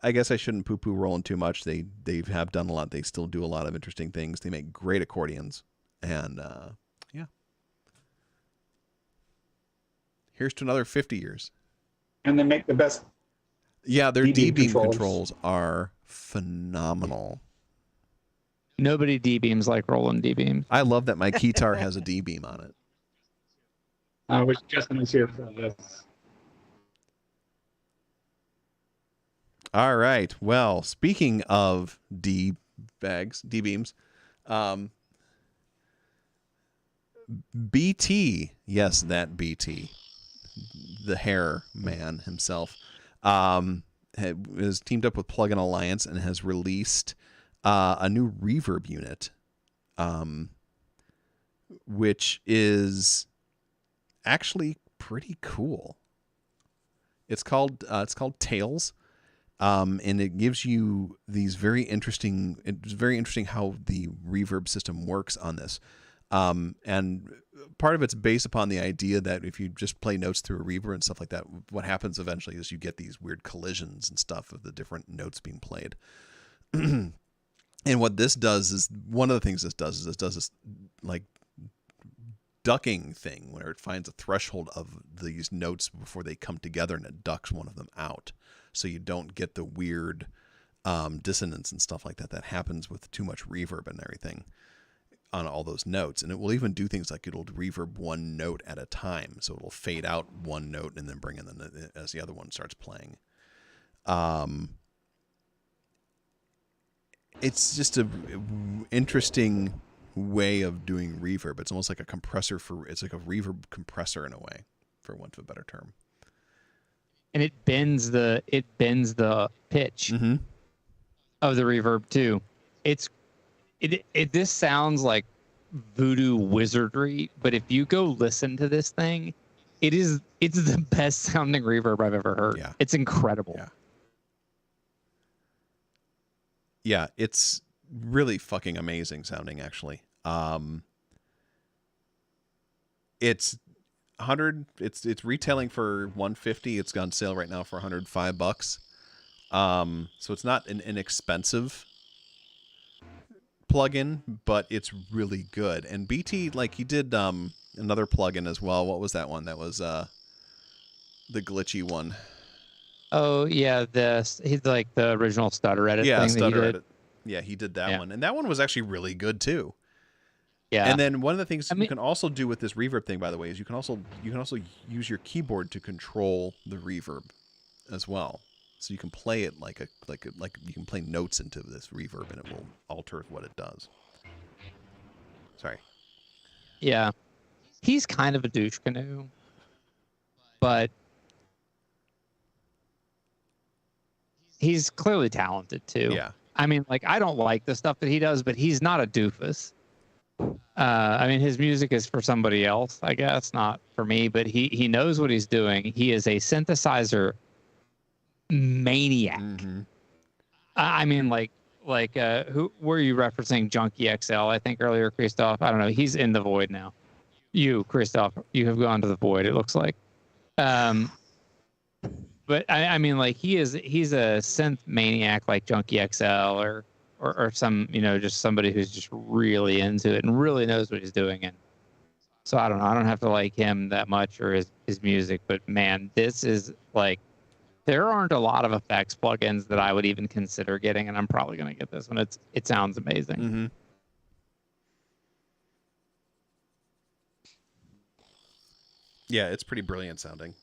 I guess I shouldn't poo-poo Roland too much. They have done a lot. They still do a lot of interesting things. They make great accordions, and yeah. Here's to another 50 years. And they make the best. Yeah, their D-beam D-beam controls. controls are phenomenal. Nobody D-beams like Roland D-beams. I love that my guitar has a D-beam on it. I was just going to say this. All right. Well, speaking of D-beams, BT, yes, that BT, the hair man himself, has teamed up with Plugin Alliance and has released a new reverb unit, which is actually pretty cool. It's called Tails. And it gives you these very interesting. It's very interesting how the reverb system works on this, and part of it's based upon the idea that if you just play notes through a reverb and stuff like that, what happens eventually is you get these weird collisions and stuff of the different notes being played. And what this does is one of the things this does is it does this like ducking thing where it finds a threshold of these notes before they come together and it ducks one of them out. So you don't get the weird dissonance and stuff like that happens with too much reverb and everything on all those notes. And it will even do things like it'll reverb one note at a time. So it'll fade out one note and then bring in as the other one starts playing. It's just a interesting way of doing reverb. It's almost like a compressor it's like a reverb compressor in a way, for want of a better term. And it bends the pitch of the reverb too. This sounds like voodoo wizardry, but if you go listen to this thing, it's the best sounding reverb I've ever heard. Yeah. It's incredible. Yeah, it's really fucking amazing sounding actually. It's retailing for $150. It's on sale right now for $105. So it's not an inexpensive plugin, but it's really good. And BT, like, he did another plugin as well. What was that one? That was the glitchy one. Oh yeah, he's like the original stutter edit thing Stutter that he did. edit. Yeah, he did that one, and that one was actually really good too. Yeah. And then one of the things you can also do with this reverb thing, by the way, is you can also use your keyboard to control the reverb as well. So you can play it like you can play notes into this reverb, and it will alter what it does. Sorry. Yeah. He's kind of a douche canoe, but he's clearly talented too. Yeah. I mean, like, I don't like the stuff that he does, but he's not a doofus. I mean, his music is for somebody else, I guess, not for me, but he knows what he's doing. He is a synthesizer maniac. Mm-hmm. I mean, who were you referencing? Junkie XL, I think earlier, Christoph. I don't know. He's in the void now. You, Christoph, you have gone to the void, it looks like. But I mean, like, he's a synth maniac like Junkie XL or some, just somebody who's just really into it and really knows what he's doing. And so I don't know. I don't have to like him that much or his music, but man, this is like, there aren't a lot of effects plugins that I would even consider getting, and I'm probably going to get this one. It sounds amazing. Mm-hmm. Yeah, it's pretty brilliant sounding.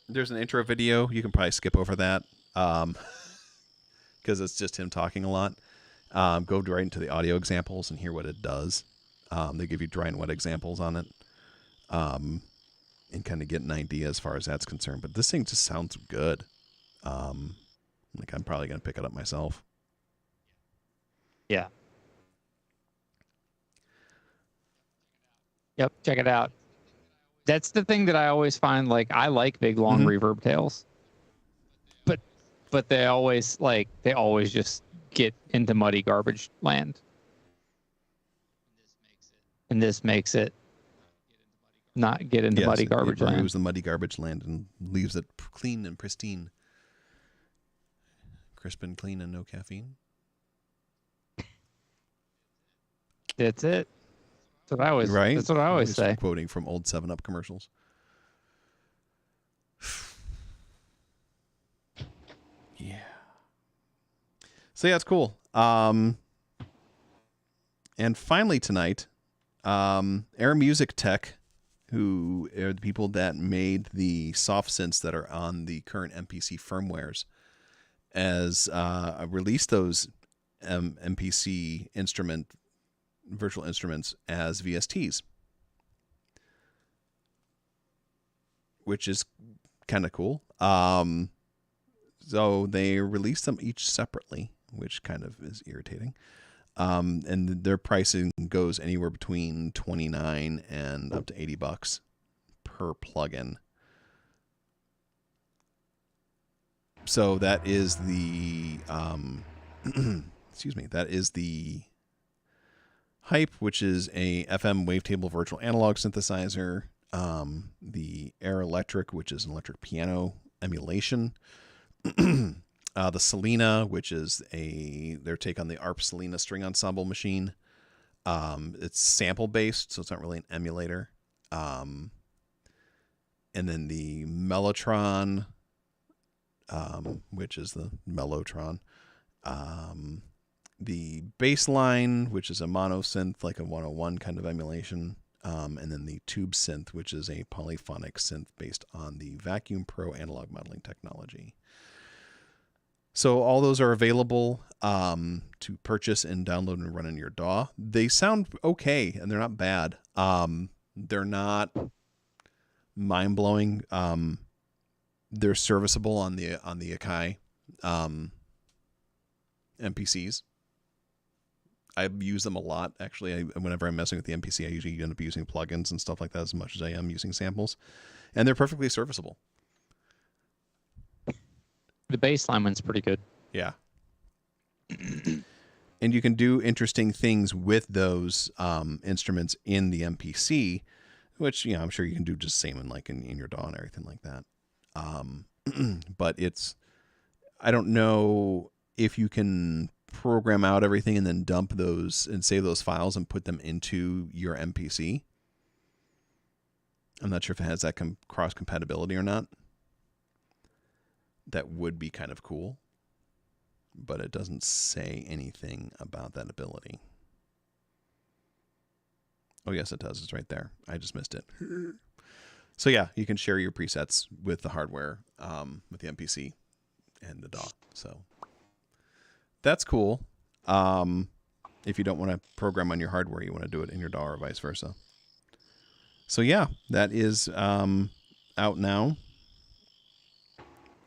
There's an intro video. You can probably skip over that because it's just him talking a lot. Go right into the audio examples and hear what it does. They give you dry and wet examples on it and kind of get an idea as far as that's concerned. But this thing just sounds good. I'm probably going to pick it up myself. Yeah. Yep, check it out. That's the thing that I always find, like, I like big long reverb tails. But they always just get into muddy garbage land. And this makes it not get into muddy garbage it land. removes the muddy garbage land and leaves it clean and pristine. Crisp and clean and no caffeine. That's it. That's what I always, right? That's what I always say. Quoting from old 7-Up commercials. Yeah. So yeah, it's cool. And finally tonight, Air Music Tech, who are the people that made the soft synths that are on the current MPC firmwares, as released those MPC virtual instruments as VSTs, which is kind of cool. So they released them each separately, which kind of is irritating. And their pricing goes anywhere between $29 and up to $80 per plugin. So that is the excuse me, that is the Hype, which is a FM wavetable virtual analog synthesizer. The Air Electric, which is an electric piano emulation. The Selena, which is their take on the ARP Selena string ensemble machine. It's sample based, so it's not really an emulator. And then the Mellotron, which is the Mellotron. The Bassline, which is a mono synth, like a 101 kind of emulation. And then the Tube Synth, which is a polyphonic synth based on the Vacuum Pro analog modeling technology. So all those are available to purchase and download and run in your DAW. They sound okay, and they're not bad. They're not mind-blowing. They're serviceable on the Akai MPCs. I use them a lot, actually. Whenever I'm messing with the MPC, I usually end up using plugins and stuff like that as much as I am using samples. And they're perfectly serviceable. The Bassline one's pretty good. Yeah. And you can do interesting things with those instruments in the MPC, which, I'm sure you can do just the same in your DAW and everything like that. But I don't know if you can program out everything and then dump those and save those files and put them into your MPC. I'm not sure if it has that cross compatibility or not. That would be kind of cool, but it doesn't say anything about that ability. Oh yes, it does. It's right there. I just missed it. So yeah, you can share your presets with the hardware, with the MPC and the DAW. So that's cool. If you don't want to program on your hardware, you want to do it in your DAW or vice versa. So yeah, that is out now.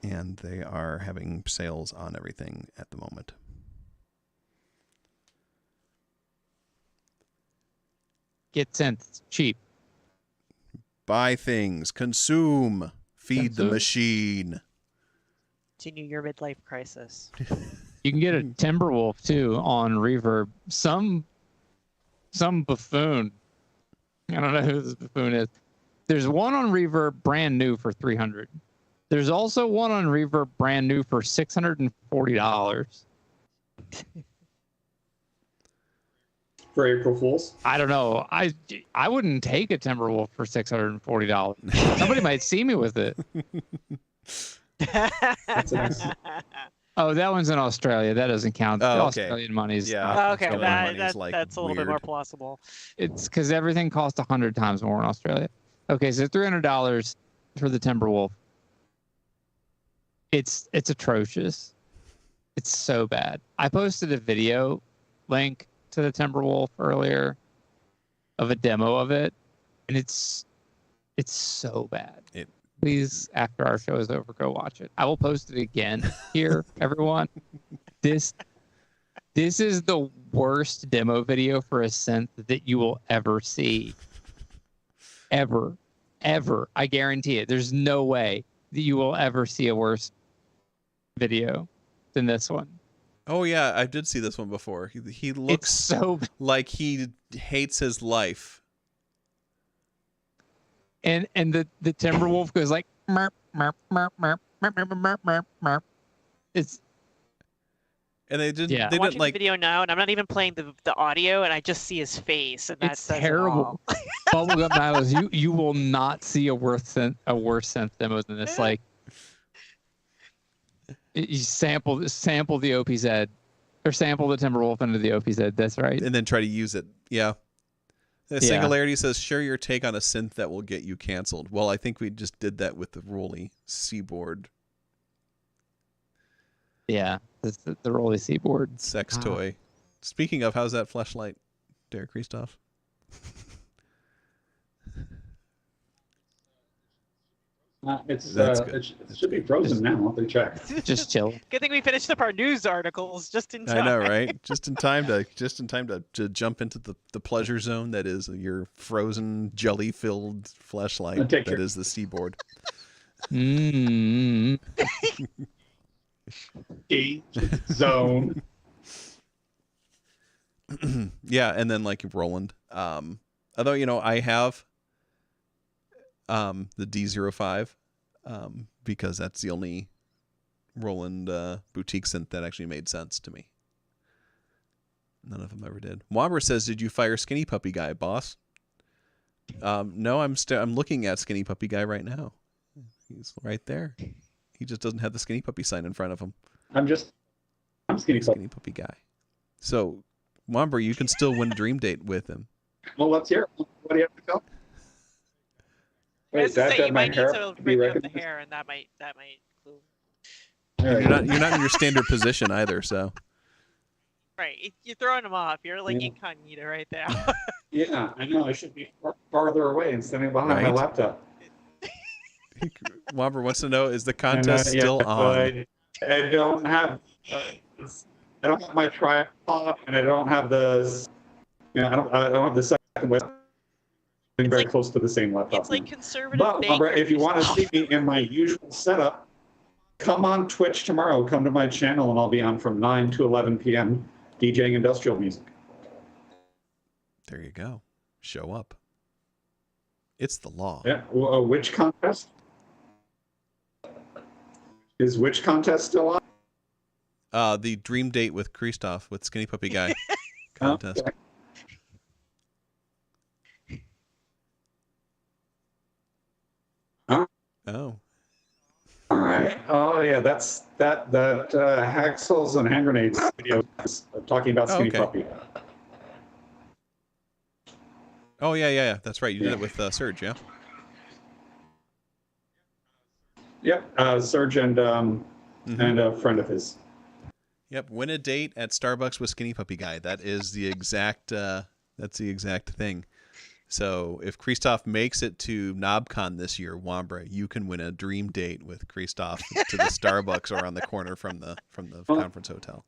And they are having sales on everything at the moment. Get synths cheap. Buy things, consume, feed the Consume. machine. Continue your midlife crisis. You can get a Timberwolf too on Reverb. Some buffoon. I don't know who this buffoon is. There's one on Reverb brand new for $300. There's also one on Reverb brand new for $640. For April Fools. I don't know. I wouldn't take a Timberwolf for $640. Somebody might see me with it. That's nice. Oh, that one's in Australia. That doesn't count. Oh, The okay. Australian money's Yeah. not- Okay, Australian money is, like, that's a little bit weird. more plausible. It's because everything costs 100 times more in Australia. Okay, so $300 for the Timberwolf. It's atrocious. It's so bad. I posted a video link to the Timberwolf earlier of a demo of it, and it's so bad. Please, after our show is over, go watch it. I will post it again here, everyone. This is the worst demo video for a synth that you will ever see. Ever. I guarantee it. There's no way that you will ever see a worse video than this one. Oh yeah, I did see this one before. He It's looks so like he hates his life. and the Timberwolf goes like merp, merp, merp, merp, merp, merp, merp, merp, merp. It's And they didn't. Yeah. They I'm watching didn't like. the video now, and I'm not even playing the audio, and I just see his face, and it's says it terrible. all. Bubblegum Nylos, you will not see a worse synth demo than this. Like you sample the OPZ or sample the Timberwolf into the OPZ. That's right. And then try to use it. Yeah. The Singularity says, share your take on a synth that will get you canceled. Well, I think we just did that with the Rolly Seaboard Yeah, it's the Rolly Seaboard. sex Ah. toy. Speaking of, how's that fleshlight, Derek Christoph? That's good. It should be frozen now. Let me check. Just chill. Good thing we finished up our news articles just in time. I know, right? Just in time to jump into the pleasure zone that is your frozen jelly-filled fleshlight Take that your- is the Seaboard. Mm. Zone. Yeah, and then like Roland. Although I have the D05 because that's the only Roland boutique synth that actually made sense to me. None of them ever did. Womber says, "Did you fire Skinny Puppy Guy, boss?" No, I'm looking at Skinny Puppy Guy right now. He's right there. He just doesn't have the Skinny Puppy sign in front of him. I'm skinny. Skinny Puppy Guy. So, Womber, you can still win Dream Date with him. Well, let's hear it. What do you have to tell? I was to say, you might need hair to be bring up the recognized? hair, and that might clue. All right. You're not in your standard position either, so. Right, you're throwing them off. You're like Yeah. incognito right there. Yeah, I know. I should be farther away and standing behind my Right. laptop. Womber wants to know, is the contest And, still on? I don't have. I don't have my tripod, and I don't have the. I don't have the second way. Very like- close to the same laptop. It's like now. conservative. But Barbara, bankers. if you want to see me in my usual setup, come on Twitch tomorrow. Come to my channel, and I'll be on from 9 to 11 p.m. DJing industrial music. There you go. Show up. It's the law. Yeah. Which contest? Is which contest still on? The Dream Date with Christoph with Skinny Puppy Guy contest. Okay. Oh. All right. Oh yeah, that's that hacksaws and hand grenades video is talking about Skinny Okay. Puppy. Oh, yeah. That's right. You did it with Serge, yeah? Yep, Serge and a friend of his. Yep, win a date at Starbucks with Skinny Puppy Guy. That is the exact. That's the exact thing. So if Christoph makes it to NobCon this year, Wambra, you can win a dream date with Christoph to the Starbucks around the corner from the conference hotel.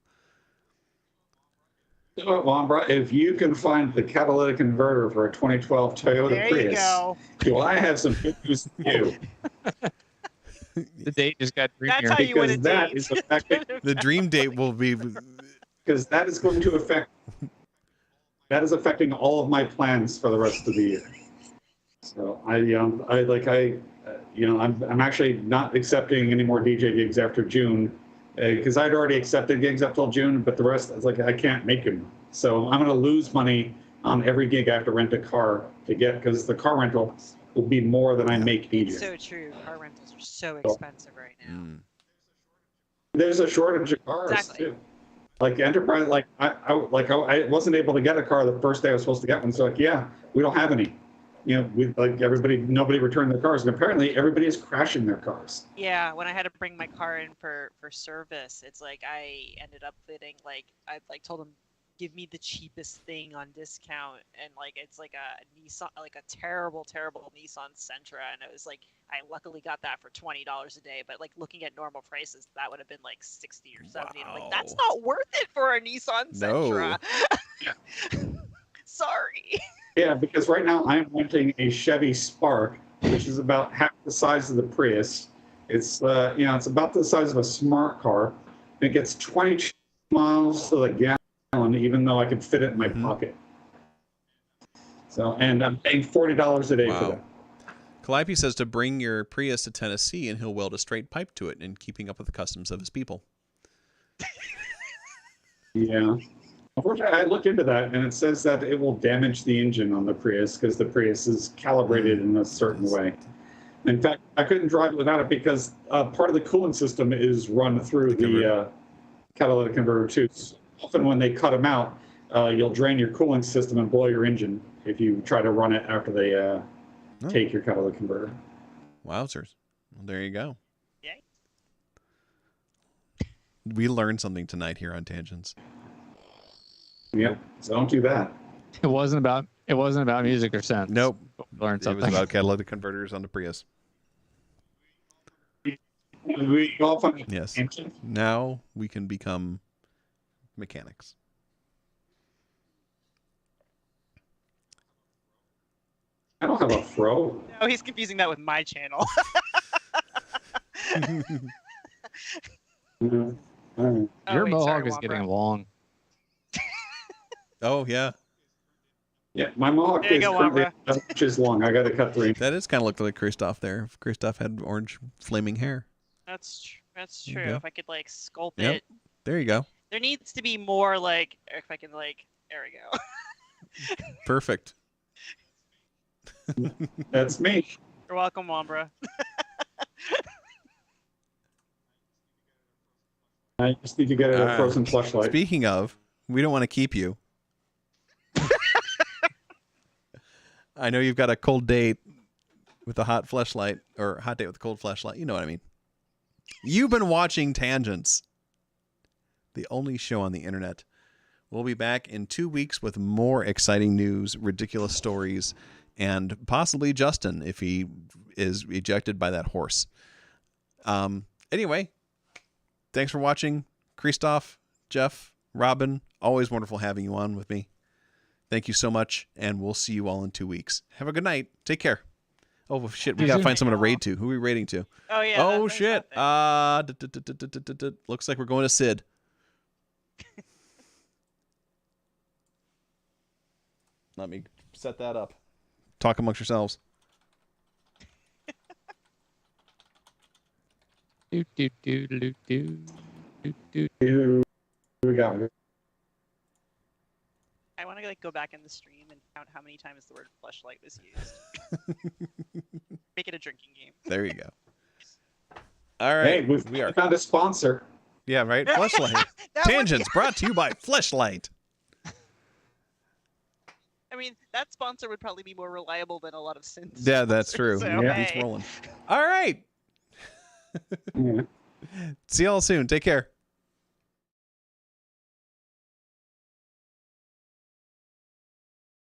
So, Wambra, if you can find the catalytic converter for a 2012 Toyota There you Prius, go. do I have some good news for you? The date just got That's dreamier. how you win a Because that date. is affecting, The dream date will be. because that is going to affect. That is affecting all of my plans for the rest of the year. So I'm actually not accepting any more DJ gigs after June, because I'd already accepted gigs up till June, but the rest, it's like I can't make them. So I'm going to lose money on every gig I have to rent a car to get, because the car rental will be more than I make DJ. So true. Car rentals are so expensive right now. Mm. There's a shortage of cars Exactly. too. Like Enterprise, I wasn't able to get a car the first day I was supposed to get one. So like, yeah, we don't have any. You know, nobody returned their cars, and apparently everybody is crashing their cars. Yeah, when I had to bring my car in for service, it's like I ended up fitting I told them, give me the cheapest thing on discount, and it's like a Nissan, like a terrible Nissan Sentra, and it was like I luckily got that for $20 a day, but like looking at normal prices, that would have been like 60 or 70. And I'm like, that's Wow. not worth it for a Nissan Sentra. Sorry. Yeah, because right now I'm renting a Chevy Spark, which is about half the size of the Prius. It's it's about the size of a smart car. It gets 22 miles to the gallon, even though I could fit it in my pocket. So, and I'm paying $40 a day for that. Calliope says to bring your Prius to Tennessee and he'll weld a straight pipe to it in keeping up with the customs of his people. Yeah. Unfortunately, I looked into that, and it says that it will damage the engine on the Prius because the Prius is calibrated in a certain way. In fact, I couldn't drive it without it because part of the coolant system is run through the catalytic converter too. So often when they cut them out, you'll drain your cooling system and blow your engine if you try to run it after they take your catalytic converter. Wowzers. Well, there you go. Yay. We learned something tonight here on Tangents. Yep. So don't do that. It wasn't about music or sense. Nope. Learned It something. was about catalytic converters on the Prius. We all find Yes. engine. Now we can become mechanics. I don't have a fro. No, he's confusing that with my channel. Mhm. All right. Oh, Your wait, mohawk sorry, is Wambra. getting long. Oh, yeah. Yeah, my mohawk There you is go, currently Wambra. inches long. I got to cut 3. That is kind of looked like Christoph there. If Christoph had orange flaming hair. That's There true. you go. If I could sculpt Yep. it, There you go. there needs to be more if I can there we go. Perfect. That's me. You're welcome, Wambra. I just need to get a frozen fleshlight. Speaking of, we don't want to keep you. I know you've got a cold date with a hot fleshlight, or hot date with a cold fleshlight. You know what I mean. You've been watching Tangents, the only show on the internet. We'll be back in 2 weeks with more exciting news, ridiculous stories, and possibly Justin if he is ejected by that horse. Anyway, thanks for watching. Christoph, Jeff, Robin, always wonderful having you on with me. Thank you so much, and we'll see you all in 2 weeks. Have a good night. Take care. Oh, shit, we got to find someone to raid to. Who are we raiding to? Oh yeah. Oh, that's shit. that thing. Looks like we're going to Sid. Let me set that up. Talk amongst yourselves. Do do do do do do do. Here we go. I want to go back in the stream and count how many times the word fleshlight was used. Make it a drinking game. There you go. All right. Hey, we are. found a sponsor. Yeah, right? Fleshlight. That would- Tangents brought to you by Fleshlight. I mean, that sponsor would probably be more reliable than a lot of synths. Yeah, that's true. So, Yeah, hey. it's rolling. All right. Yeah. See y'all soon. Take care.